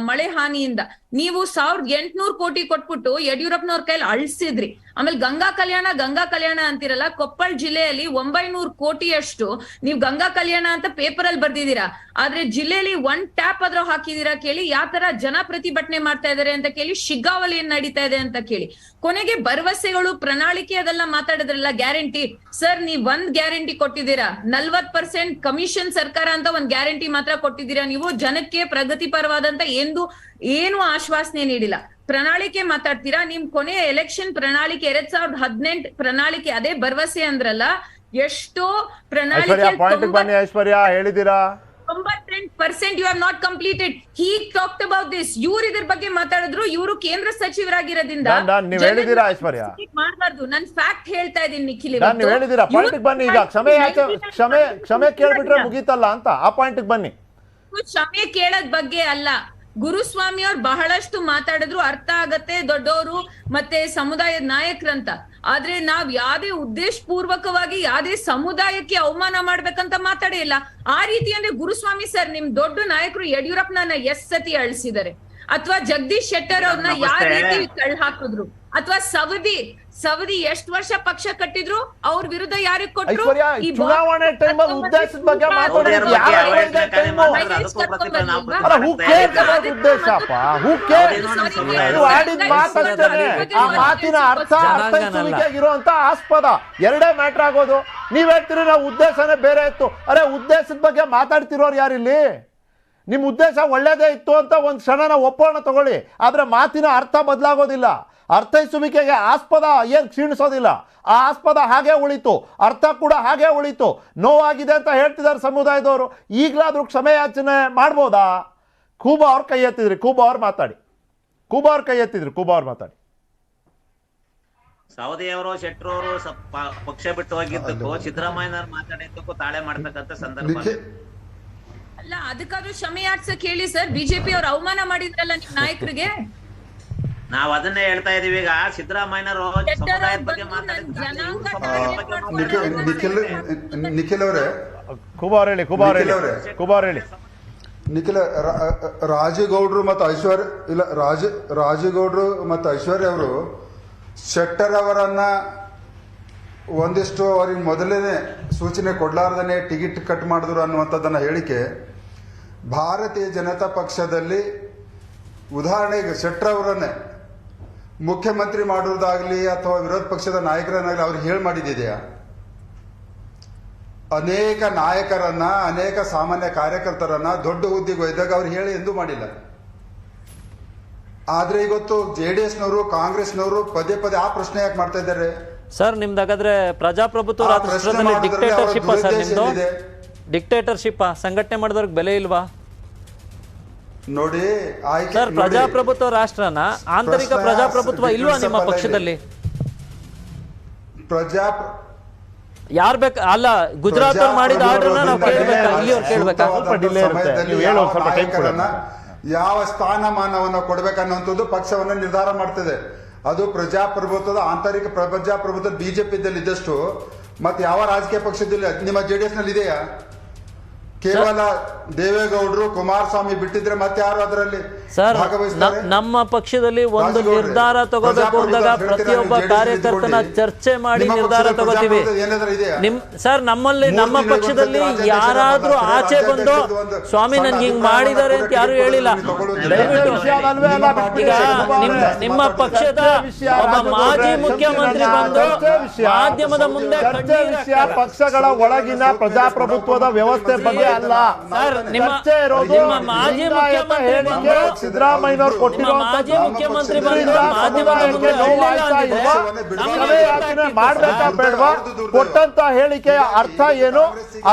G: ಮಳೆ ಹಾನಿಯಿಂದ. ನೀವು 1,800 ಕೋಟಿ ಕೊಟ್ಬಿಟ್ಟು ಯಡಿಯೂರಪ್ಪನವ್ರ ಕೈಲಿ ಅಳಿಸಿದ್ರಿ. ಆಮೇಲೆ ಗಂಗಾ ಕಲ್ಯಾಣ ಅಂತಿರಲ್ಲ, ಕೊಪ್ಪಳ ಜಿಲ್ಲೆಯಲ್ಲಿ 900 ಕೋಟಿಯಷ್ಟು ನೀವು ಗಂಗಾ ಕಲ್ಯಾಣ ಅಂತ ಪೇಪರ್ ಅಲ್ಲಿ ಬರ್ದಿದ್ದೀರಾ. ಆದ್ರೆ ಜಿಲ್ಲೆಯಲ್ಲಿ 1 ಟ್ಯಾಪ್ ಆದ್ರೂ ಹಾಕಿದೀರಾ ಕೇಳಿ. ಯಾವ ತರ ಜನ ಪ್ರತಿಭಟನೆ ಮಾಡ್ತಾ ಇದಾರೆ ಅಂತ ಕೇಳಿ. ಶಿಗ್ಗಾವಲ್ಲಿ ಏನ್ ನಡೀತಾ ಇದೆ ಅಂತ ಕೇಳಿ. ಕೊನೆಗೆ ಭರವಸೆಗಳು, ಪ್ರಣಾಳಿಕೆ ಅದೆಲ್ಲ ಮಾತಾಡಿದ್ರಲ್ಲ, ಗ್ಯಾರಂಟಿ. ಸರ್, ನೀವ್ 1 ಗ್ಯಾರಂಟಿ ಕೊಟ್ಟಿದ್ದೀರಾ. 40% ಕಮಿಷನ್ ಸರ್ಕಾರ ಅಂತ ಒಂದ್ ಗ್ಯಾರಂಟಿ ಮಾತ್ರ ಕೊಟ್ಟಿದ್ದೀರಾ. ನೀವು ಜನಕ್ಕೆ ಪ್ರಗತಿಪರವಾದಂತ ಏನು ಆಶ್ವಾಸನೆ ನೀಡಿಲ್ಲ. ಪ್ರಣಾಳಿಕೆ ಮಾತಾಡ್ತೀರಾ. ನಿಮ್ ಕೊನೆಯ ಎಲೆಕ್ಷನ್ ಪ್ರಣಾಳಿಕೆ 2018 ಪ್ರಣಾಳಿಕೆ ಅದೇ ಭರವಸೆ ಅಂದ್ರಲ್ಲ, ಎಷ್ಟೋ ಪ್ರಣಾಳಿಕೆ
A: ಬನ್ನಿ ಐಶ್ವರ್ಯ ಹೇಳಿದಿರಾ.
G: 98% you have not completed. He talked about this. ಇವ್ರು ಇದ್ರ ಬಗ್ಗೆ ಮಾತಾಡಿದ್ರು. ಇವರು ಕೇಂದ್ರ ಸಚಿವರಾಗಿರೋದ್ರಿಂದ
A: ನೀವ್ ಹೇಳಿದಿರಾ ಐಶ್ವರ್ಯ
G: ಮಾಡಬಾರ್ದು. ನನ್ ಫ್ಯಾಕ್ಟ್ ಹೇಳ್ತಾ ಇದೀನಿ ನಿಖಿಲ್.
A: ನೀವ್ ಹೇಳಿದಿರಾ ಪಾಯಿಂಟ್ ಬನ್ನಿ. ಈಗ ಕ್ಷಮೆ ಕೇಳ್ಬಿಟ್ರೆ ಮುಗೀತಲ್ಲ ಅಂತ ಆ ಪಾಯಿಂಟ್ ಬನ್ನಿ.
G: ಕ್ಷಮೆ ಕೇಳೋದ್ ಬಗ್ಗೆ ಅಲ್ಲ. ಗುರುಸ್ವಾಮಿ ಅವ್ರು ಬಹಳಷ್ಟು ಮಾತಾಡಿದ್ರು, ಅರ್ಥ ಆಗತ್ತೆ, ದೊಡ್ಡವರು ಮತ್ತೆ ಸಮುದಾಯದ ನಾಯಕರಂತ. ಆದ್ರೆ ನಾವ್ ಯಾವ್ದೇ ಉದ್ದೇಶ ಪೂರ್ವಕವಾಗಿ ಯಾವ್ದೇ ಸಮುದಾಯಕ್ಕೆ ಅವಮಾನ ಮಾಡ್ಬೇಕಂತ ಮಾತಾಡೇ ಇಲ್ಲ. ಆ ರೀತಿ ಅಂದ್ರೆ ಗುರುಸ್ವಾಮಿ ಸರ್, ನಿಮ್ ದೊಡ್ಡ ನಾಯಕರು ಯಡಿಯೂರಪ್ಪನ ಎಷ್ಟ್ ಸತಿ ಅಳಿಸಿದ್ದಾರೆ? ಅಥವಾ ಜಗದೀಶ್ ಶೆಟ್ಟರ್ ಅವ್ರನ್ನ ಯಾವ ರೀತಿ ಕಳ್ ಹಾಕಿದ್ರು? ಅಥವಾ ಸವದಿ ಎಷ್ಟು ವರ್ಷ ಪಕ್ಷ ಕಟ್ಟಿದ್ರು? ಅವ್ರ ವಿರುದ್ಧ ಯಾರಿಗೆ ಕೊಟ್ರು?
A: ಚುನಾವಣೆ ಟೈಮ್ ಉದ್ದೇಶದ ಬಗ್ಗೆ ಮಾತಿನ ಅರ್ಥೈಸುವಿಕೆಗಿರುವಂತ ಆಸ್ಪದ ಎರಡೇ ಮ್ಯಾಟರ್ ಆಗೋದು. ನೀವ್ ಹೇಳ್ತೀರಿ ನಾವು ಉದ್ದೇಶನೇ ಬೇರೆ ಇತ್ತು. ಅರೆ, ಉದ್ದೇಶದ ಬಗ್ಗೆ ಮಾತಾಡ್ತಿರೋರು ಯಾರಿಲ್ಲಿ? ನಿಮ್ ಉದ್ದೇಶ ಒಳ್ಳೇದೇ ಇತ್ತು ಅಂತ ಒಂದ್ ಕ್ಷಣನ ಒಪ್ಪೋಣ ತಗೊಳ್ಳಿ. ಆದ್ರೆ ಮಾತಿನ ಅರ್ಥ ಬದಲಾಗೋದಿಲ್ಲ. ಅರ್ಥೈಸುವಿಕೆಗೆ ಆಸ್ಪದ ಏನ್ ಕ್ಷೀಣಿಸೋದಿಲ್ಲ. ಆ ಆಸ್ಪದ ಹಾಗೆ ಉಳಿತು, ಅರ್ಥ ಕೂಡ ಹಾಗೆ ಉಳಿತು. ನೋವಾಗಿದೆ ಅಂತ ಹೇಳ್ತಿದ್ದಾರೆ ಸಮುದಾಯದವರು. ಈಗಲಾದ್ರೂ ಕ್ಷಮೆಯಾಚನೆ ಮಾಡ್ಬೋದಾ? ಕೂಬಾ ಅವ್ರು ಕೈ ಎತ್ತಿದ್ರಿ. ಕೂಬಾ ಅವ್ರು ಮಾತಾಡಿ.
H: ಸವದಿಯವರು, ಶೆಟ್ಟರವರು ಪಕ್ಷ ಬಿಟ್ಟು ಹೋಗಿದ್ದಕ್ಕೂ ಸಿದ್ದರಾಮಯ್ಯನವ್ರು ಮಾತಾಡಿದ್ದಕ್ಕೂ ತಾಳೆ ಮಾಡ್ತಕ್ಕಂಥ ಸಂದರ್ಭ
G: ಅಲ್ಲ. ಅದಕ್ಕಾದ್ರೂ ಕ್ಷಮೆ ಯಾಚಿಸಕ್ ಹೇಳಿ ಸರ್. ಬಿಜೆಪಿ ಅವ್ರು ಅವಮಾನ ಮಾಡಿದ್ರಲ್ಲ ನಿಮ್ ನಾಯಕರಿಗೆ.
H: ನಾವ್ ಅದನ್ನೇ ಹೇಳ್ತಾ ಇದೀವಿ. ಈಗ ಸಿದ್ದರಾಮಯ್ಯನವರು ಸಮುದಾಯದ ಬಗ್ಗೆ
E: ನಿಖಿಲ್ ಅವರೇ, ನಿಖಿಲ್ ರಾಜೇಗೌಡರು ಮತ್ತು ರಾಜೇಗೌಡರು ಮತ್ತು ಐಶ್ವರ್ಯ ಅವರು ಶೆಟ್ಟರ್ ಅವರನ್ನ ಒಂದಿಷ್ಟು ಅವ್ರಿಗೆ ಮೊದಲನೇ ಸೂಚನೆ ಕೊಡ್ಲಾರ್ದನೆ ಟಿಕೆಟ್ ಕಟ್ ಮಾಡಿದ್ರು ಅನ್ನುವಂಥದ್ದನ್ನ ಹೇಳಿಕೆ ಭಾರತೀಯ ಜನತಾ ಪಕ್ಷದಲ್ಲಿ, ಉದಾಹರಣೆಗೆ ಶೆಟ್ಟರ್ ಅವರನ್ನೇ ಮುಖ್ಯಮಂತ್ರಿ ಮಾಡುವುದಾಗ್ಲಿ ಅಥವಾ ವಿರೋಧ ಪಕ್ಷದ ನಾಯಕರನ್ನಾಗಲಿ ಅವ್ರಿಗೆ ಹೇಳಿ ಮಾಡಿದೆಯಾ? ಅನೇಕ ನಾಯಕರನ್ನ, ಅನೇಕ ಸಾಮಾನ್ಯ ಕಾರ್ಯಕರ್ತರನ್ನ ದೊಡ್ಡ ಹುದ್ದೆಗೆ ಒಯ್ದಾಗ ಅವ್ರು ಹೇಳಿ ಎಂದೂ ಮಾಡಿಲ್ಲ. ಆದ್ರೆ ಇವತ್ತು JDS-ನವರು ಕಾಂಗ್ರೆಸ್ನವರು ಪದೇ ಪದೇ ಆ ಪ್ರಶ್ನೆ ಯಾಕೆ ಮಾಡ್ತಾ ಇದ್ದಾರೆ?
F: ಸರ್ ನಿಮ್ದು ಹಾಗಾದ್ರೆ ಪ್ರಜಾಪ್ರಭುತ್ವ ರಾಷ್ಟ್ರದಲ್ಲಿ ಡಿಕ್ಟೇಟರ್ಶಿಪ್ ಸರ್ ನಿಮ್ದು? ಡಿಕ್ಟೇಟರ್ಶಿಪ್ ಸಂಘಟನೆ ಮಾಡಿದವ್ರಿಗೆ ಬೆಲೆ ಇಲ್ವಾ
E: ನೋಡಿ?
F: ಸರ್ ಪ್ರಜಾಪ್ರಭುತ್ವ ರಾಷ್ಟ್ರನ ಆಂತರಿಕ ಪ್ರಜಾಪ್ರಭುತ್ವ ಇಲ್ವಾ ನಿಮ್ಮ ಪಕ್ಷದಲ್ಲಿ? ಯಾರ್ ಬೇಕು ಅಲ್ಲ, ಗುಜರಾತ್ ಅವ್ರು ಮಾಡಿದ ಆರ್ಡರ್ನ ನಾವು ಕೇಳ್ಬೇಕಾ? ಇಲ್ಲಿಯವ್ರು ಕೇಳ್ಬೇಕಾ?
E: ಯಾವ ಸ್ಥಾನಮಾನವನ್ನು ಕೊಡ್ಬೇಕನ್ನುವಂಥದ್ದು ಪಕ್ಷವನ್ನ ನಿರ್ಧಾರ ಮಾಡ್ತದೆ. ಅದು ಪ್ರಜಾಪ್ರಭುತ್ವದ ಆಂತರಿಕ ಪ್ರಜಾಪ್ರಭುತ್ವ ಬಿಜೆಪಿದಲ್ಲಿ ಇದ್ದಷ್ಟು ಮತ್ತೆ ಯಾವ ರಾಜಕೀಯ ಪಕ್ಷದಲ್ಲಿ ನಿಮ್ಮ JDS-ನಲ್ಲಿ ಇದೆಯಾ? ಕೇವಲ ದೇವೇಗೌಡರು ಕುಮಾರಸ್ವಾಮಿ ಬಿಟ್ಟಿದ್ರೆ ಮತ್ತೆ ಯಾರು ಅದರಲ್ಲಿ
F: ಸರ್
E: ಭಾಗವಹಿಸ್ತಾರೆ?
F: ನಮ್ಮ ಪಕ್ಷದಲ್ಲಿ ಒಂದು ನಿರ್ಧಾರ ತಗೋಬೇಕು ಅಂದಾಗ ಪ್ರತಿಯೊಬ್ಬ ಕಾರ್ಯಕರ್ತನ ಚರ್ಚೆ ಮಾಡಿ ನಿರ್ಧಾರ ತಗೋತೀವಿ. ಸರ್ ನಮ್ಮಲ್ಲಿ ನಮ್ಮ ಪಕ್ಷದಲ್ಲಿ ಯಾರಾದ್ರೂ ಆಚೆ ಬಂದು ಸ್ವಾಮಿ ನನ್ಗೆ ಹಿಂಗ್ ಮಾಡಿದ್ದಾರೆ ಅಂತ ಯಾರು ಹೇಳಿಲ್ಲ. ಈಗ ನಿಮ್ಮ ಪಕ್ಷದ ಒಬ್ಬ ಮಾಜಿ ಮುಖ್ಯಮಂತ್ರಿ ಬಂದು ಮಾಧ್ಯಮದ ಮುಂದೆ
A: ಪಕ್ಷಗಳ ಒಳಗಿನ ಪ್ರಜಾಪ್ರಭುತ್ವದ ವ್ಯವಸ್ಥೆ ಬಗ್ಗೆ ಅಲ್ಲ
F: ಸರ್. ನಿಮ್ಮ ಮಾಜಿ ಮುಖ್ಯಮಂತ್ರಿ
A: ಸಿದ್ದರಾಮಯ್ಯನವರು
F: ಮುಖ್ಯಮಂತ್ರಿ
A: ಮಾಡ್ಬೇಕಾ ಬೇಡವಾ? ಕೊಟ್ಟಂತ ಹೇಳಿಕೆಯ ಅರ್ಥ ಏನು?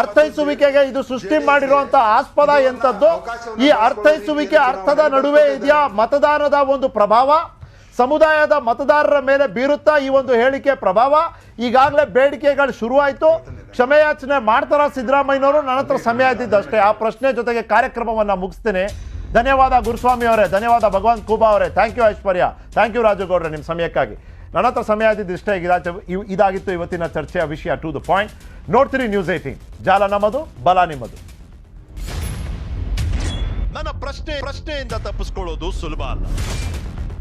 A: ಅರ್ಥೈಸುವಿಕೆಗೆ ಇದು ಸೃಷ್ಟಿ ಮಾಡಿರುವಂತ ಆಸ್ಪದ ಎಂತದ್ದು? ಈ ಅರ್ಥೈಸುವಿಕೆ ಅರ್ಥದ ನಡುವೆ ಇದೆಯಾ ಮತದಾನದ ಒಂದು ಪ್ರಭಾವ? ಸಮುದಾಯದ ಮತದಾರರ ಮೇಲೆ ಬೀರುತ್ತಾ ಈ ಒಂದು ಹೇಳಿಕೆ ಪ್ರಭಾವ? ಈಗಾಗಲೇ ಬೇಡಿಕೆಗಳು ಶುರುವಾಯಿತು. ಕ್ಷಮೆಯಾಚನೆ ಮಾಡ್ತಾರ ಸಿದ್ದರಾಮಯ್ಯನವರು? ನನ್ನ ಹತ್ರ ಸಮಯ ಇದ್ದಿದ್ದಷ್ಟೇ. ಆ ಪ್ರಶ್ನೆ ಜೊತೆಗೆ ಕಾರ್ಯಕ್ರಮವನ್ನು ಮುಗಿಸ್ತೇನೆ. ಧನ್ಯವಾದ ಗುರುಸ್ವಾಮಿ ಅವರೇ, ಧನ್ಯವಾದ ಭಗವಂತ್ ಖೂಬಾ ಅವರೇ, thank you Aishwarya, thank you ರಾಜುಗೌಡ್ರೆ ನಿಮ್ಮ ಸಮಯಕ್ಕಾಗಿ. ನನ್ನ ಹತ್ರ ಸಮಯ ಇದ್ದಿದ್ದಷ್ಟೇ. ಇದಾಗಿತ್ತು ಇವತ್ತಿನ ಚರ್ಚೆಯ ವಿಷಯ. To the point. ನೋಡ್ತೀರಿ ನ್ಯೂಸ್ 18. ಜಾಲ ನಮ್ಮದು, ಬಲ ನಿಮ್ಮದು.
I: ನನ್ನ ಪ್ರಶ್ನೆಯಿಂದ ತಪ್ಪಿಸ್ಕೊಳ್ಳೋದು ಸುಲಭ ಅಲ್ಲ.